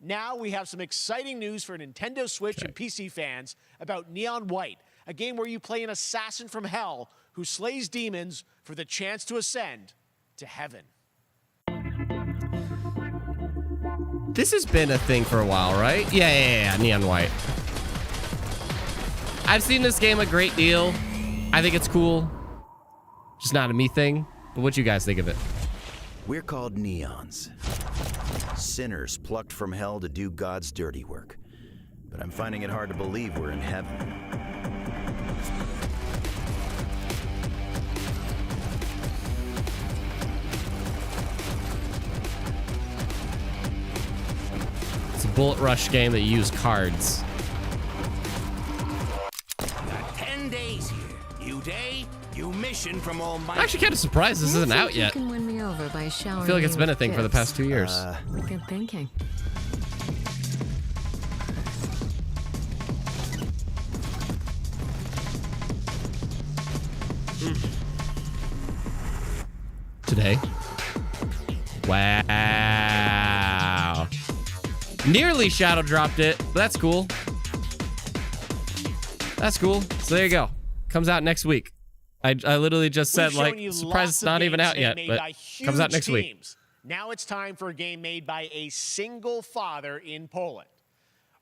Now we have some exciting news for Nintendo Switch and PC fans about Neon White, a game where you play an assassin from hell who slays demons for the chance to ascend to heaven. This has been a thing for a while, right? Yeah, Neon White. I've seen this game a great deal. I think it's cool. Just not a me thing. But what do you guys think of it? We're called Neons. Sinners plucked from hell to do God's dirty work. But I'm finding it hard to believe we're in heaven. It's a bullet rush game that you use cards. Got 10 days here. New day, new mission from Almighty. I'm actually kind of surprised this isn't out yet. You can win me over by showering I feel like it's me been a with thing for the gifts. past 2 years. Good thinking. Today. Wow. Nearly shadow dropped it, but that's cool. That's cool. So there you go. Comes out next week. I literally just said, like, surprised it's not even out yet, but comes out next week. Now it's time for a game made by a single father in Poland.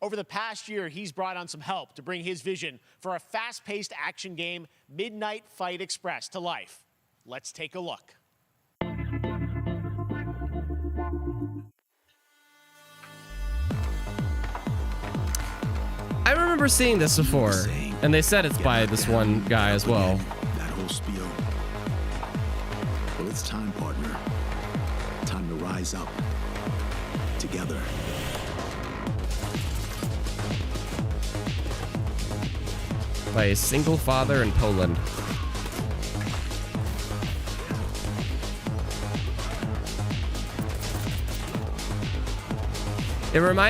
Over the past year, he's brought on some help to bring his vision for a fast-paced action game, Midnight Fight Express, to life. Let's take a look. I remember seeing this before, and they said it's by this one guy as well. That whole spiel. Well, it's time, partner. Time to rise up. Together. By a single father in Poland.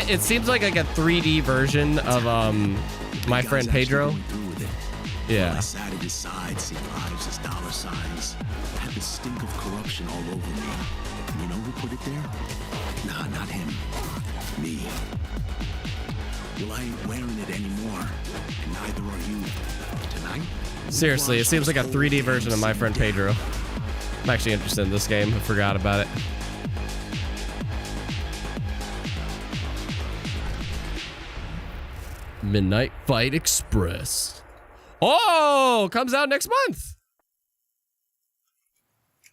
It seems like a 3D version of My Friend Pedro. Yeah. I sat at his side, see lives as dollar signs. Had the stink of corruption all over me. And you know who put it there? Nah, not him. Me. Well, I ain't wearing it anymore. And neither are you. Tonight? Seriously, it seems like a 3D version of My Friend Pedro. I'm actually interested in this game. I forgot about it. Midnight Fight Express. Oh, comes out next month.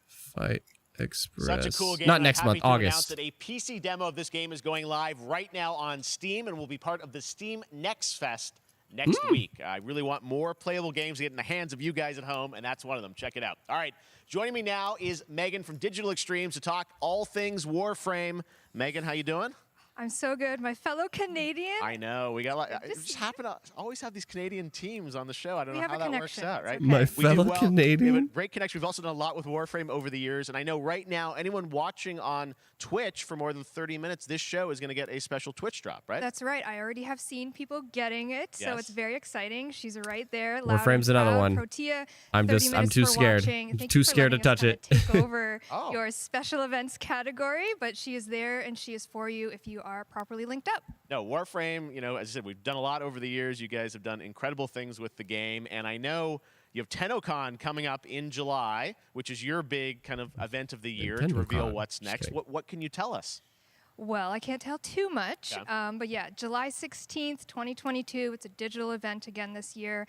Fight Express. Such a cool game. Not next month, August. That a PC demo of this game is going live right now on Steam and will be part of the Steam Next Fest next week. I really want more playable games to get in the hands of you guys at home, and that's one of them. Check it out. All right, joining me now is Megan from Digital Extremes to talk all things Warframe. Megan, how you doing? I'm so good. My fellow Canadian. I know. We got just happen to always have these Canadian teams on the show. I don't know how that works out, right? My fellow Canadian. We have a great connection. We've also done a lot with Warframe over the years. And I know right now, anyone watching on Twitch for more than 30 minutes, this show is going to get a special Twitch drop, right? That's right. I already have seen people getting it. So it's very exciting. She's right there. Warframe's another one. Protea, I'm too scared. Too scared to touch it. Take over your special events category, but she is there and she is for you if you are properly linked up. No, Warframe, as I said, we've done a lot over the years. You guys have done incredible things with the game. And I know you have TennoCon coming up in July, which is your big kind of event of the year to reveal what's next. What can you tell us? Well, I can't tell too much, Yeah. but yeah, July 16th, 2022. It's a digital event again this year.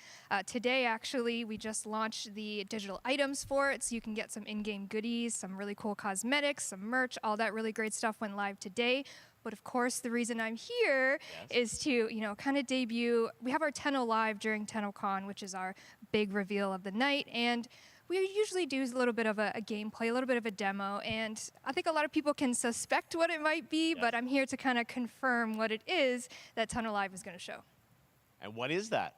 Today, actually, we just launched the digital items for it, so you can get some in-game goodies, some really cool cosmetics, some merch, all that really great stuff went live today. But of course, the reason I'm here is to, kind of debut. We have our Tenno Live during TennoCon, which is our big reveal of the night, and we usually do a little bit of a gameplay, a little bit of a demo, and I think a lot of people can suspect what it might be, but I'm here to kind of confirm what it is that Tenno Live is going to show. And what is that?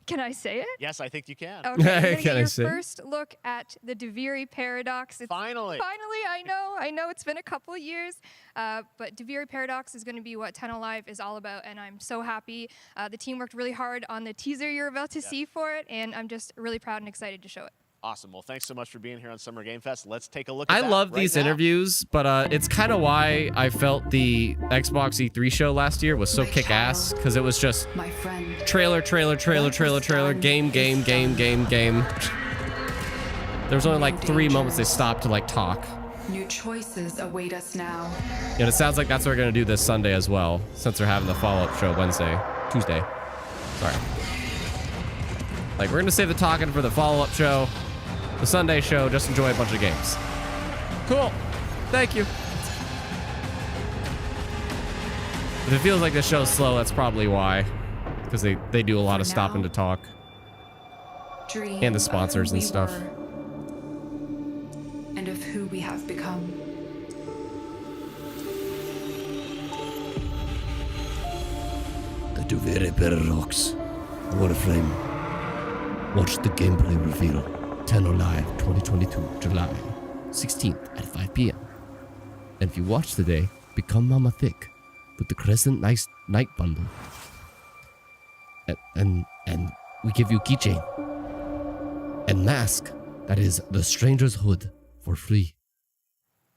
Can I say it? Yes, I think you can. Okay, you're gonna get your first look at the Deviri Paradox. Finally, I know it's been a couple years, but Deviri Paradox is going to be what Tenno Live is all about, and I'm so happy. The team worked really hard on the teaser you're about to see for it, and I'm just really proud and excited to show it. Awesome. Well, thanks so much for being here on Summer Game Fest. Let's take a look at I that love right these now. interviews, but it's kind of why I felt the Xbox E3 show last year was so kick-ass, because it was just trailer, game. There was only like 3 moments they stopped to like talk. New choices await us now. And it sounds like that's what we're going to do this Sunday as well, since they're having the follow-up show Tuesday. Sorry. Like, we're going to save the talking for the follow-up show. The Sunday show, just enjoy a bunch of games. Cool. Thank you. If it feels like this show's slow, that's probably why. Because they do a lot of stopping to talk. And the sponsors and stuff. And of who we have become. The Deviri Paradox. Warframe. Watch the gameplay reveal. Tenno Live 2022, July 16th at 5 p.m. And if you watch today, become Mama Thick with the Crescent Night Bundle. And we give you keychain. And mask that is the Stranger's Hood for free.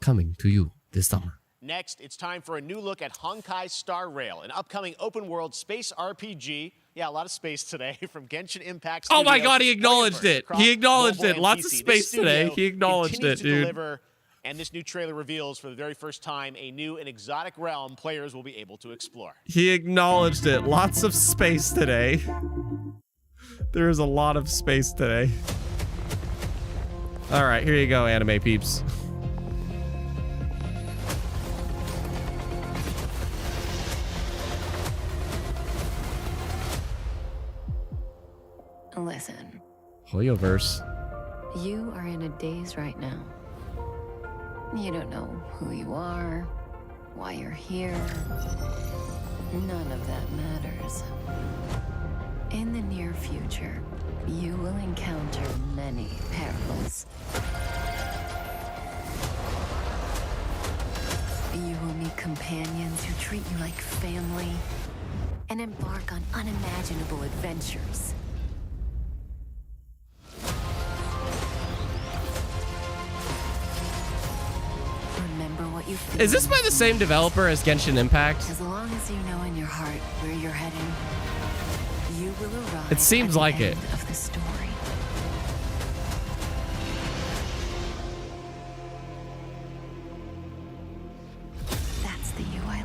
Coming to you this summer. Next, it's time for a new look at Honkai Star Rail, an upcoming open-world space RPG. Yeah, a lot of space today from Genshin Impact Studio. Oh my God, he acknowledged it. He acknowledged it. Mobile Lots and of PC. space This today. studio He acknowledged continues it, to dude. deliver, and this new trailer reveals for the very first time a new and exotic realm players will be able to explore. He acknowledged it. Lots of space today. There is a lot of space today. All right, here you go, anime peeps. Listen, Hoyoverse. you are in a daze right now. You don't know who you are, why you're here. None of that matters. In the near future, you will encounter many perils. You will meet companions who treat you like family and embark on unimaginable adventures. Remember what you feel. Is this by the same developer as Genshin Impact? As long as you know in your heart where you're heading, you will arrive. It seems at like the it. end of the story. That's the you I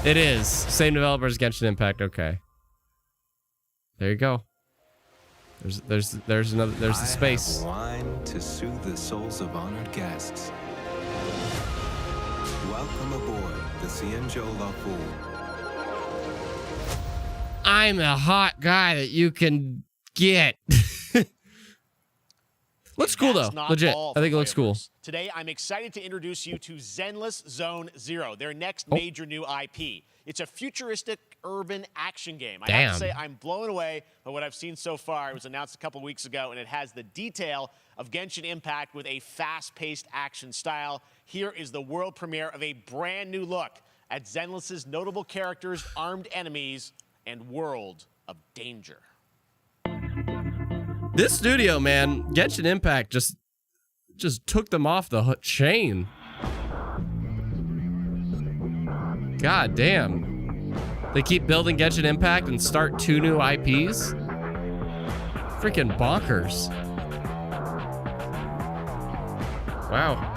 like. It is. Same developer as Genshin Impact. Okay. There you go. There's the space. I have wine to soothe the souls of honored guests. Welcome aboard the Cienjo La Fool. I'm a hot guy that you can get. Looks cool though. Not Legit. all I think it for looks cool. players. Today, I'm excited to introduce you to Zenless Zone Zero, their next major new IP. It's a futuristic urban action game. I have to say, I'm blown away by what I've seen so far. It was announced a couple weeks ago, and it has the detail of Genshin Impact with a fast-paced action style. Here is the world premiere of a brand new look at Zenless's notable characters, armed enemies, and world of danger. This studio, man, Genshin Impact just took them off the chain. God damn. They keep building Genshin Impact and start 2 new IPs? Freaking bonkers. Wow.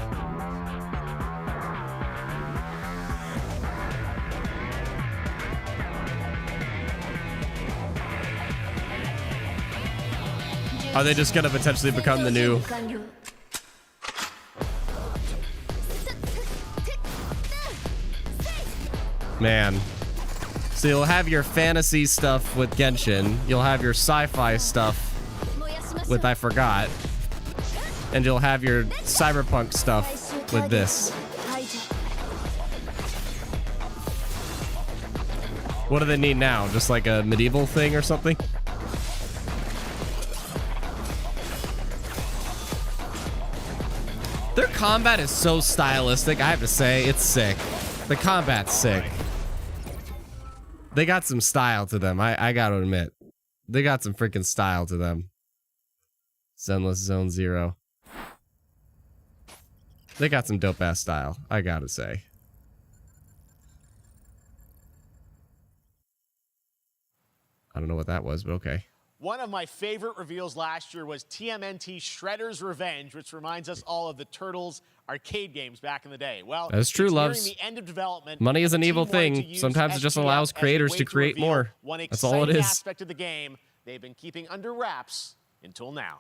Are they just gonna potentially become the new... Man. So you'll have your fantasy stuff with Genshin. You'll have your sci-fi stuff with I Forgot. And you'll have your cyberpunk stuff with this. What do they need now? Just like a medieval thing or something? Their combat is so stylistic, I have to say. It's sick. The combat's sick. They got some style to them, I gotta admit. They got some freaking style to them. Zenless Zone Zero. They got some dope-ass style, I gotta say. I don't know what that was, but okay. One of my favorite reveals last year was TMNT Shredder's Revenge, which reminds us all of the Turtles arcade games back in the day. Well, that's true, loves. The end of development. Money is an evil thing. Sometimes it just allows creators to create more. That's all it is. Aspect of the game they've been keeping under wraps until now.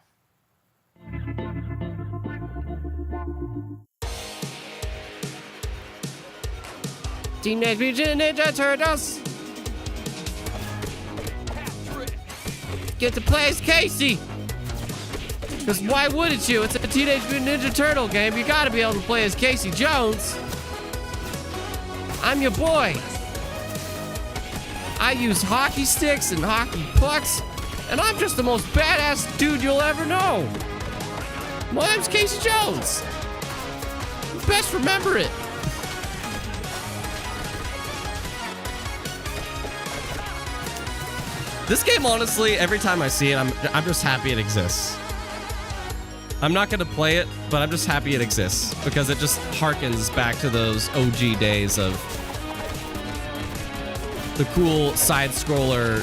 Teenage Mutant Ninja Turtles. Get to play as Casey. Because why wouldn't you? It's a Teenage Mutant Ninja Turtle game. You gotta be able to play as Casey Jones. I'm your boy. I use hockey sticks and hockey pucks, and I'm just the most badass dude you'll ever know. My name's Casey Jones. You best remember it. This game, honestly, every time I see it, I'm just happy it exists. I'm not gonna play it, but I'm just happy it exists because it just harkens back to those OG days of the cool side-scroller,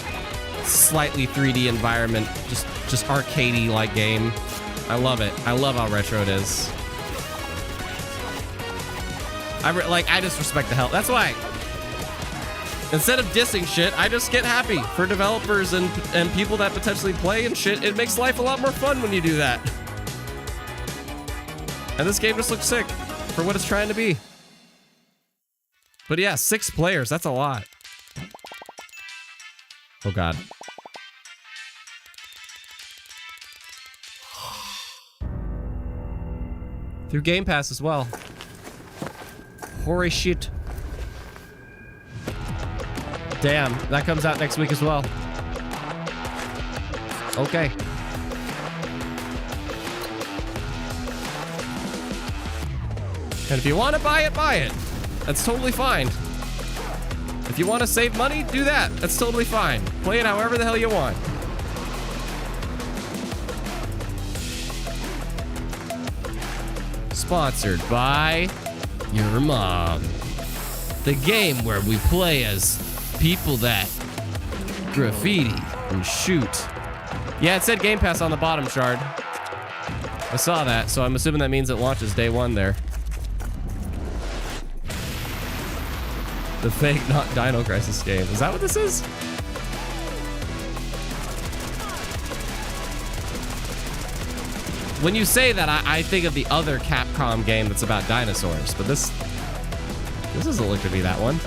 slightly 3D environment, just arcadey like game. I love it. I love how retro it is. I just respect the hell. That's why. Instead of dissing shit, I just get happy for developers and people that potentially play and shit. It makes life a lot more fun when you do that. And this game just looks sick for what it's trying to be. But yeah, 6 players, that's a lot. Oh god. Through Game Pass as well. Holy shit. Damn, that comes out next week as well. Okay. And if you want to buy it, buy it. That's totally fine. If you want to save money, do that. That's totally fine. Play it however the hell you want. Sponsored by your mom. The game where we play as people that graffiti and shoot. Yeah, it said Game Pass on the bottom, Shard. I saw that, so I'm assuming that means it launches day 1 there. The fake, not Dino Crisis game. Is that what this is? When you say that, I think of the other Capcom game that's about dinosaurs, but this doesn't look to be that one.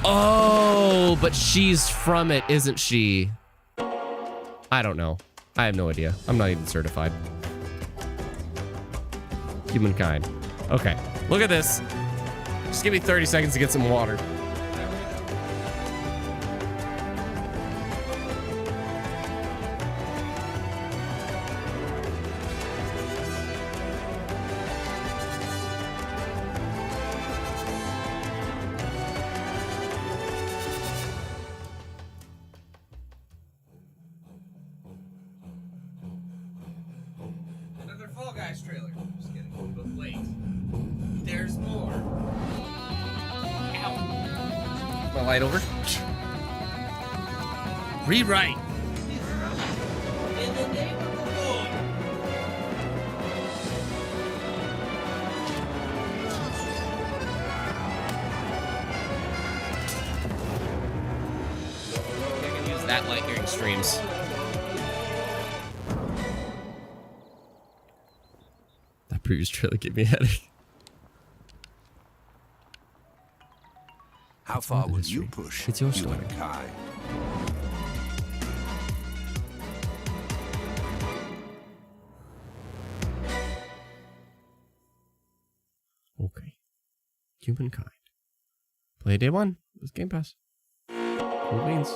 Oh, but she's from it, isn't she? I don't know. I have no idea. I'm not even certified. Humankind. Okay, look at this. Just give me 30 seconds to get some water. Another Fall Guys trailer. Just kidding. But wait. There's more. Ow. My light over. Rewrite. In the name of the Lord. at Light Hearing streams. That previous trailer gave me a headache. How far will you push? It's your story. Humankind? Okay. Humankind. Play day one with Game Pass. Cool beans.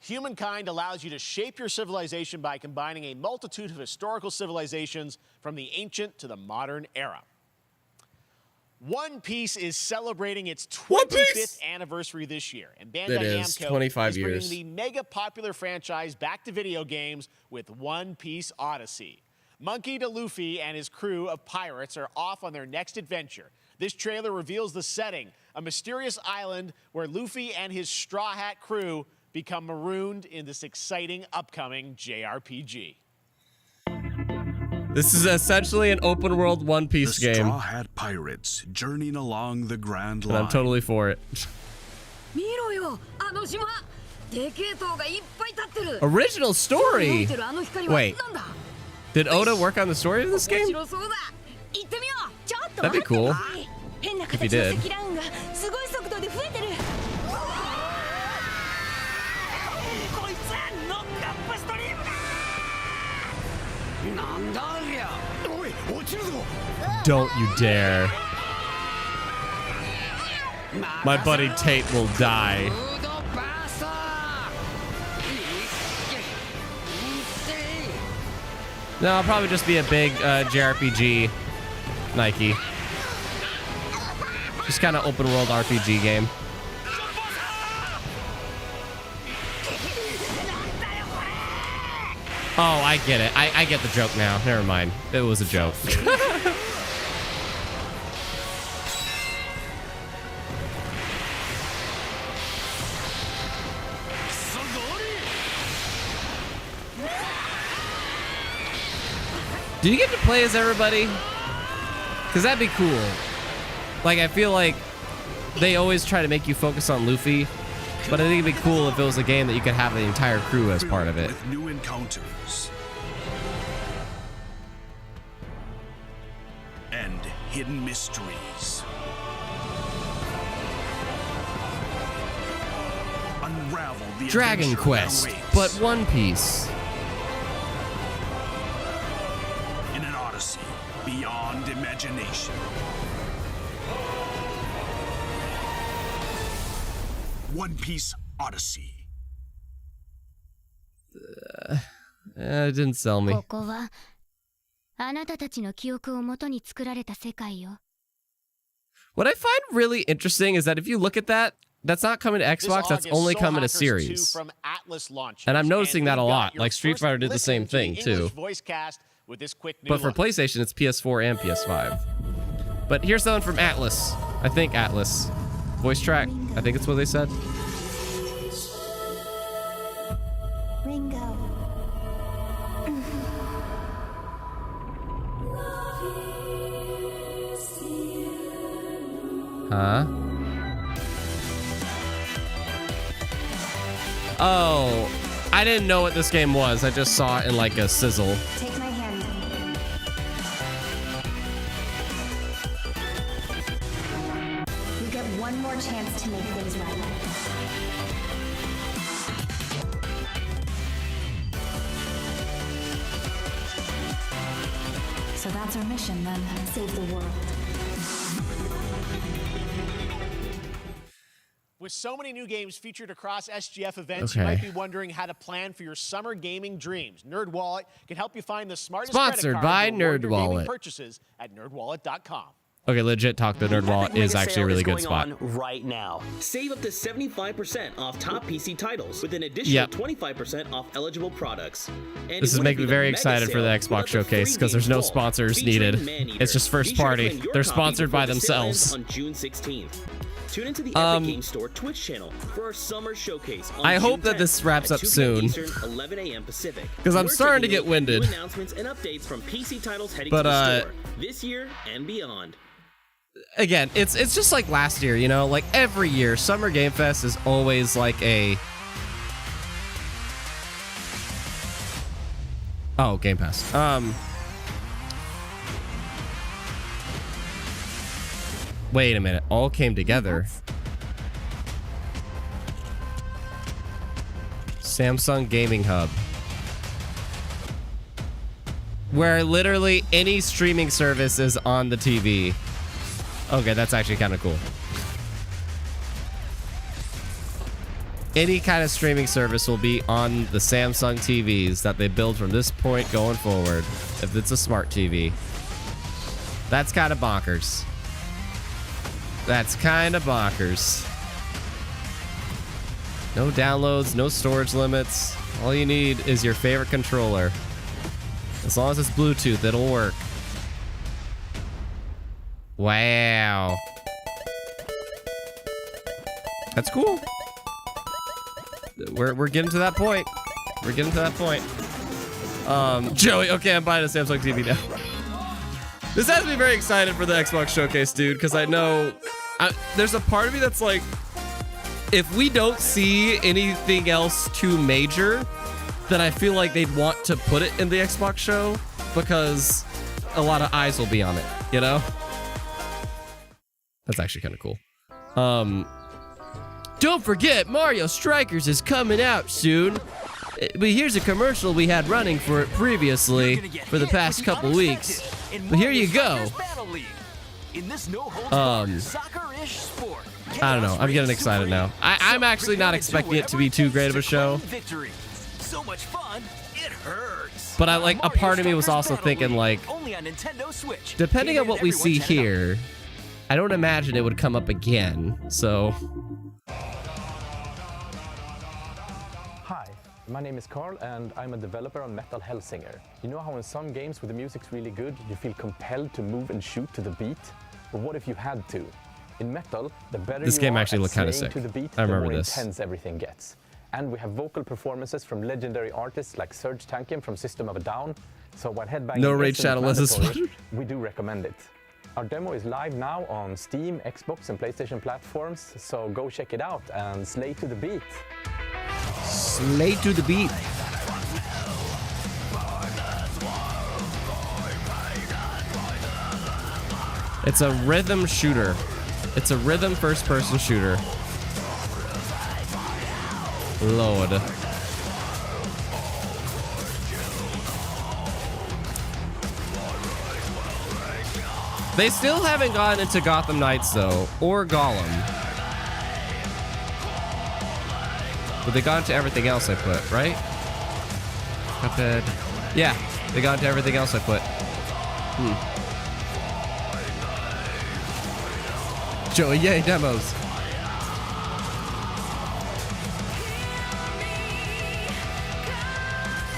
Humankind allows you to shape your civilization by combining a multitude of historical civilizations from the ancient to the modern era. One Piece is celebrating its 25th anniversary this year, and Bandai Namco 25 is years. bringing the mega popular franchise back to video games with One Piece Odyssey. Monkey D. Luffy and his crew of pirates are off on their next adventure. This trailer reveals the setting, a mysterious island where Luffy and his Straw Hat crew become marooned in this exciting upcoming JRPG. This is essentially an open world One Piece game. Straw Hat Pirates journeying along the Grand And Line. I'm totally for it. Original story? Wait. Did Oda work on the story of this game? That'd be cool. If he did. Don't you dare. My buddy Tate will die. No, I'll probably just be a big JRPG Nike. Just kind of open world RPG game. Oh, I get it. I get the joke now. Never mind. It was a joke. Do you get to play as everybody? Because that'd be cool. Like, I feel like they always try to make you focus on Luffy, but I think it'd be cool if it was a game that you could have the entire crew as part of it. With new encounters and hidden mysteries. Unravel the Dragon adventure Quest, that awaits. but One Piece. In an odyssey beyond imagination. One Piece Odyssey. It didn't sell me. ここはあなたたちの記憶をもとに作られた世界よ。 What I find really interesting is that if you look at that, that's not coming to Xbox, that's only coming to series. And I'm noticing that a lot. Like Street Fighter did the same thing too. But for PlayStation, it's PS4 and PS5. But here's something from Atlas. I think Atlas. Voice track. I think it's what they said. Ringo. Huh? Oh, I didn't know what this game was. I just saw it in like a sizzle. Take my hand. You get one more chance to make things right. So that's our mission then. Save the world. With so many new games featured across SGF events, you might be wondering how to plan for your summer gaming dreams. NerdWallet can help you find the smartest Sponsored credit by card to reward your gaming NerdWallet. purchases at nerdwallet.com. Okay, legit talk. The NerdWallet is actually a really good spot. Right now. Save up to 75% off top PC titles with an additional 25% off eligible products. And This is making me very excited for the Xbox showcase because there's no sponsors needed. It's just first party. They're sponsored by themselves. On June 16th. Tune into the Epic Games Store Twitch channel for our summer showcase on I June hope that 10th this wraps at up 2 soon. Eastern, 11 a.m. Pacific. 'Cause I'm We're starting to taking get new winded. Announcements and updates from PC titles heading But, to the store this year and beyond. Again, it's just like last year, you know? Like every year, Summer Game Fest is always like a Oh, Game Pass. Wait a minute. All came together. Samsung Gaming Hub. Where literally any streaming service is on the TV. Okay, that's actually kind of cool. Any kind of streaming service will be on the Samsung TVs that they build from this point going forward, if it's a smart TV. That's kind of bonkers. That's kind of bonkers. No downloads, no storage limits. All you need is your favorite controller. As long as it's Bluetooth, it'll work. Wow. That's cool. We're getting to that point. We're getting to that point. Joey, okay, I'm buying a Samsung TV now. This has me very excited for the Xbox Showcase, dude, because I know there's a part of me that's like, if we don't see anything else too major, then I feel like they'd want to put it in the Xbox show because a lot of eyes will be on it, you know? That's actually kind of cool. Don't forget, Mario Strikers is coming out soon. But here's a commercial we had running for it previously for the past couple weeks. But here you go. I don't know. I'm getting excited now. I'm actually not expecting it to be too great of a show. So much fun, it hurts. But a part of me was also thinking, like, depending on what we see here, I don't imagine it would come up again. So. Hi, my name is Carl, and I'm a developer on Metal Hellsinger. You know how in some games where the music's really good, you feel compelled to move and shoot to the beat? But what if you had to? In Metal, the better this you game are actually at looked kind of slaying sick. to the beat, I remember the more this. intense everything gets. And we have vocal performances from legendary artists like Serge Tankian from System of a Down. So while headbanging No Raid isn't Shadow is mandatory, we do recommend it. Our demo is live now on Steam, Xbox, and PlayStation platforms, so go check it out and slay to the beat. Slay to the beat. It's a rhythm shooter. It's a rhythm first-person shooter. Lord. They still haven't gotten into Gotham Knights, though, or Gollum. But they got into everything else I put, right? Cuphead. Yeah, they got into everything else I put. Joey, yay, demos.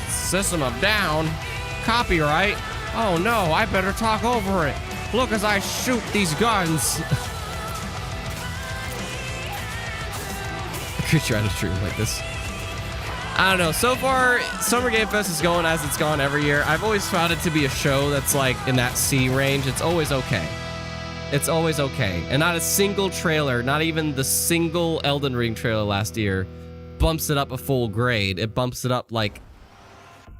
System of Down. Copyright. Oh no, I better talk over it. Look as I shoot these guns. I could try to stream like this. I don't know. So far, Summer Game Fest is going as it's gone every year. I've always found it to be a show that's like in that C range. It's always okay. It's always okay. And not a single trailer, not even the single Elden Ring trailer last year, bumps it up a full grade. It bumps it up like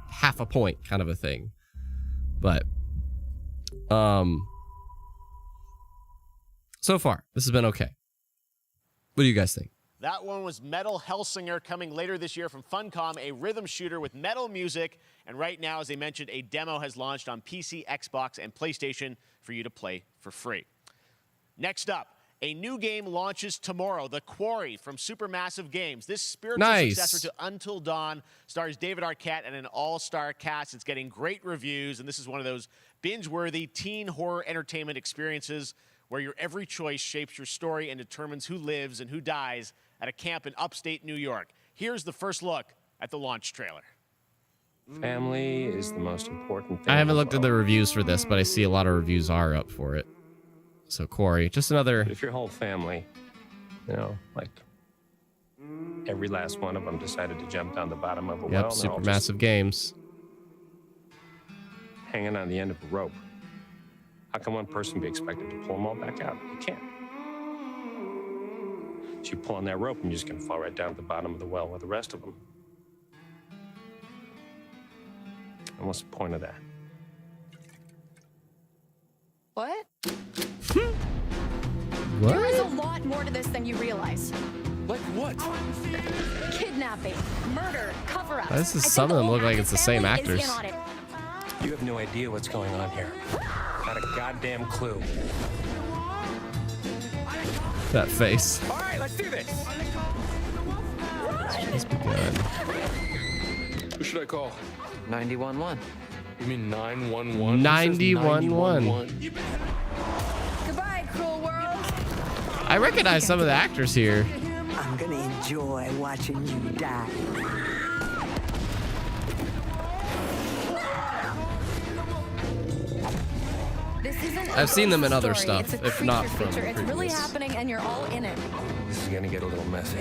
half a point kind of a thing. But so far this has been okay. What do you guys think? That one was Metal Hellsinger, coming later this year from Funcom, a rhythm shooter with metal music. And right now, as I mentioned, a demo has launched on PC, Xbox, and PlayStation for you to play for free. Next up, a new game launches tomorrow, The Quarry from Supermassive Games. This spiritual successor to Until Dawn stars David Arquette and an all-star cast. It's getting great reviews, and this is one of those binge-worthy teen horror entertainment experiences where your every choice shapes your story and determines who lives and who dies at a camp in upstate New York. Here's the first look at the launch trailer. Family is the most important thing. I haven't looked at the reviews for this, but I see a lot of reviews are up for it. So Quarry, just another. If your whole family, you know, like every last one of them decided to jump down the bottom of a well, Yep, Supermassive Games. Hanging on the end of a rope. How can one person be expected to pull them all back out? You can't. So you pull on that rope and you're just going to fall right down to the bottom of the well with the rest of them. And what's the point of that? What? What? There is a lot more to this than you realize. Like what? Kidnapping, murder, cover-ups. This is, some of them look like it's the same actors. You have no idea what's going on here. Not a goddamn clue. That face. All right, let's do this. It's begun. Who should I call? 911. You mean 911? 911. Goodbye, cruel world. I recognize some of the actors here. I'm gonna enjoy watching you die. This isn't I've seen them in other story. stuff, It's a if not creature from feature. It's really previous. happening, and you're all in it. This is gonna get a little messy.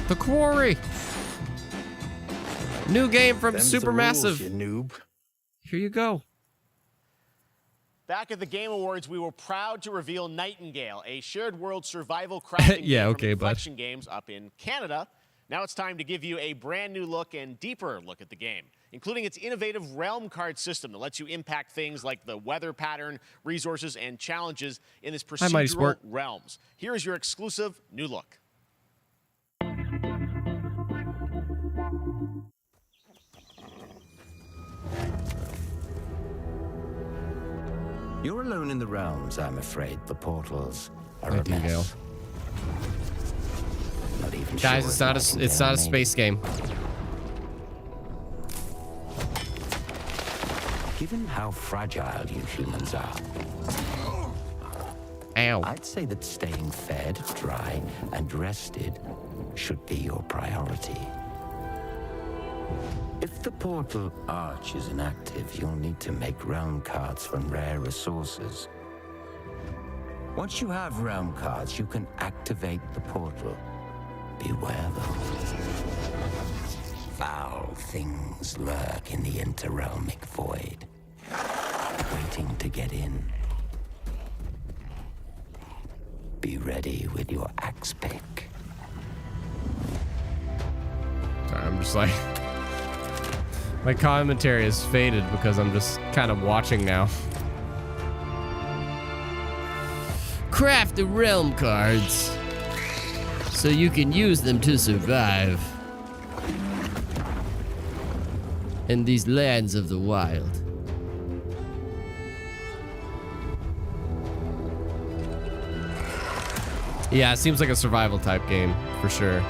The Quarry. New game from Them's the Supermassive. rules, you noob. Here you go. Back at the Game Awards, we were proud to reveal Nightingale, a shared world survival crafting Yeah, game okay, from bud. Inflection Games up in Canada. Now it's time to give you a brand new look and deeper look at the game, including its innovative realm card system that lets you impact things like the weather pattern, resources, and challenges in this Hi, Mighty procedural Sport. realms. Here is your exclusive new look. You're alone in the realms, I'm afraid. The portals are a Nightingale. mess. Not even Guys, sure it's if not a Nightingale it's not a made space game. Given how fragile you humans are, ow, I'd say that staying fed, dry, and rested should be your priority. If the portal arch is inactive, you'll need to make realm cards from rare resources. Once you have realm cards, you can activate the portal. Beware, though. Foul things lurk in the interrealmic void, waiting to get in. Be ready with your axe pick. Sorry, I'm just like my commentary is faded because I'm just kind of watching now. Craft the realm cards so you can use them to survive in these lands of the wild. Yeah, it seems like a survival type game for sure.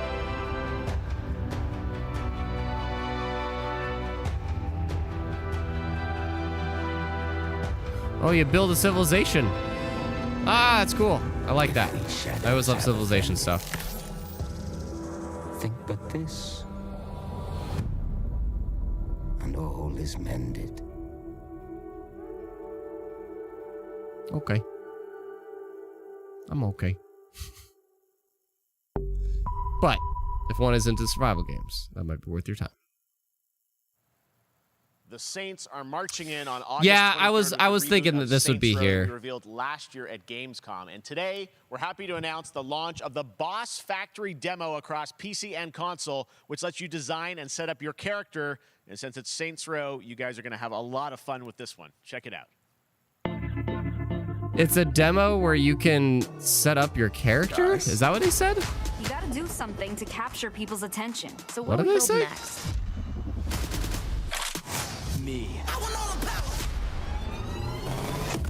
Oh, you build a civilization. Ah, that's cool. I like that. I always love civilization stuff. Think but this, and all is mended. Okay. I'm okay. But if one is into survival games, that might be worth your time. The Saints are marching in on August 23rd. I was with the thinking reboot that of this would be Saints Row here. we revealed last year at Gamescom. And today, we're happy to announce the launch of the Boss Factory demo across PC and console, which lets you design and set up your character. And since it's Saints Row, you guys are going to have a lot of fun with this one. Check it out. It's a demo where you can set up your character? Is that what he said? You gotta do something to capture people's attention. So What what did do we they build say? next? Me.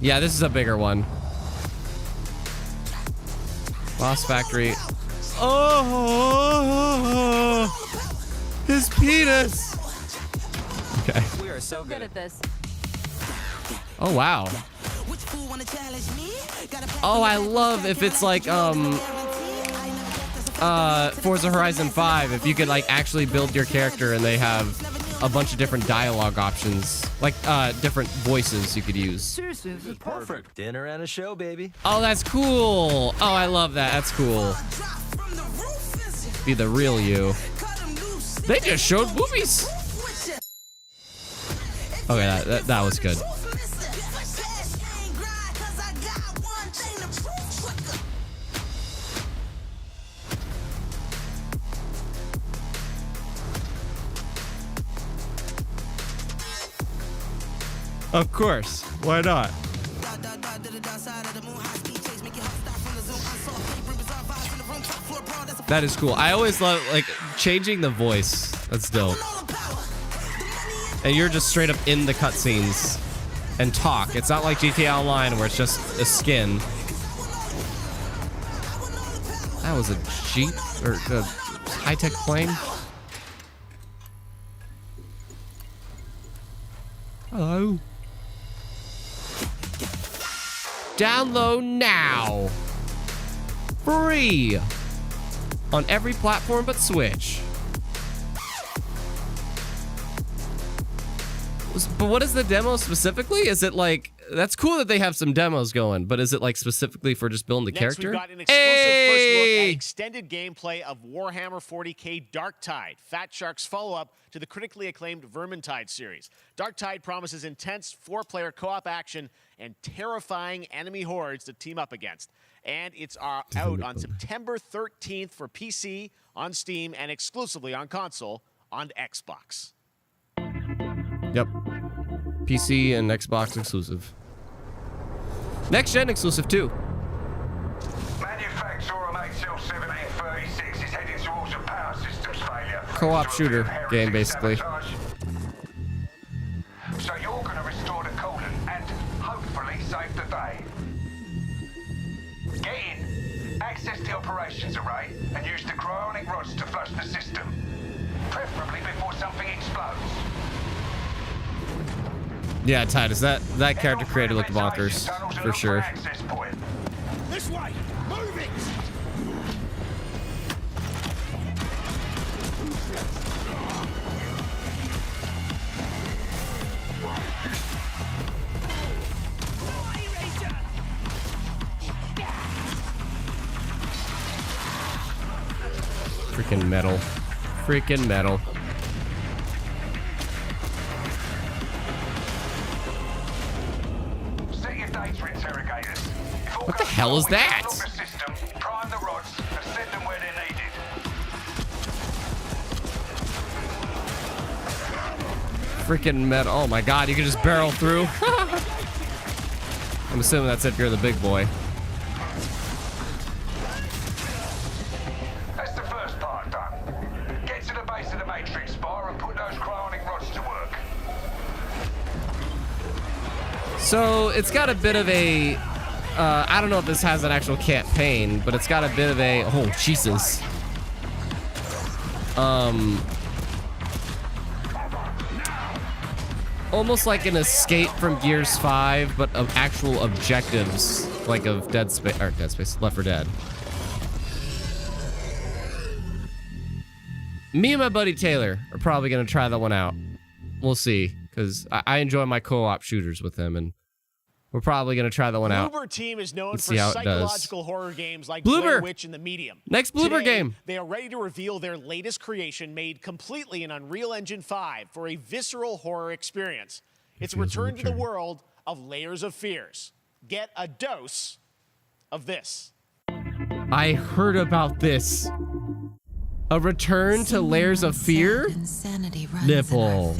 Yeah, this is a bigger one. Boss Factory. Oh, his penis. Okay. We are so good at this. Oh, wow. Oh, I love if it's like, Forza Horizon 5, if you could like actually build your character and they have a bunch of different dialogue options, like different voices you could use. Seriously, this is perfect. Dinner and a show, baby. Oh, that's cool. Oh, I love that. That's cool. Be the real you. They just showed boobies. Okay, that was good. Of course. Why not? That is cool. I always love, like, changing the voice. That's dope. And you're just straight up in the cutscenes and talk. It's not like GTA Online where it's just a skin. That was a Jeep or a high-tech plane. Hello. Download now. Free. On every platform but Switch. But what is the demo specifically? Is it like, that's cool that they have some demos going, but is it like specifically for just building the character? Next, we've got an exclusive first look at extended gameplay of Warhammer 40k Darktide, Fat Shark's follow-up to the critically acclaimed Vermintide series. Darktide promises intense 4-player co-op action and terrifying enemy hordes to team up against. And it's out on September 13th for PC, on Steam, and exclusively on console on Xbox. Yep. PC and Xbox exclusive. Next gen exclusive too. Manufacturer MHL 1736 is heading towards a power systems failure. Co-op shooter game, basically. So you're going to restore the coolant and hopefully save the day. Get in, access the operations array, and use the cryonic rods to flush the system. Preferably before something explodes. Yeah, Titus, that character creator looked bonkers, for sure. This way! Move it! Freaking metal. Freaking metal. What the hell is that? Prime the rods and send them where they're needed. Freaking metal. Oh my god, you can just barrel through. I'm assuming that's if you're the big boy. That's the first part done. Get to the base of the matrix bar and put those cryonic rods to work. So it's got a bit of a I don't know if this has an actual campaign, but it's got a bit of a, oh Jesus. Almost like an escape from Gears 5, but of actual objectives, like of Dead Space, Left 4 Dead. Me and my buddy Taylor are probably gonna try that one out. We'll see, because I enjoy my co-op shooters with him, and we're probably going to try that one out. Bloober Team is known for psychological horror games like Blair Witch and The Medium. Next Bloober game. They are ready to reveal their latest creation made completely in Unreal Engine 5 for a visceral horror experience. It's a return to the world of Layers of Fears. Get a dose of this. I heard about this. A return to Layers of Fear? Nipple.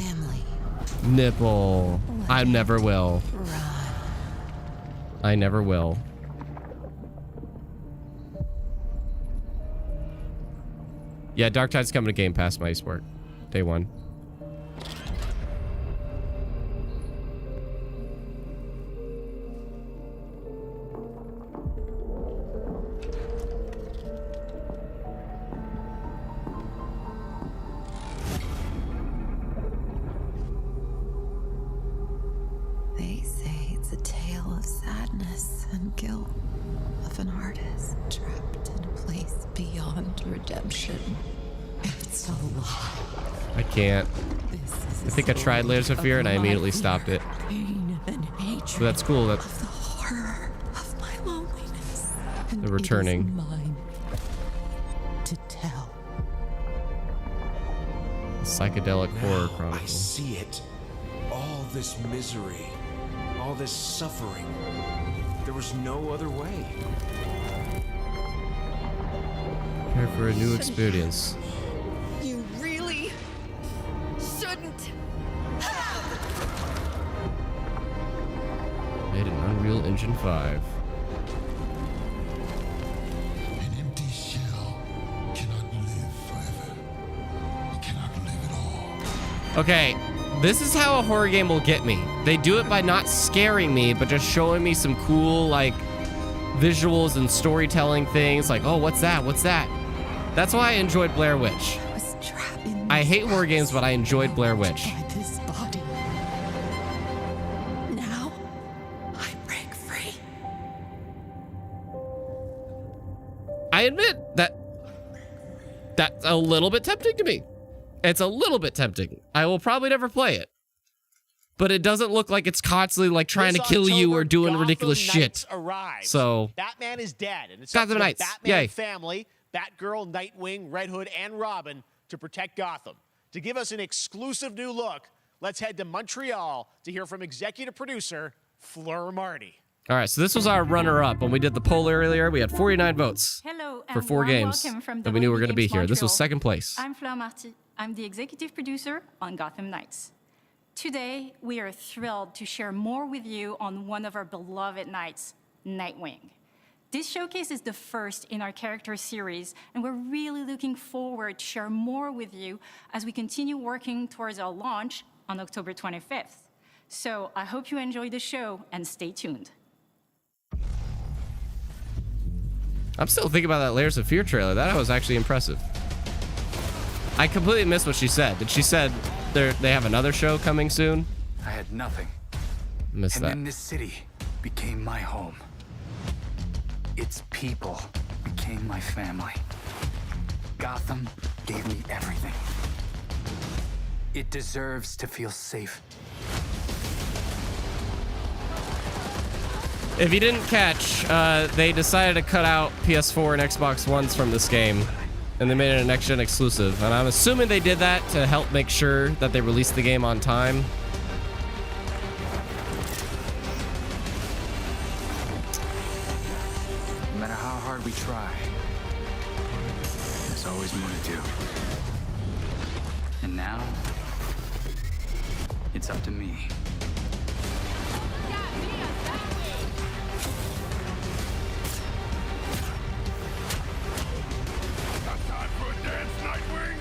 Nipple. I never will. I never will. Yeah, Darktide's coming to Game Pass, my sport. Day 1. They say it's a tale of sadness and guilt of an artist trapped in a place beyond redemption. It's a lie. I can't. I think I tried Layers of Fear and I immediately stopped it. Pain and hatred. But that's cool. That of the horror of my loneliness. they're returning. It is mine to tell. Psychedelic horror chronicle. I see it. All this misery. All this suffering. There was no other way. Prepare for a new experience. You really shouldn't have. played in Unreal Engine 5. An empty shell cannot live forever. It cannot live at all. Okay, this is how a horror game will get me. They do it by not scaring me, but just showing me some cool, like, visuals and storytelling things. Like, oh, what's that? What's that? That's why I enjoyed Blair Witch. I hate horror games, but I enjoyed Blair Witch. This body. Now, I break free. I admit that that's a little bit tempting to me. It's a little bit tempting. I will probably never play it. But it doesn't look like it's constantly like trying to kill you or doing ridiculous shit. Arrives. So Batman is dead, and it's Gotham up to the Knights. Batman Yay. family, Batgirl, Nightwing, Red Hood, and Robin to protect Gotham. To give us an exclusive new look, let's head to Montreal to hear from executive producer Fleur Marty. All right, so this was our runner-up. When we did the poll earlier, we had 49 votes for 4 games that we knew were going to be here. This was second place. I'm Fleur Marty. I'm the executive producer on Gotham Knights. Today, we are thrilled to share more with you on one of our beloved knights, Nightwing. This showcase is the first in our character series, and we're really looking forward to share more with you as we continue working towards our launch on October 25th. So I hope you enjoy the show and stay tuned. I'm still thinking about that Layers of Fear trailer. That was actually impressive. I completely missed what she said. Did she said they have another show coming soon? I had nothing. Missed that. And then this city became my home. Its people became my family. Gotham gave me everything. It deserves to feel safe. If you didn't catch, they decided to cut out PS4 and Xbox Ones from this game, and they made it a next-gen exclusive. And I'm assuming they did that to help make sure that they released the game on time. No matter how hard we try, there's always more to do. And now, it's up to me. Time for a dance, Nightwing!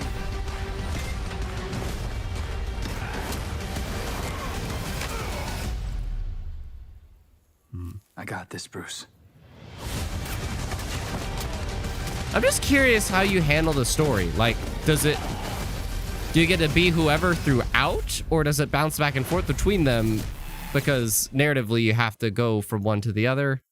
I got this, Bruce. I'm just curious how you handle the story. Like, do you get to be whoever throughout, or does it bounce back and forth between them? Because narratively, you have to go from one to the other.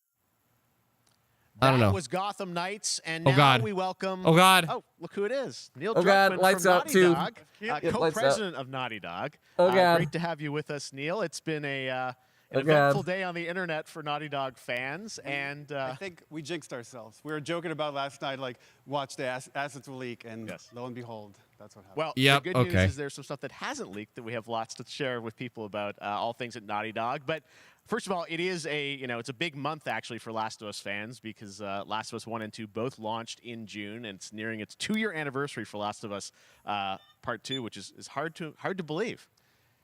I don't know. That was Gotham Knights, and Oh, now God. we welcome... Oh, God. Oh, look who it is. Neil Oh, God. Druckmann Lights from out, Naughty too. Dog, Yep, lights co-president of Naughty Dog. Oh, God. Great to have you with us, Neil. It's been an Oh, eventful God. day on the internet for Naughty Dog fans, and I think we jinxed ourselves. We were joking about last night, like, watch the assets will leak, and lo and behold, that's what happened. well, Yep, the good okay. news is there's some stuff that hasn't leaked that we have lots to share with people about all things at Naughty Dog. But first of all, it is it's a big month actually for Last of Us fans because Last of Us 1 and 2 both launched in June, and it's nearing its 2-year anniversary for Last of Us Part 2, which is hard to believe.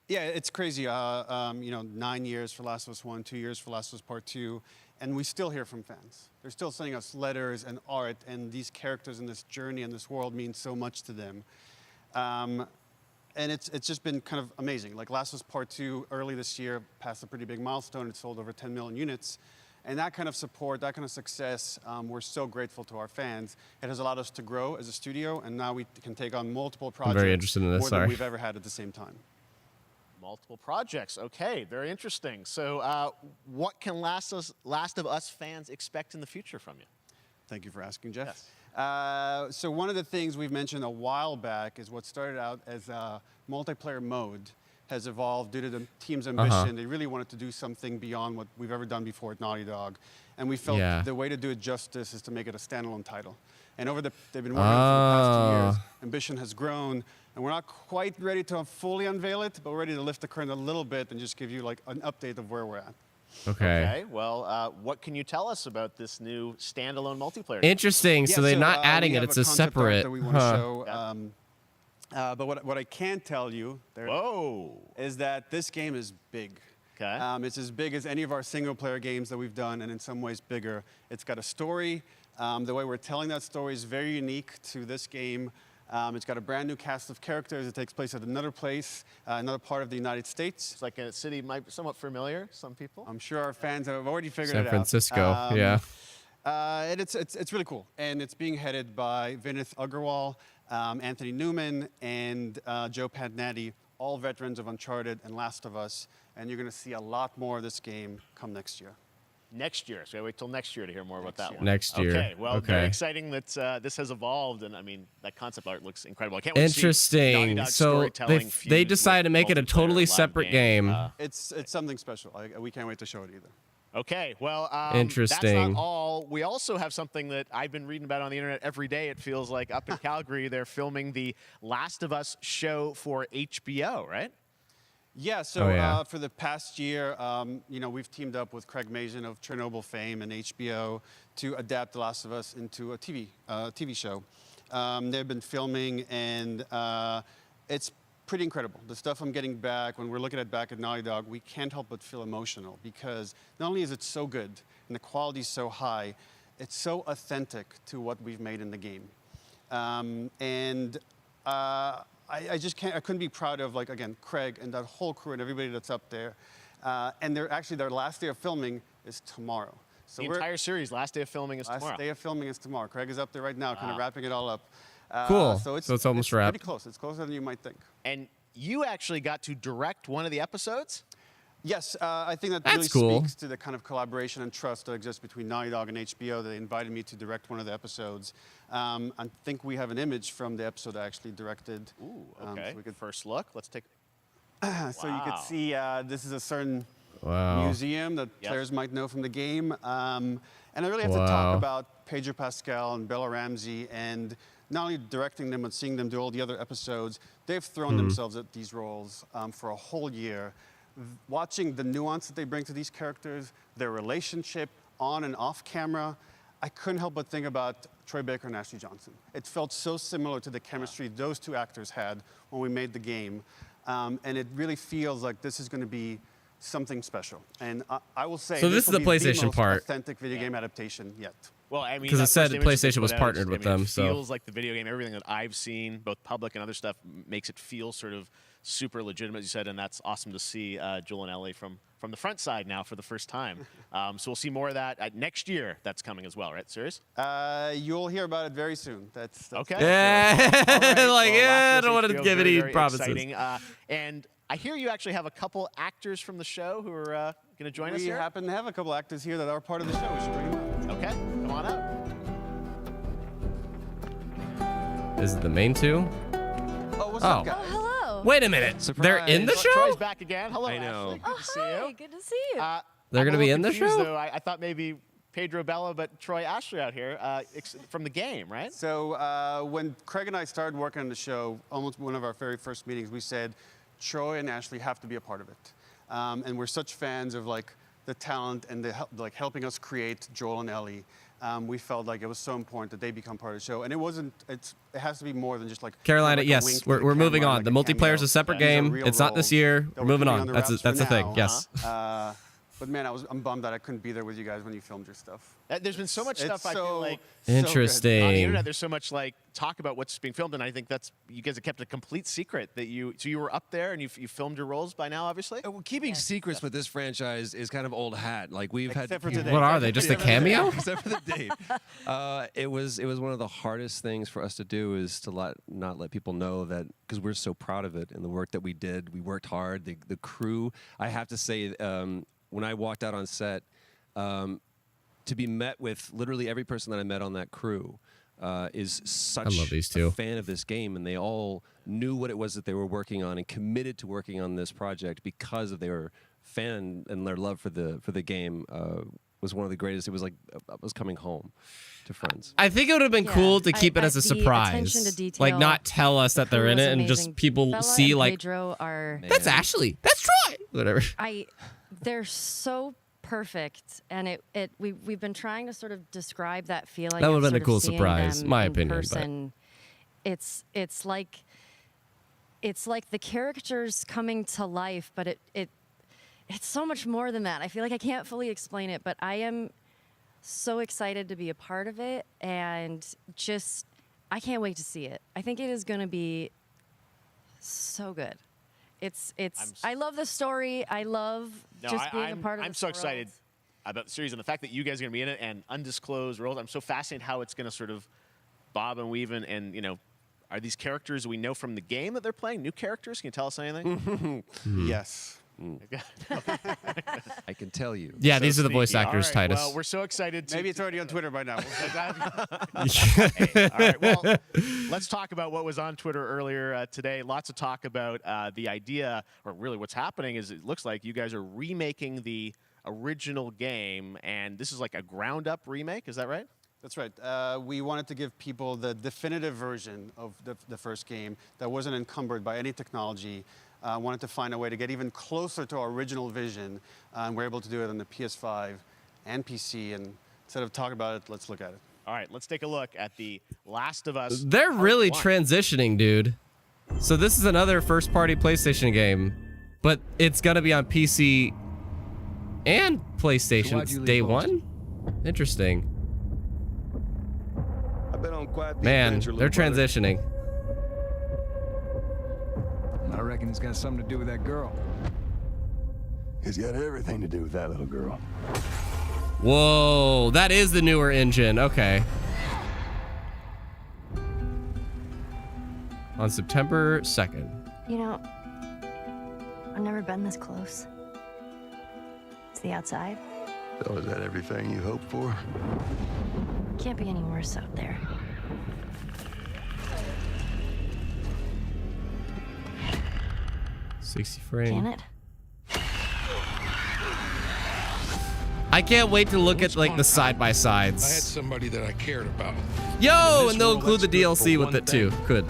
Yeah, it's crazy. 9 years for Last of Us 1, 2 years for Last of Us Part 2, and we still hear from fans. They're still sending us letters and art, and these characters in this journey and this world mean so much to them. And it's just been kind of amazing. Like Last of Us Part 2 early this year passed a pretty big milestone. It sold over 10 million units. And that kind of support, that kind of success, we're so grateful to our fans. It has allowed us to grow as a studio, and now we can take on multiple projects very interested in this, more sorry. than we've ever had at the same time. Multiple projects. Okay, very interesting. So what can Last of Us fans expect in the future from you? Thank you for asking, Jeff. Yes. So one of the things we've mentioned a while back is what started out as a multiplayer mode has evolved due to the team's ambition. They really wanted to do something beyond what we've ever done before at Naughty Dog. And we felt the way to do it justice is to make it a standalone title. And they've been working on it for the past 2 years. Ambition has grown, and we're not quite ready to fully unveil it, but we're ready to lift the curtain a little bit and just give you like an update of where we're at. Okay. Well, what can you tell us about this new standalone multiplayer? Interesting. So they're not adding we it. have It's a a concept art separate. that we want to show. But what I can tell you is that this game is big. Okay. It's as big as any of our single-player games that we've done, and in some ways bigger. It's got a story. The way we're telling that story is very unique to this game. It's got a brand new cast of characters. It takes place at another place, another part of the United States. It's like a city might be somewhat familiar to some people. I'm sure our fans have already figured San it out. Francisco, yeah. And it's really cool. And it's being headed by Vinith Agarwal, Anthony Newman, and Joe Padnatti, all veterans of Uncharted and Last of Us. And you're going to see a lot more of this game come next year. Next year. So I wait till next year to hear more about that one. Next year. Okay. Well, very exciting that this has evolved, and I mean that concept art looks incredible. I can't wait Interesting. To see Naughty Dog So storytelling they decided to make it a totally separate game. It's something special. We can't wait to show it either. Okay, well, Interesting. That's not all. We also have something that I've been reading about on the internet every day. It feels like up in Calgary, they're filming the Last of Us show for HBO, right? Yeah, so for the past year, we've teamed up with Craig Mazin of Chernobyl fame and HBO to adapt The Last of Us into a TV show. They've been filming, and it's pretty incredible. The stuff I'm getting back, when we're looking at back at Naughty Dog, we can't help but feel emotional because not only is it so good and the quality is so high, it's so authentic to what we've made in the game. I just can't, I couldn't be proud of, like, again, Craig and that whole crew and everybody that's up there. And their last day of filming is tomorrow. So the entire series, last day of filming is tomorrow. Last day of filming is tomorrow. Craig is up there right now, kind of wrapping it all up. Cool. So it's almost wrapped. Pretty close. It's closer than you might think. And you actually got to direct one of the episodes? Yes, I think that That's really cool. speaks to the kind of collaboration and trust that exists between Naughty Dog and HBO. They invited me to direct one of the episodes. I think we have an image from the episode I actually directed. Ooh, okay. So we could first look. Let's take. So you could see this is a certain Wow. museum that players might know from the game. And I really have to talk about Pedro Pascal and Bella Ramsey, and not only directing them but seeing them do all the other episodes. They've thrown themselves at these roles for a whole year. Watching the nuance that they bring to these characters, their relationship on and off camera, I couldn't help but think about Troy Baker and Ashley Johnson. It felt so similar to the chemistry those two actors had when we made the game. And it really feels like this is going to be something special. And I will say, So this is the PlayStation most part. authentic video game adaptation yet. Well, I mean, because it said PlayStation was partnered with them. It So feels like the video game. Everything that I've seen, both public and other stuff, makes it feel sort of super legitimate, as you said, and that's awesome to see Joel and Ellie from the front side now for the first time. So we'll see more of that next year. That's coming as well, right? Serious? You'll hear about it very soon. That's okay. Yeah, Right. I don't want to give any promises. Exciting. And I hear you actually have a couple actors from the show who are going to join us here. We happen to have a couple actors here that are part of the show. We should bring them out. Okay, come on up. Is it the main two? Oh, what's up, guys? Hello. Wait a minute. They're in the show? Troy's back again. Hello, I know. Ashley. Good to see you. Good to see you. They're going to be in the show? Though. I thought maybe Pedro Bella, but Troy Ashley out here from the game, right? So when Craig and I started working on the show, almost one of our very first meetings, we said, Troy and Ashley have to be a part of it. And we're such fans of like the talent and the helping us create Joel and Ellie. We felt like it was so important that they become part of the show. And it has to be more than just like Carolina, like a yes, wink to we're the moving camera, on. like The a multiplayer is cameo. a separate These are game. real It's not this roles year. that We're moving keeping on. under That's wraps the for thing. now. Yes. But man, I'm bummed that I couldn't be there with you guys when you filmed your stuff. There's been so much stuff I so- feel like Interesting. on the internet. There's so much like talk about what's being filmed, and I think that's you guys have kept a complete secret that you were up there and you filmed your roles by now, obviously. Well, keeping secrets with this franchise is kind of old hat. Like we've Except had. for today. What are they? Just a cameo? Except for the date. It was one of the hardest things for us to do is to not let people know that, because we're so proud of it and the work that we did. We worked hard. The crew. I have to say, when I walked out on set, to be met with literally every person that I met on that crew is such I love these two. a fan of this game, and they all knew what it was that they were working on and committed to working on this project because of their fan and their love for the game. Was one of the greatest. It was like I was coming home to friends. I think it would have been cool to keep it as a the surprise. attention to detail, Like not tell us that they're in was it and just amazing. people Bella see and like Pedro are that's Ashley. That's Troy. Whatever. they're so perfect, and we've been trying to sort of describe that feeling. That would of have been a sort of cool seeing surprise, them my in opinion, but- person. It's like the characters coming to life, but it's so much more than that. I feel like I can't fully explain it, but I am so excited to be a part of it, and just I can't wait to see it. I think it is going to be so good. I love the story. I love just being a part of I'm this so world. excited about the series and the fact that you guys are going to be in it and undisclosed world. I'm so fascinated how it's going to sort of bob and weave and you know, are these characters we know from the game that they're playing? New characters? Can you tell us anything? Yes. I can tell you. Yeah, So these are the voice sneaky. actors, All right, Titus. Well, we're so excited. Maybe it's already on Twitter by now. Hey, all right, well, let's talk about what was on Twitter earlier today. Lots of talk about the idea, or really what's happening is it looks like you guys are remaking the original game, and this is like a ground-up remake. Is that right? That's right. We wanted to give people the definitive version of the first game that wasn't encumbered by any technology. Wanted to find a way to get even closer to our original vision. We're able to do it on the PS5 and PC. And instead of talking about it, let's look at it. All right, let's take a look at The Last of Us. They're really transitioning, dude. So this is another first-party PlayStation game, but it's gonna be on PC and PlayStation. It's day one? Interesting. I've been on quite the Man, adventure, they're little brother. transitioning. I reckon it's got something to do with that girl. It's got everything to do with that little girl. Whoa, that is the newer engine. Okay. On September 2nd. You know, I've never been this close. It's the outside. So is that everything you hoped for? Can't be any worse out there. $60 frames. Can it? I can't wait to look at like the side by I had sides. somebody that I cared about. Yo, In and they'll this include the world, that's good DLC for with one it too. thing. Good.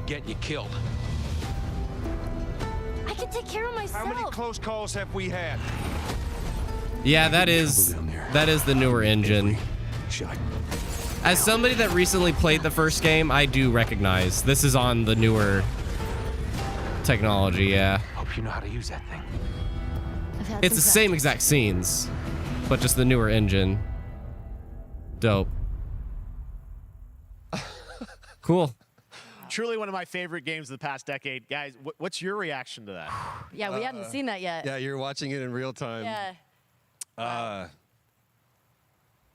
Get you killed. I can take care of myself. How many close calls have we had? Yeah, that is the newer engine. As somebody that recently played the first game, I do recognize this is on the newer technology. Yeah. Hope you know how to use that thing. It's the same exact scenes, but just the newer engine. Dope. Cool. Truly one of my favorite games of the past decade. Guys, what's your reaction to that? Yeah, we hadn't seen that yet. Yeah, you're watching it in real time. Yeah.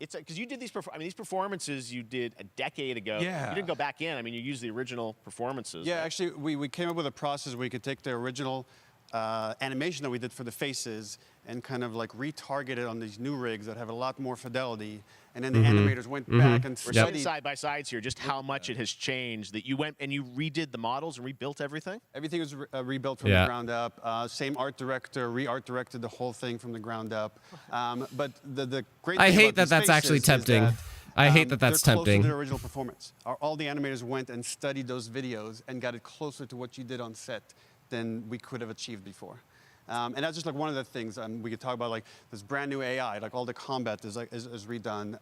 It's because you did these. These performances you did a decade ago. Yeah. You didn't go back in. I mean, you used the original performances. Yeah, actually, we came up with a process where you could take the original animation that we did for the faces and kind of like retarget it on these new rigs that have a lot more fidelity. And then the animators went back and We're studied. seeing side by sides here, just how much it has changed. That you went and you redid the models and rebuilt everything. Everything was rebuilt from the ground up. Same art director, re-art directed the whole thing from the ground up. But the great thing I hate about that these that's actually faces is tempting. that, I hate that that's they're closer tempting. to the original performance. All the animators went and studied those videos and got it closer to what you did on set than we could have achieved before. And that's just like one of the things we could talk about, like this brand new AI, like all the combat is redone.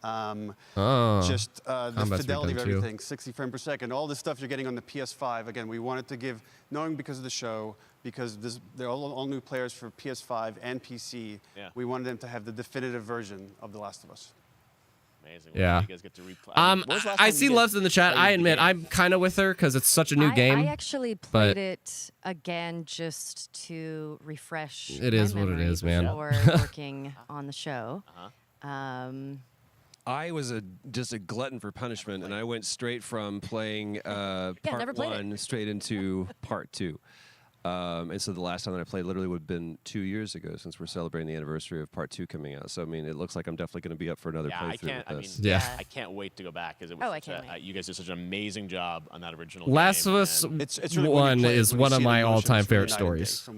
Just the combat's fidelity of redone too. everything, 60 frames per second, all the stuff you're getting on the PS5. Again, we wanted to give, knowing because of the show, because they're all new players for PS5 and PC, we wanted them to have the definitive version of The Last of Us. Amazing. Yeah. You guys get to replay. I see Loves in the chat. I admit, I'm kind of with her because it's such a new game. I actually played it again just to refresh. It is what it is, man. Before working on the show. I was just a glutton for punishment, and I went straight from playing never part played one straight into part two. And so the last time that I played literally would have been 2 years ago, since we're celebrating the anniversary of part two coming out. So I mean, it looks like I'm definitely going to be up for another playthrough with this. I can't wait to go back because it was you guys did such an amazing job on that original Last game. of Us It's really One is one of my all-time favorite stories.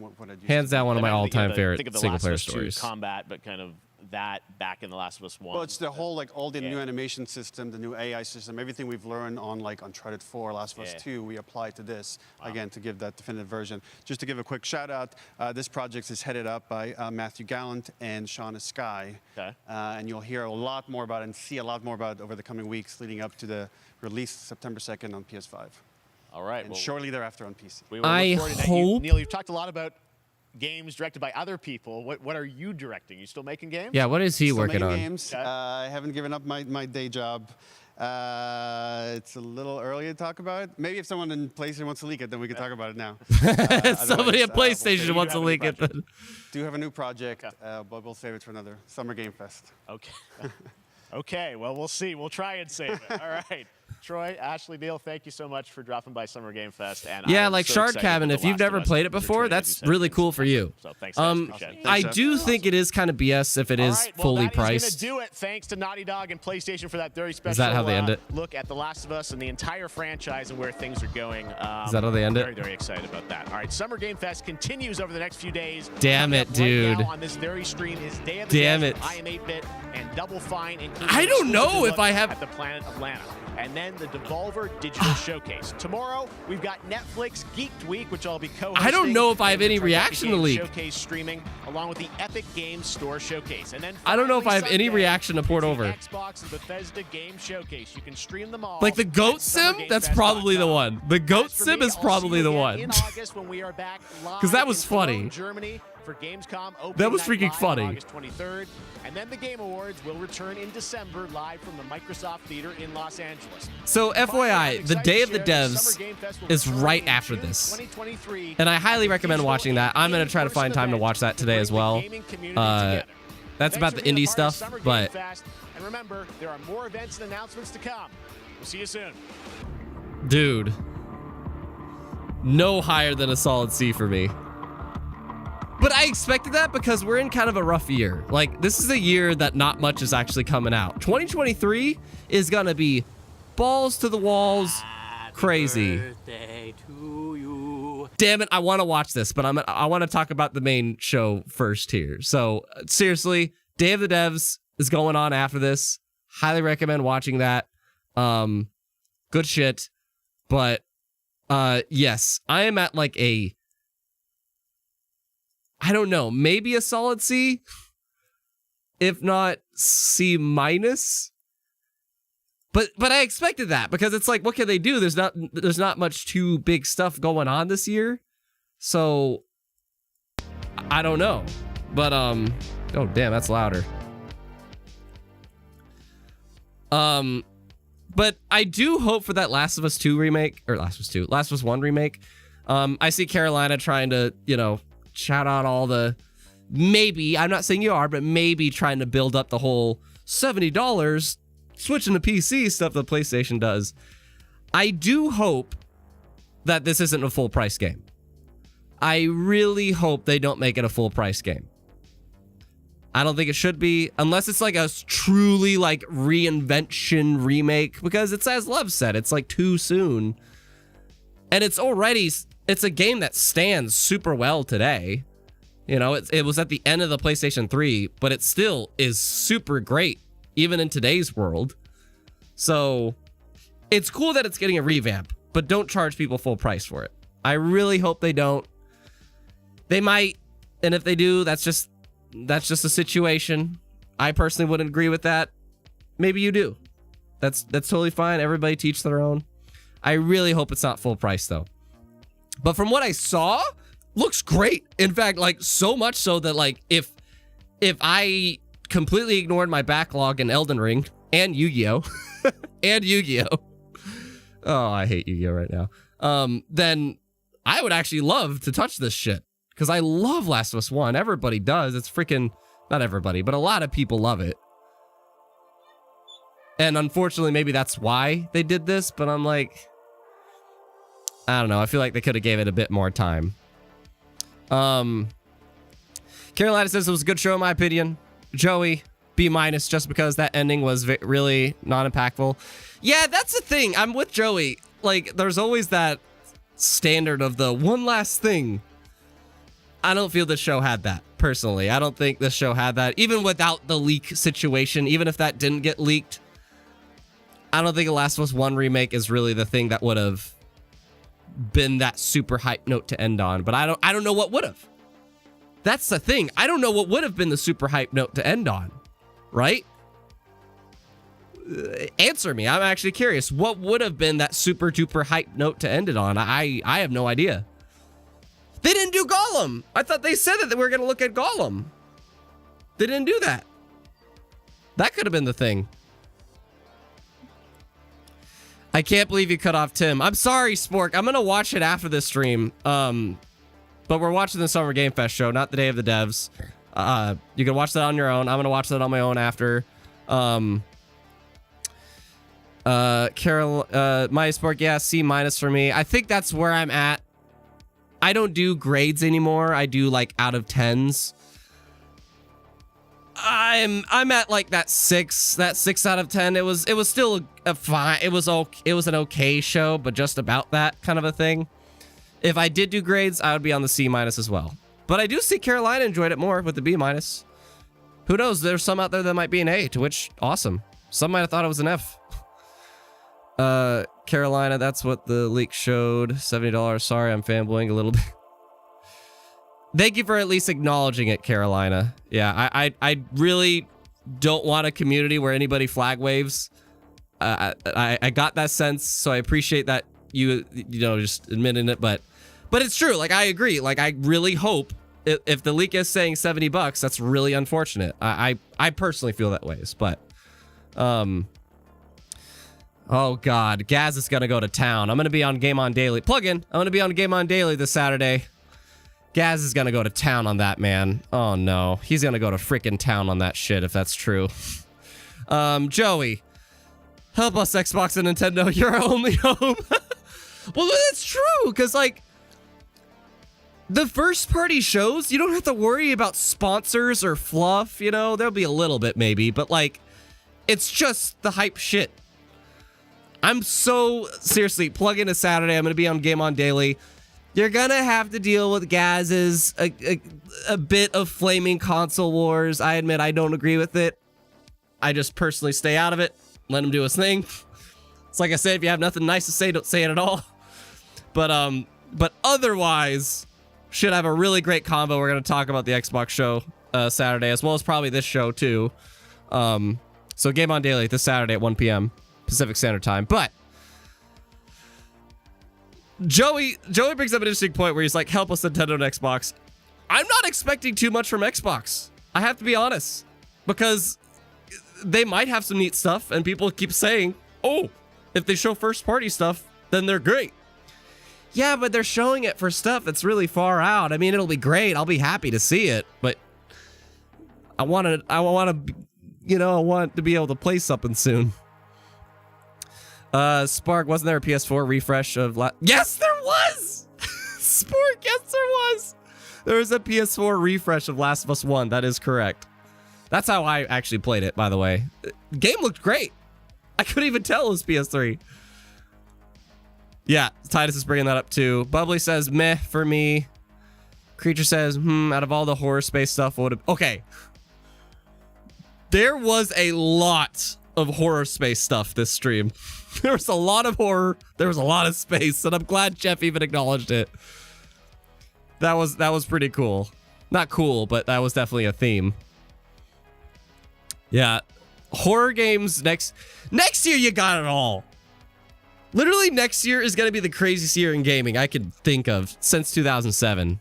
Hands down, one of my all-time favorite Think of the single-player Last of Us 2 stories. combat, but kind of that back in The Last of Us 1. Well, it's the whole, like, all the new animation system, the new AI system, everything we've learned on, like, Uncharted 4, Last of Us 2, we apply to this, again, to give that definitive version. Just to give a quick shout-out, this project is headed up by Matthew Gallant and Shauna Skye. Okay. And you'll hear a lot more about it and see a lot more about it over the coming weeks leading up to the release September 2nd on PS5. All right. And shortly thereafter on PC. We will look forward to that. Neil, you've talked a lot about games directed by other people. What are you directing? You still making games? Yeah, what is he Still working making on? Games. I haven't given up my day job. It's a little early to talk about it. Maybe if someone in PlayStation wants to leak it, then we can talk about it now. Somebody at PlayStation wants to leak it. Do have a new project, but we'll save it for another Summer Game Fest. Okay. Okay, well, we'll see. We'll try and save it. All right. Troy, Ashley, Neil, thank you so much for dropping by Summer Game Fest. And yeah, like Shard Cabin, if you've never played it before, that's really cool for you. So thanks, appreciate it. I do think it is kind of BS if it is fully priced. That's going to do it. Thanks to Naughty Dog and PlayStation for that very special Is that how they end it? Look at The Last of Us and the entire franchise and where things are going. Is that how they end it? Very, very excited about that. All right, Summer Game Fest continues over the next few days. Damn it, dude. Right now on this very stream is Day of the Dead, I Am 8-Bit, and Double Fine. I don't know if I have... At the Planet Atlanta. And then the Devolver Digital Showcase. Tomorrow, we've got Netflix Geeked Week, which I'll be co-hosting. I don't know if I have any reaction to Leak. Showcase streaming, along with the Epic Games Store Showcase. And then I don't know if I have any reaction to port over. Xbox and Bethesda Game Showcase. You can stream them all. Like the Goat Sim? That's probably the one. The Goat Sim is probably the one. In August when we are back live because that was funny. Germany for Gamescom. That was freaking funny. August 23rd. And then the Game Awards will return in December live from the Microsoft Theater in Los Angeles. So FYI, the Day of the Devs is right after this. And I highly recommend watching that. I'm going to try to find time to watch that today as well. That's about the indie stuff, but... And remember, there are more events and announcements to come. We'll see you soon. Dude. No higher than a solid C for me. But I expected that because we're in kind of a rough year. Like, this is a year that not much is actually coming out. 2023 is going to be balls to the walls crazy. Damn it, I want to watch this, but I want to talk about the main show first here. So, seriously, Day of the Devs is going on after this. Highly recommend watching that. Good shit. But, yes, I am at like a... I don't know, maybe a solid C, if not C minus. But I expected that because it's like, what can they do? There's not much too big stuff going on this year, so I don't know. But oh damn, that's louder. But I do hope for that Last of Us 2 remake or Last of Us 1 remake. I see Carolina trying to, shout out all the maybe, I'm not saying you are, but maybe trying to build up the whole $70 switching to PC stuff that PlayStation does. I do hope that this isn't a full price game. I really hope they don't make it a full price game. I don't think it should be, unless it's like a truly like reinvention remake, because it's, as Love said, it's like too soon. And it's a game that stands super well today. It was at the end of the PlayStation 3, but it still is super great, even in today's world. So it's cool that it's getting a revamp, but don't charge people full price for it. I really hope they don't. They might, and if they do, that's just a situation. I personally wouldn't agree with that. Maybe you do. That's totally fine. Everybody teach their own. I really hope it's not full price though. But from what I saw, looks great. In fact, like so much so that like if I completely ignored my backlog in Elden Ring and Yu-Gi-Oh! Oh, I hate Yu-Gi-Oh! Right now. Then I would actually love to touch this shit. Because I love Last of Us 1. Everybody does. It's freaking... Not everybody, but a lot of people love it. And unfortunately, maybe that's why they did this. But I'm like... I don't know. I feel like they could have gave it a bit more time. Carolina says it was a good show in my opinion. Joey, B- just because that ending was really non-impactful. Yeah, that's the thing. I'm with Joey. Like, there's always that standard of the one last thing. I don't feel this show had that, personally. I don't think this show had that. Even without the leak situation, even if that didn't get leaked, I don't think The Last of Us 1 remake is really the thing that would have been that super hype note to end on. But I don't know what would have. That's the thing. I don't know what would have been the super hype note to end on, right? Answer me. I'm actually curious. What would have been that super duper hype note to end it on? I have no idea. They didn't do Gollum. I thought they said that we were going to look at Gollum. They didn't do that. That could have been the thing. I can't believe you cut off Tim. I'm sorry, Spork. I'm going to watch it after this stream. But we're watching the Summer Game Fest show, not the Day of the Devs. You can watch that on your own. I'm going to watch that on my own after. Carol, my Spork, yeah, C- for me. I think that's where I'm at. I don't do grades anymore. I do like out of 10s. I'm at like that 6 out of 10. It was still a fine. It was an okay show, but just about that kind of a thing. If I did do grades, I would be on the C- as well. But I do see Carolina enjoyed it more with the B-. Who knows? There's some out there that might be an A, to which awesome. Some might have thought it was an F. Carolina, that's what the leak showed. $70. Sorry, I'm fanboying a little bit. Thank you for at least acknowledging it, Carolina. Yeah, I really don't want a community where anybody flag waves. I got that sense, so I appreciate that you know, just admitting it, but it's true. Like, I agree. Like, I really hope if the leak is saying $70, that's really unfortunate. I personally feel that ways, but oh God, Gaz is gonna go to town. I'm gonna be on Game On Daily. Plug in. I'm gonna be on Game On Daily this Saturday. Gaz is gonna go to town on that, man. Oh no, he's gonna go to freaking town on that shit if that's true. Joey, help us, Xbox and Nintendo. You're our only hope. Well, that's true, because like the first party shows, you don't have to worry about sponsors or fluff. You know, there'll be a little bit maybe, but like it's just the hype shit. I'm so seriously plug in a Saturday. I'm gonna be on Game On Daily. You're gonna have to deal with Gaz's a bit of flaming console wars. I admit I don't agree with it. I just personally stay out of it. Let him do his thing. It's like I said, if you have nothing nice to say, don't say it at all. But otherwise, should have a really great combo. We're gonna talk about the Xbox show Saturday, as well as probably this show too. So Game On Daily this Saturday at 1 p.m. Pacific Standard Time. But Joey brings up an interesting point where he's like, help us, Nintendo and Xbox. I'm not expecting too much from Xbox. I have to be honest, because they might have some neat stuff, and people keep saying, oh, if they show first party stuff, then they're great. Yeah, but they're showing it for stuff that's really far out. I mean, it'll be great. I'll be happy to see it, but I want to be able to play something soon. Spark, wasn't there a PS4 refresh of Yes, there was! Spark, yes, there was! There was a PS4 refresh of Last of Us 1. That is correct. That's how I actually played it, by the way. The game looked great. I couldn't even tell it was PS3. Yeah, Titus is bringing that up too. Bubbly says, meh for me. Creature says, out of all the horror space stuff, what would have... Okay. There was a lot of horror space stuff this stream. There was a lot of horror. There was a lot of space, and I'm glad Jeff even acknowledged it. That was pretty cool. Not cool, but that was definitely a theme. Yeah. Horror games next year, you got it all. Literally next year is going to be the craziest year in gaming I could think of since 2007.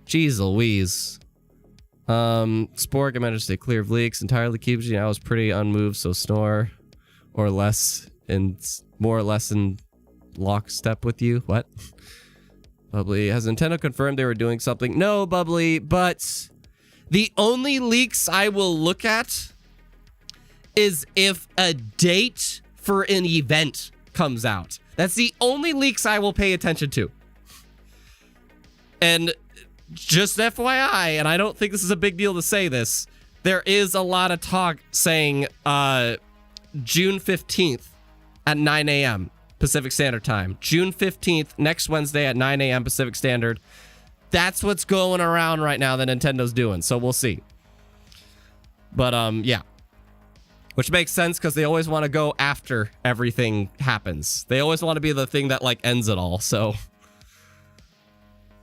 Jeez Louise. Spork, I managed to stay clear of leaks entirely. Kibiji, I was pretty unmoved, so snore or less and more or less in lockstep with you. What? Bubbly, has Nintendo confirmed they were doing something? No, Bubbly, but the only leaks I will look at is if a date for an event comes out. That's the only leaks I will pay attention to. And just FYI, and I don't think this is a big deal to say this, there is a lot of talk saying June 15th at 9 a.m. Pacific Standard Time. June 15th, next Wednesday at 9 a.m. Pacific Standard. That's what's going around right now that Nintendo's doing, so we'll see. But, yeah. Which makes sense, because they always want to go after everything happens. They always want to be the thing that, like, ends it all, so...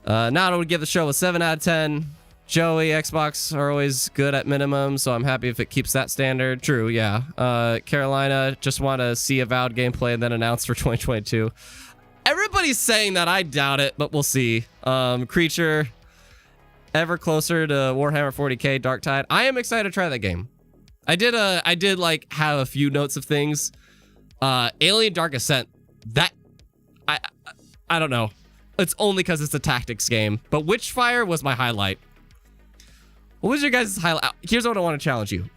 Now I would give the show a 7 out of 10. Joey, Xbox are always good at minimum, so I'm happy if it keeps that standard. True, yeah. Carolina, just want to see Avowed gameplay and then announce for 2022. Everybody's saying that. I doubt it, but we'll see. Creature, ever closer to Warhammer 40k Darktide. I am excited to try that game. I did like have a few notes of things. Alien Dark Ascent. That I don't know. It's only because it's a tactics game. But Witchfire was my highlight. What was your guys' highlight? Here's what I want to challenge you.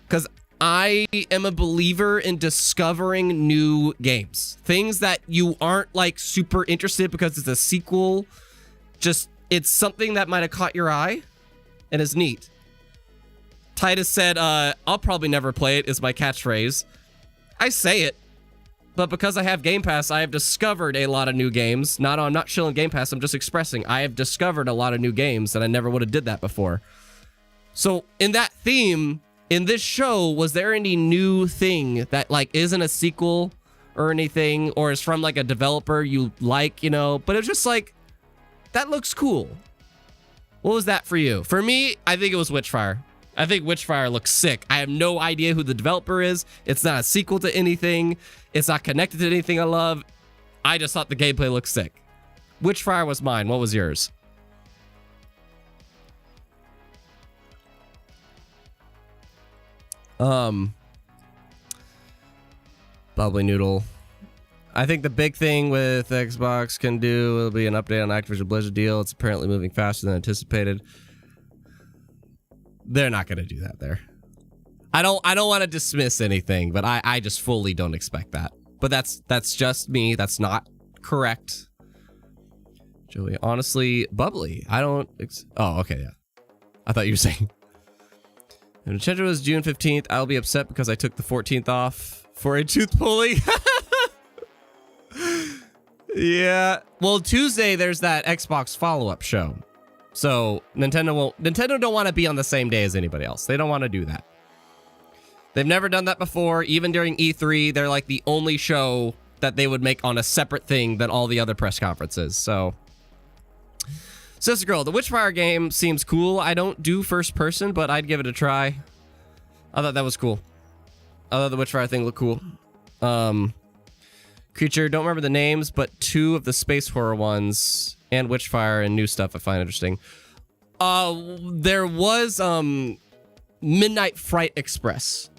Because I am a believer in discovering new games. Things that you aren't like super interested because it's a sequel. Just, it's something that might have caught your eye and is neat. Titus said, I'll probably never play it is my catchphrase. I say it. But because I have Game Pass, I have discovered a lot of new games. I'm not chilling Game Pass, I'm just expressing. I have discovered a lot of new games that I never would have did that before. So in that theme, in this show, was there any new thing that like isn't a sequel or anything, or is from like a developer you like, you know? But it's just like, that looks cool. What was that for you? For me, I think it was Witchfire. I think Witchfire looks sick. I have no idea who the developer is. It's not a sequel to anything. It's not connected to anything I love. I just thought the gameplay looked sick. Witchfire was mine. What was yours? Bubbly Noodle. I think the big thing with Xbox can do will be an update on Activision Blizzard deal. It's apparently moving faster than anticipated. They're not going to do that there. I don't want to dismiss anything, but I just fully don't expect that. But that's just me. That's not correct. Joey, honestly, Bubbly. I don't... oh, okay, yeah. I thought you were saying... If Chenja was June 15th, I'll be upset because I took the 14th off for a tooth pulling. Yeah. Well, Tuesday, there's that Xbox follow-up show. So Nintendo don't want to be on the same day as anybody else. They don't want to do that. They've never done that before. Even during E3, they're like the only show that they would make on a separate thing than all the other press conferences. So, Sister Girl, the Witchfire game seems cool. I don't do first person, but I'd give it a try. I thought that was cool. I thought the Witchfire thing looked cool. Creature, don't remember the names, but 2 of the space horror ones and Witchfire and new stuff I find interesting. There was Midnight Fright Express.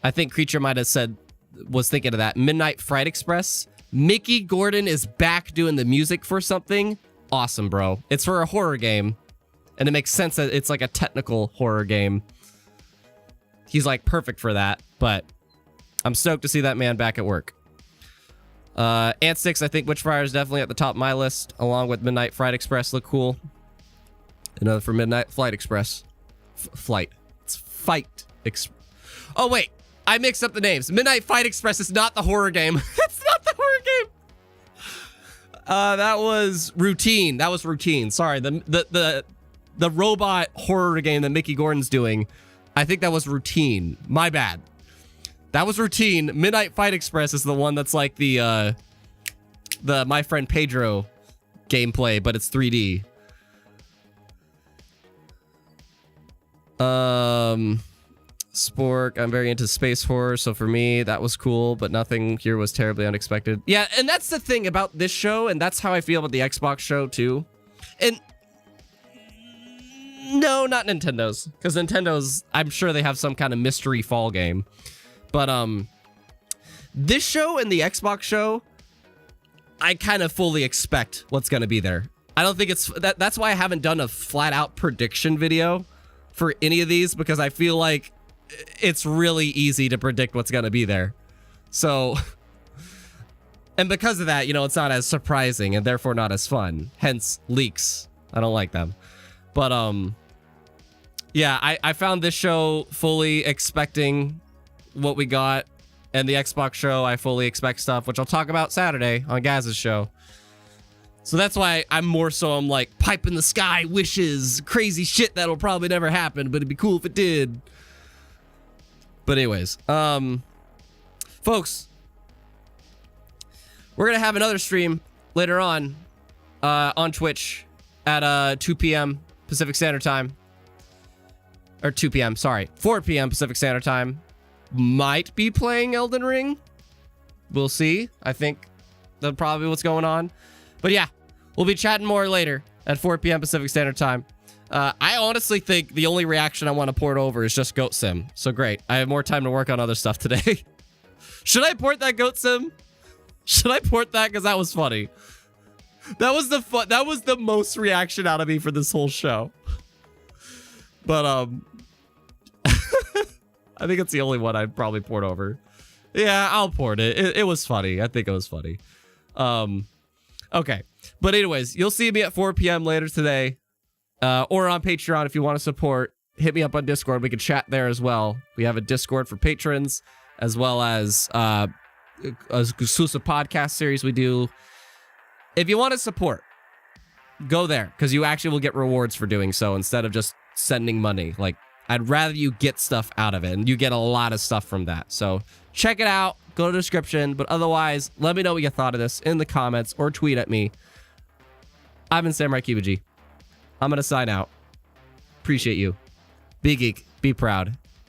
I think Creature might have was thinking of that. Midnight Fright Express. Mickey Gordon is back doing the music for something. Awesome, bro. It's for a horror game, and it makes sense that it's like a technical horror game. He's like perfect for that, but I'm stoked to see that man back at work. Ant 6, I think Witchfire is definitely at the top of my list, along with Midnight Fright Express. Look cool. Another for Midnight Flight Express. Flight. It's Fight Express. Oh, wait. I mixed up the names. Midnight Fight Express is not the horror game. It's not the horror game. That was Routine. That was Routine. Sorry. The robot horror game that Mickey Gordon's doing. I think that was Routine. My bad. That was Routine. Midnight Fight Express is the one that's like the My Friend Pedro gameplay, but it's 3D. Spork, I'm very into space horror, so for me, that was cool, but nothing here was terribly unexpected. Yeah, and that's the thing about this show, and that's how I feel about the Xbox show, too. And no, not Nintendo's, because Nintendo's, I'm sure they have some kind of mystery fall game. But this show and the Xbox show, I kind of fully expect what's going to be there. I don't think it's... That's why I haven't done a flat-out prediction video for any of these, because I feel like it's really easy to predict what's going to be there. So... And because of that, you know, it's not as surprising and therefore not as fun. Hence, leaks. I don't like them. But, yeah, I found this show fully expecting what we got, and the Xbox show I fully expect stuff, which I'll talk about Saturday on Gaz's show. So that's why I'm like pipe in the sky wishes, crazy shit that'll probably never happen, but it'd be cool if it did. But anyways, folks, we're gonna have another stream later on Twitch at 2 p.m. Pacific Standard Time. Or 2 p.m., sorry. 4 p.m. Pacific Standard Time. Might be playing Elden Ring. we'll see. I think that's probably what's going on. But yeah, we'll be chatting more later at 4 p.m. Pacific Standard Time. I honestly think the only reaction I want to port over is just Goat Sim. So great. I have more time to work on other stuff today. Should I port that Goat Sim? Should I port that? Because that was funny. That was the most reaction out of me for this whole show. But I think it's the only one I'd probably port over. Yeah, I'll port it. It was funny. I think it was funny. Okay. But anyways, you'll see me at 4 p.m. later today. Or on Patreon if you want to support. Hit me up on Discord. We can chat there as well. We have a Discord for patrons, as well as a exclusive podcast series we do. If you want to support, go there, because you actually will get rewards for doing so instead of just sending money. Like, I'd rather you get stuff out of it, and you get a lot of stuff from that. So check it out. Go to the description. But otherwise, let me know what you thought of this in the comments or tweet at me. I've been Samurai Kibiji. I'm going to sign out. Appreciate you. Be geek. Be proud.